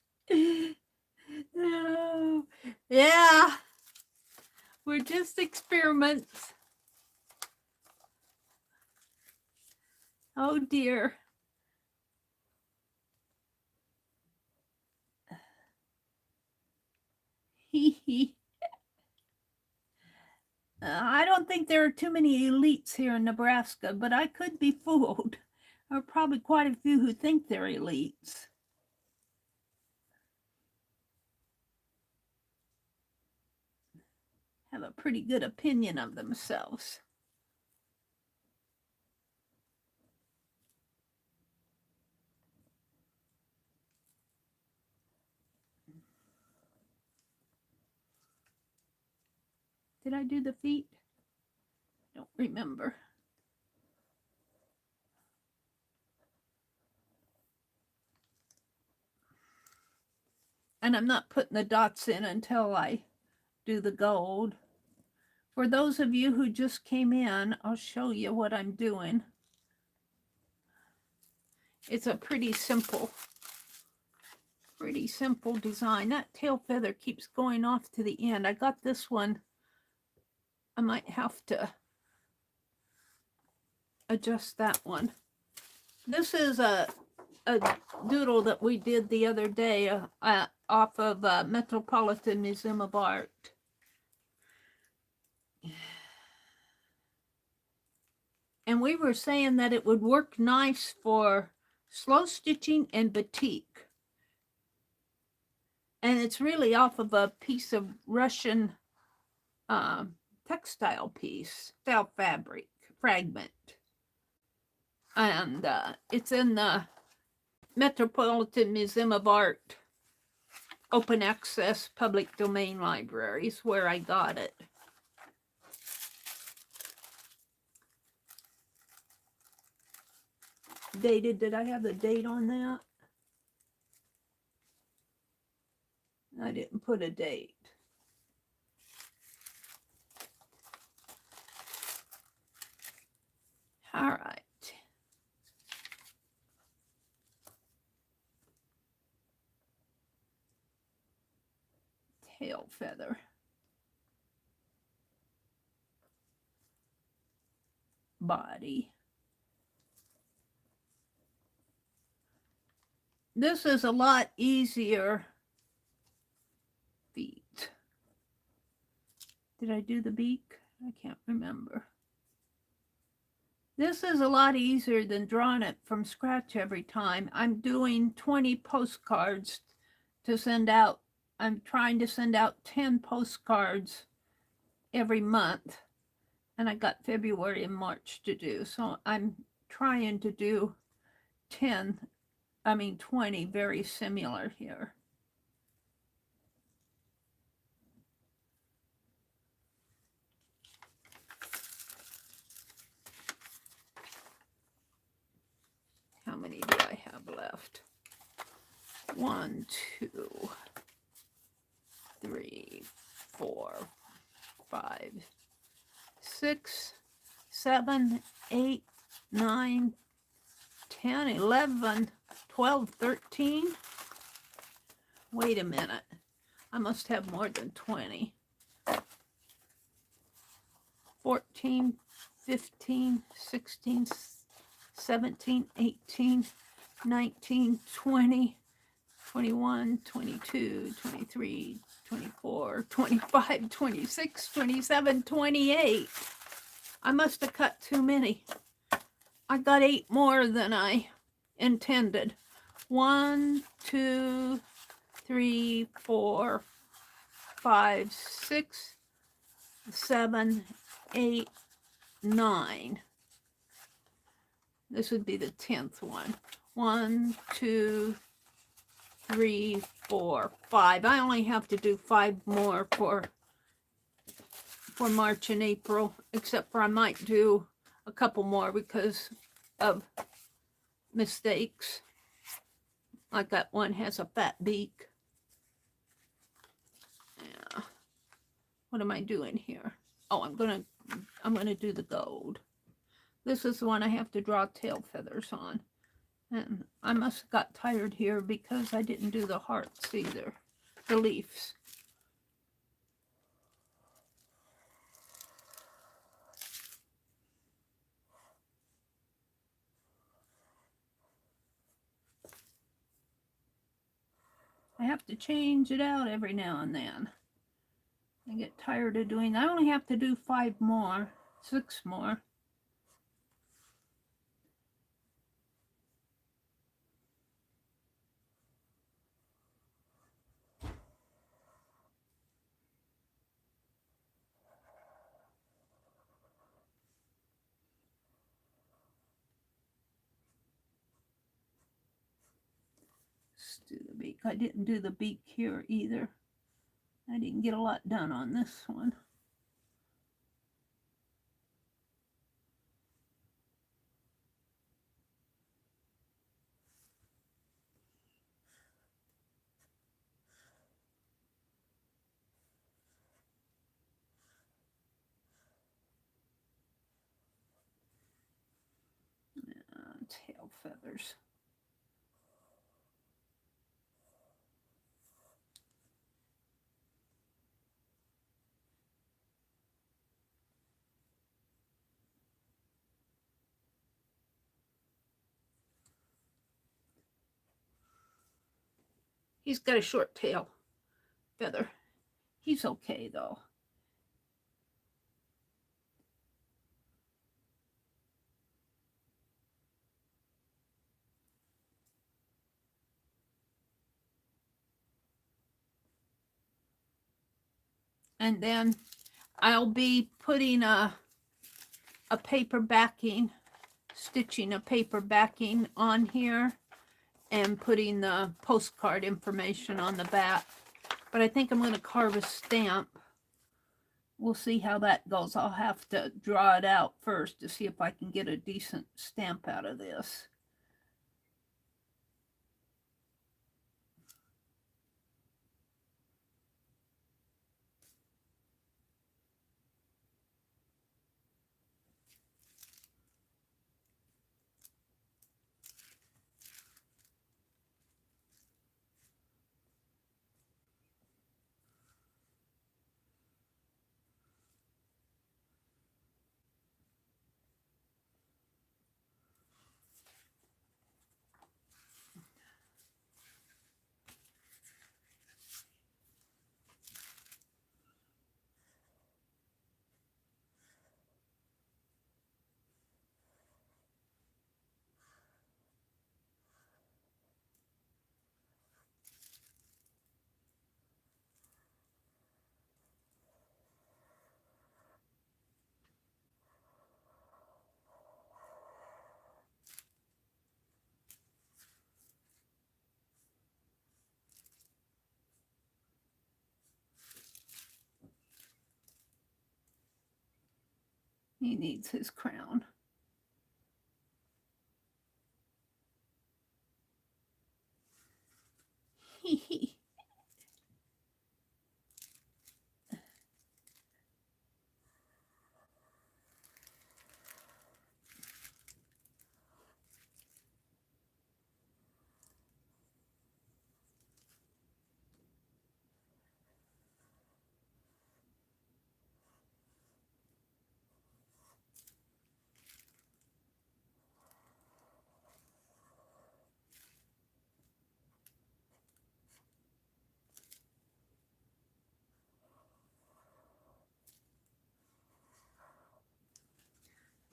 Oh, yeah, we're just experiments. Oh dear. I don't think there are too many elites here in Nebraska, but I could be fooled. There are probably quite a few who think they're elites. Have a pretty good opinion of themselves. Did I do the feet? Don't remember. And I'm not putting the dots in until I do the gold. For those of you who just came in, I'll show you what I'm doing. It's a pretty simple design. That tail feather keeps going off to the end. I got this one. I might have to adjust that one. This is a doodle that we did the other day off of Metropolitan Museum of Art. And we were saying that it would work nice for slow stitching and batik. And it's really off of a piece of Russian textile piece, style fabric fragment. And it's in the Metropolitan Museum of Art open access public domain libraries where I got it. Dated, did I have the date on that? I didn't put a date. All right. Tail feather. Body. This is a lot easier. Feet. Did I do the beak? I can't remember. This is a lot easier than drawing it from scratch every time. I'm doing 20 postcards to send out. I'm trying to send out 10 postcards every month. And I got February and March to do. So I'm trying to do 20 very similar here. How many do I have left? 1, 2, 3, 4, 5, 6, 7, 8, 9, 10, 11, 12, 13. Wait a minute. I must have more than 20. 14, 15, 16, 17, 18, 19, 20, 21, 22, 23, 24, 25, 26, 27, 28. I must have cut too many. I got 8 more than I intended. 1, 2, 3, 4, 5, 6, 7, 8, 9. This would be the 10th one. 1, 2, 3, 4, 5. I only have to do 5 more for March and April, except for I might do a couple more because of mistakes. Like that one has a fat beak. Yeah. What am I doing here? Oh, I'm gonna do the gold. This is the one I have to draw tail feathers on. And I must have got tired here because I didn't do the hearts either. The leaves. I have to change it out every now and then. I get tired of doing that. I only have to do 5 more, 6 more. Let's do the beak. I didn't do the beak here either. I didn't get a lot done on this one. Tail feathers. He's got a short tail feather. He's okay though. And then I'll be putting a paper backing, stitching a paper backing on here and putting the postcard information on the back. But I think I'm going to carve a stamp. We'll see how that goes. I'll have to draw it out first to see if I can get a decent stamp out of this. He needs his crown. Hee hee.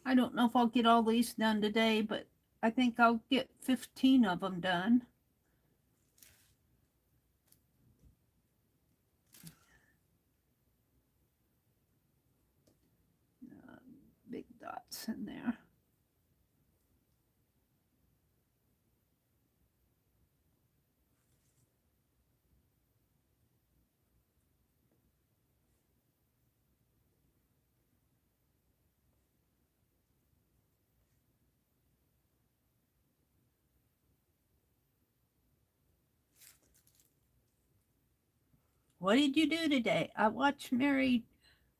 I don't know if I'll get all these done today, but I think I'll get 15 of them done. Big dots in there. What did you do today? I watched Meri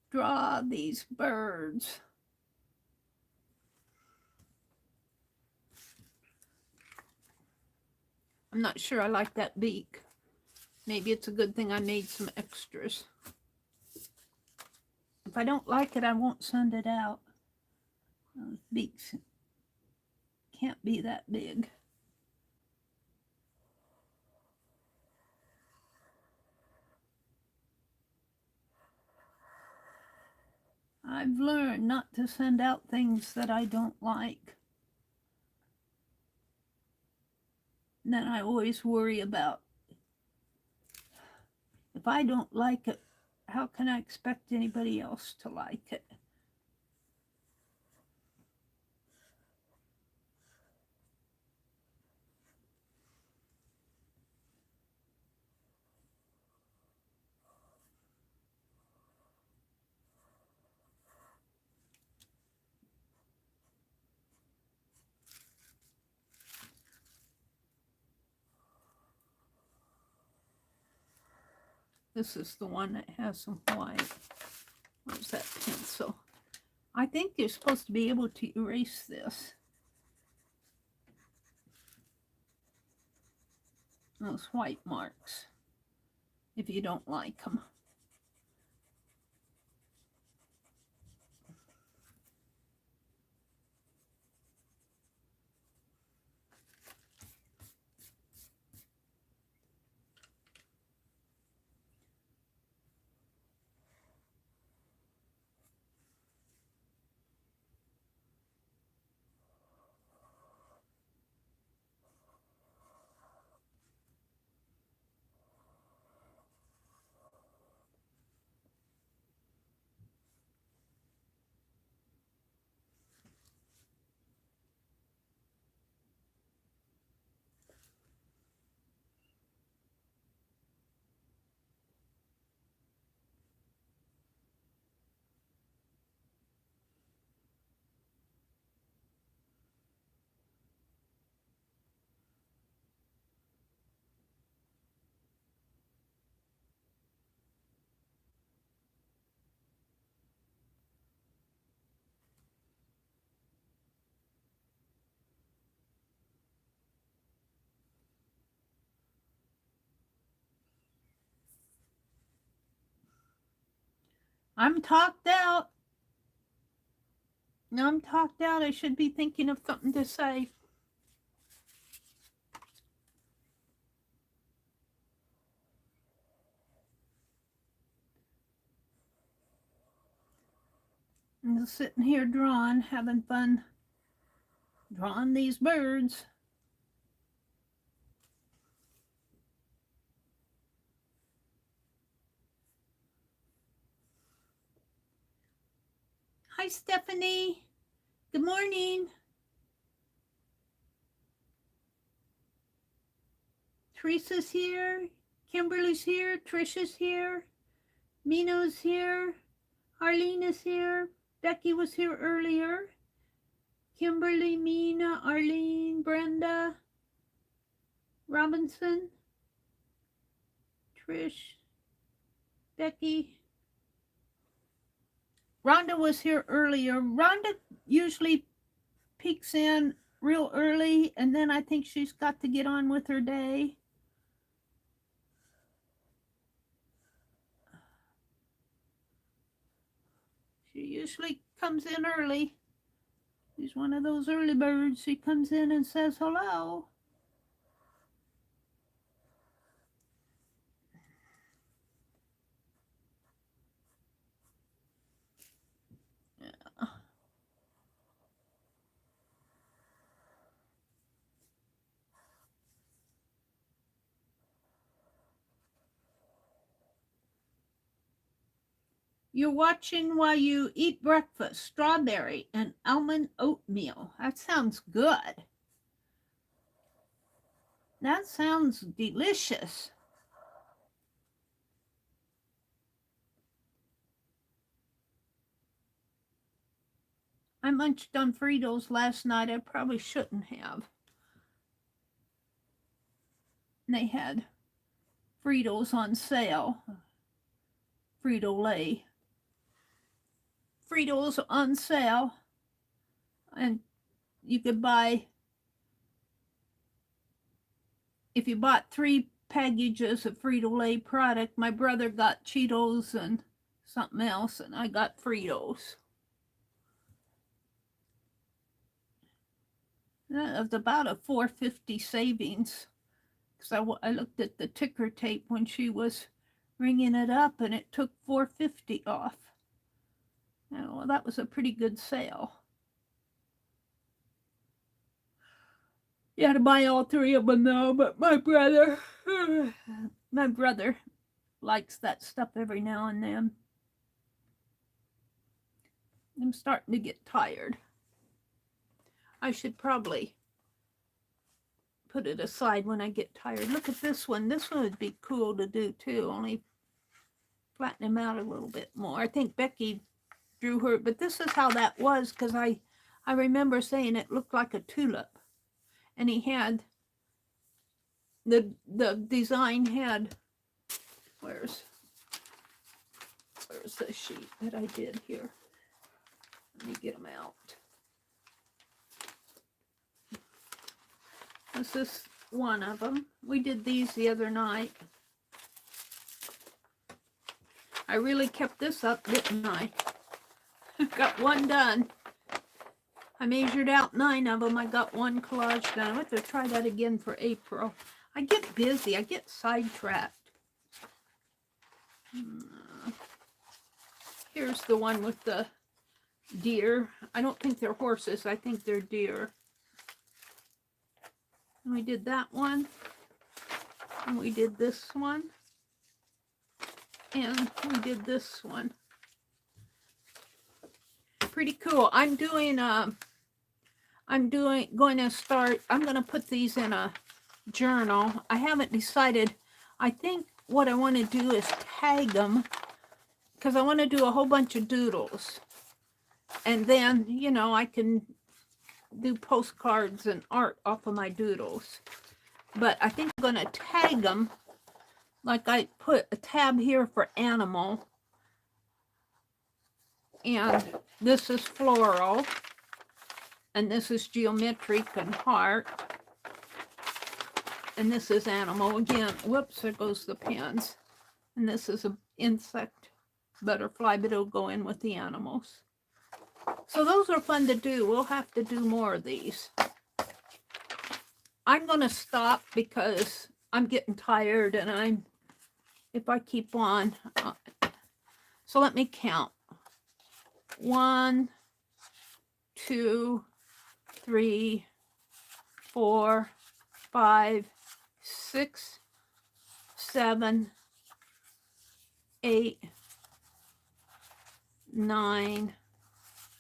draw these birds. I'm not sure I like that beak. Maybe it's a good thing I made some extras. If I don't like it, I won't send it out. Those beaks can't be that big. I've learned not to send out things that I don't like. And then I always worry about, if I don't like it, how can I expect anybody else to like it? This is the one that has some white. Where's that pencil? I think you're supposed to be able to erase this. Those white marks, if you don't like them. I'm talked out. I'm talked out. I should be thinking of something to say. I'm just sitting here drawing, having fun drawing these birds. Hi, Stephanie. Good morning. Teresa's here. Kimberly's here. Trisha's here. Mino's here. Arlene is here. Becky was here earlier. Kimberly, Mina, Arlene, Brenda, Robinson, Trish, Becky. Rhonda was here earlier. Rhonda usually peeks in real early, and then I think she's got to get on with her day. She usually comes in early. She's one of those early birds. She comes in and says hello. You're watching while you eat breakfast, strawberry and almond oatmeal. That sounds good. That sounds delicious. I munched on Fritos last night. I probably shouldn't have. They had Fritos on sale. Frito-Lay. Fritos on sale, and you could buy, if you bought 3 packages of Frito-Lay product, my brother got Cheetos and something else, and I got Fritos. That was about a $4.50 savings, because I looked at the ticker tape when she was ringing it up, and it took $4.50 off. Well, that was a pretty good sale. You had to buy all 3 of them though, but my brother likes that stuff every now and then. I'm starting to get tired. I should probably put it aside when I get tired. Look at this one. This one would be cool to do too, only flatten him out a little bit more. I think Becky drew her, but this is how that was, because I remember saying it looked like a tulip. And he had, the design had, where's the sheet that I did here? Let me get them out. This is one of them. We did these the other night. I really kept this up, didn't I? Got one done. I measured out 9 of them. I got one collage done. I have to try that again for April. I get busy. I get sidetracked. Here's the one with the deer. I don't think they're horses. I think they're deer. And we did that one. And we did this one. And we did this one. Pretty cool. I'm going to put these in a journal. I haven't decided. I think what I want to do is tag them, because I want to do a whole bunch of doodles. And then, you know, I can do postcards and art off of my doodles. But I think I'm going to tag them. Like I put a tab here for animal. And this is floral. And this is geometric and heart. And this is animal again. Whoops, there goes the pins. And this is an insect butterfly, but it'll go in with the animals. So those are fun to do. We'll have to do more of these. I'm going to stop because I'm getting tired, and if I keep on. So let me count. 1, 2, 3, 4, 5, 6, 7, 8, 9,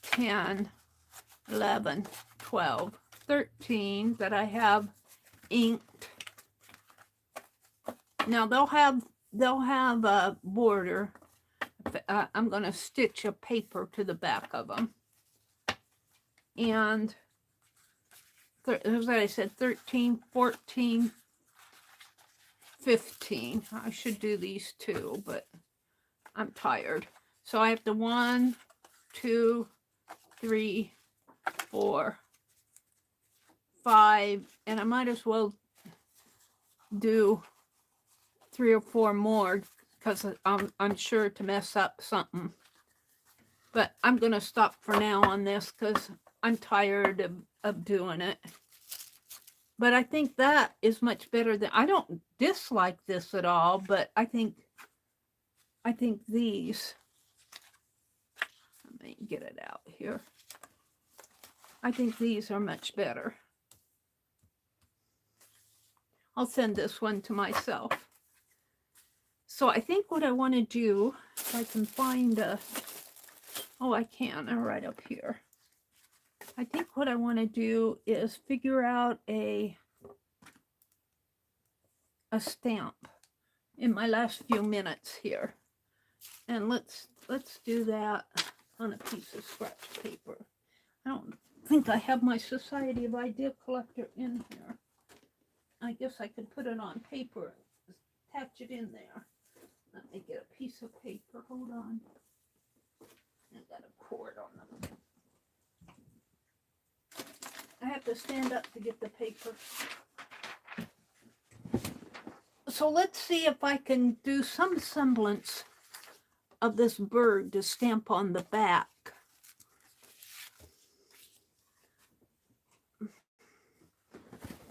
10, 11, 12, 13 that I have inked. Now they'll have a border, I'm going to stitch a paper to the back of them. And as I said, 13, 14, 15. I should do these too, but I'm tired. So I have to 1, 2, 3, 4, 5, and I might as well do 3 or 4 more because I'm sure to mess up something. But I'm going to stop for now on this because I'm tired of doing it. But I think that is much better than, I don't dislike this at all, but I think these, let me get it out here. I think these are much better. I'll send this one to myself. So I think what I want to do, if I can find a, oh, I can, they're right up here. I think what I want to do is figure out a stamp in my last few minutes here. And let's do that on a piece of scratch paper. I don't think I have my Society of Idea Collector in here. I guess I could put it on paper, attach it in there. Let me get a piece of paper. Hold on. I got a cord on them. I have to stand up to get the paper. So let's see if I can do some semblance of this bird to stamp on the back.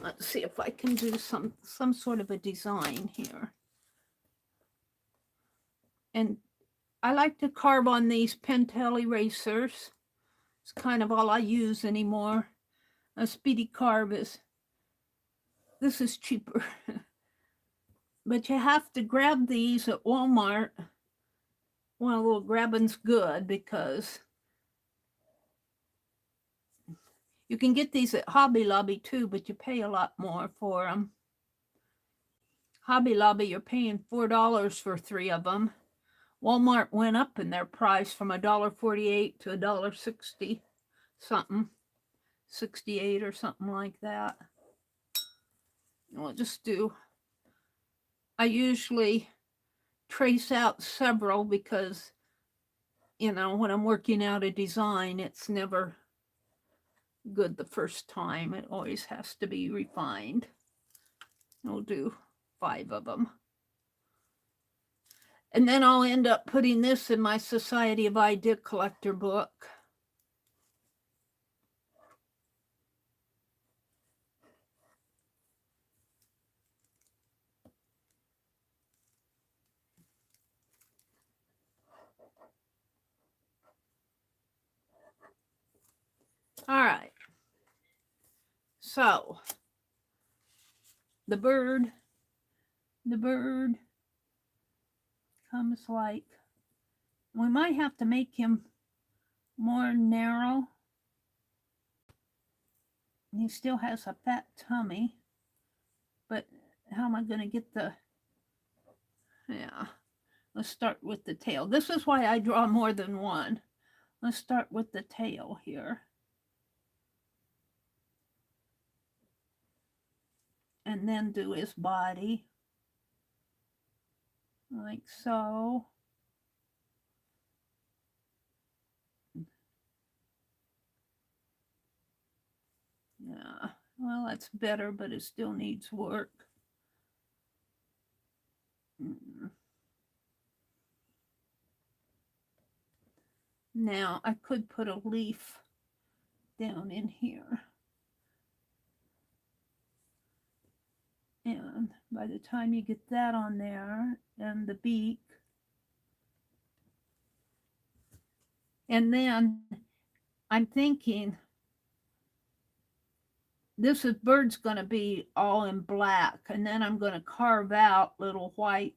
Let's see if I can do some sort of a design here. And I like to carve on these Pentel erasers. It's kind of all I use anymore. A Speedy Carve is, this is cheaper. But you have to grab these at Walmart. Well, a little grabbing's good because you can get these at Hobby Lobby too, but you pay a lot more for them. Hobby Lobby, you're paying $4 for 3 of them. Walmart went up in their price from $1.48 to $1.60 something, 68 or something like that. And we'll just do, I usually trace out several because, you know, when I'm working out a design, it's never good the first time. It always has to be refined. We'll do 5 of them. And then I'll end up putting this in my Society of Idea Collector book. All right. So the bird comes like, we might have to make him more narrow. He still has a fat tummy, but how am I going to get the, yeah, let's start with the tail. This is why I draw more than one. Let's start with the tail here. And then do his body, like so. Yeah, well, that's better, but it still needs work. Now, I could put a leaf down in here. And by the time you get that on there, and the beak, and then I'm thinking this bird's going to be all in black, and then I'm going to carve out little white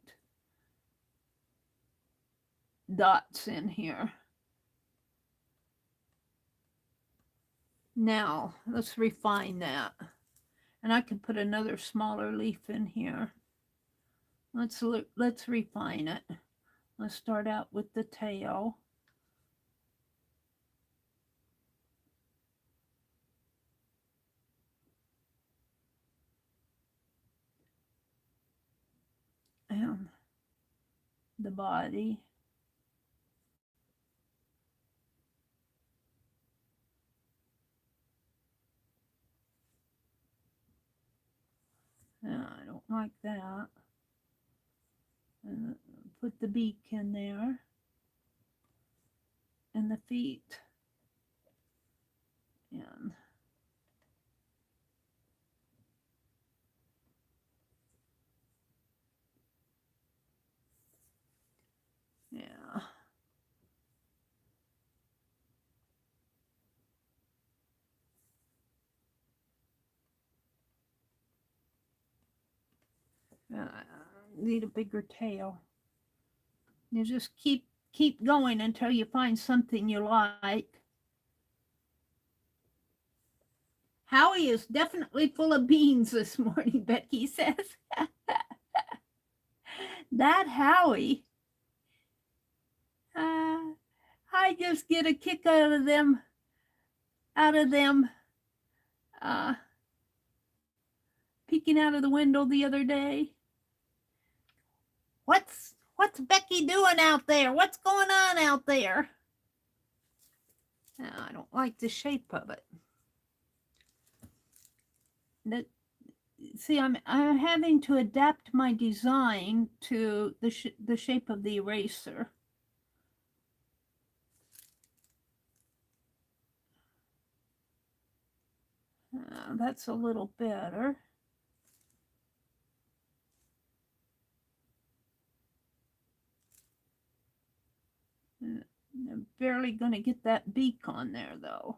dots in here. Now, let's refine that. And I can put another smaller leaf in here. Let's refine it. Let's start out with the tail. And the body. I don't like that. And put the beak in there. And the feet. And yeah. Need a bigger tail. You just keep going until you find something you like. Howie is definitely full of beans this morning, Becky says. That Howie. I just get a kick out of them. Peeking out of the window the other day. What's Becky doing out there? What's going on out there? I don't like the shape of it. See, I'm having to adapt my design to the shape of the eraser. That's a little better. I'm barely going to get that beak on there, though.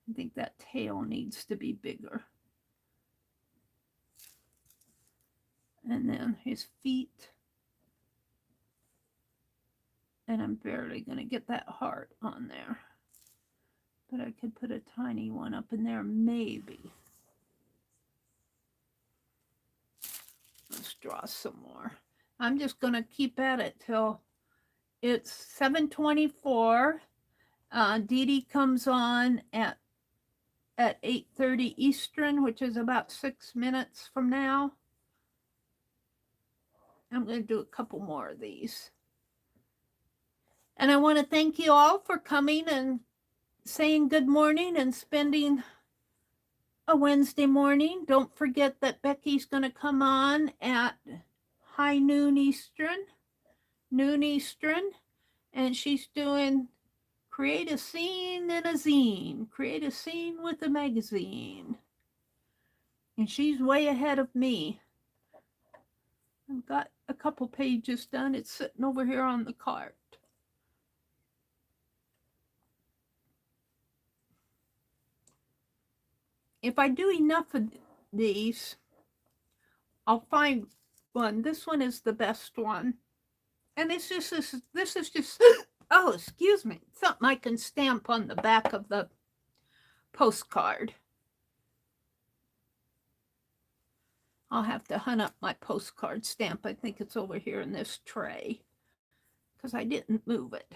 I think that tail needs to be bigger. And then his feet. And I'm barely going to get that heart on there. But I could put a tiny one up in there, maybe. Let's draw some more. I'm just going to keep at it till it's 7:24. Dee Dee comes on at 8:30 Eastern, which is about 6 minutes from now. I'm going to do a couple more of these. And I want to thank you all for coming and saying good morning and spending a Wednesday morning. Don't forget that Becky's going to come on at high noon Eastern, and she's doing create a scene in a zine, create a scene with a magazine. And she's way ahead of me. I've got a couple pages done. It's sitting over here on the cart. If I do enough of these, I'll find one. This one is the best one. And this is just, oh, excuse me, something I can stamp on the back of the postcard. I'll have to hunt up my postcard stamp. I think it's over here in this tray because I didn't move it.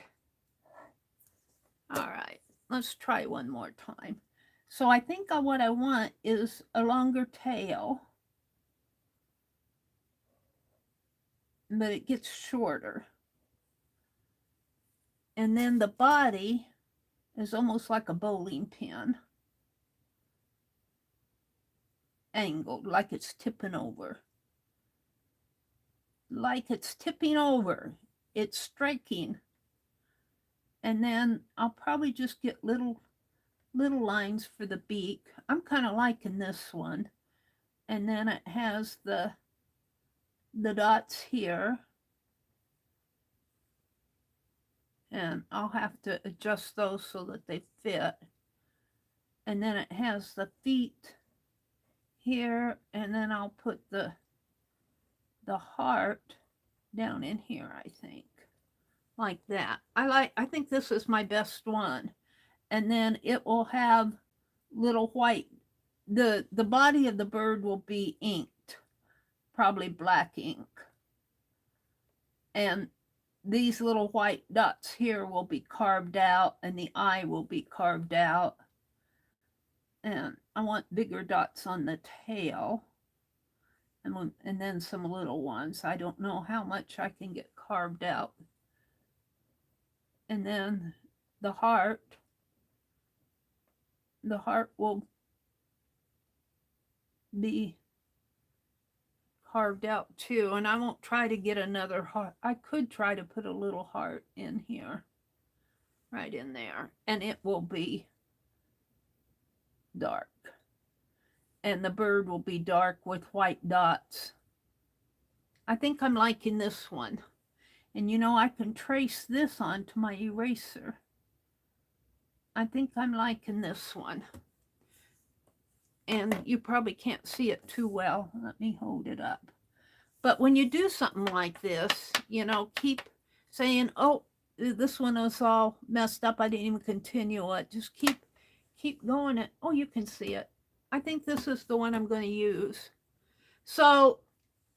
All right, let's try one more time. So I think what I want is a longer tail, but it gets shorter. And then the body is almost like a bowling pin. Angled, like it's tipping over. Like it's tipping over. It's striking. And then I'll probably just get little lines for the beak. I'm kind of liking this one. And then it has the dots here. And I'll have to adjust those so that they fit. And then it has the feet here, and then I'll put the heart down in here, I think. Like that. I think this is my best one. And then it will have little white the body of the bird will be inked, probably black ink. And these little white dots here will be carved out, and the eye will be carved out. And I want bigger dots on the tail, and then some little ones. I don't know how much I can get carved out. And then the heart will be carved out too, and I won't try to get another heart. I could try to put a little heart in here, right in there, and it will be dark, and the bird will be dark with white dots. I think I'm liking this one, and you know, I can trace this onto my eraser. I think I'm liking this one. And you probably can't see it too well. Let me hold it up. But when you do something like this, you know, keep saying, oh, this one is all messed up. I didn't even continue it. Just keep going it. Oh, you can see it. I think this is the one I'm going to use. So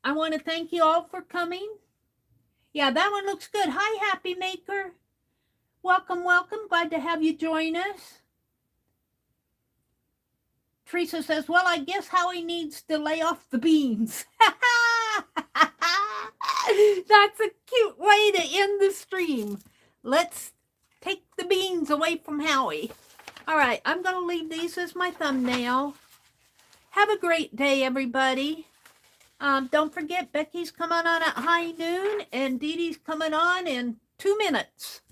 I want to thank you all for coming. Yeah, that one looks good. Hi, Happy Maker. Welcome, welcome. Glad to have you join us. Teresa says, well, I guess Howie needs to lay off the beans. That's a cute way to end the stream. Let's take the beans away from Howie. All right, I'm going to leave these as my thumbnail. Have a great day, everybody. Don't forget, Becky's coming on at high noon, and Dee Dee's coming on in 2 minutes.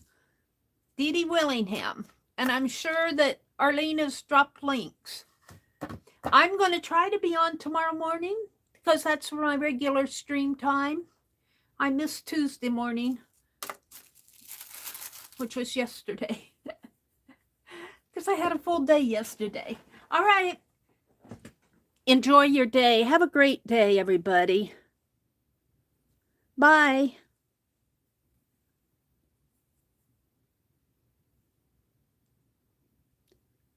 Dee Dee Willingham. And I'm sure that Arlene has dropped links. I'm going to try to be on tomorrow morning because that's my regular stream time. I missed Tuesday morning, which was yesterday, because I had a full day yesterday. All right. Enjoy your day. Have a great day, everybody. Bye.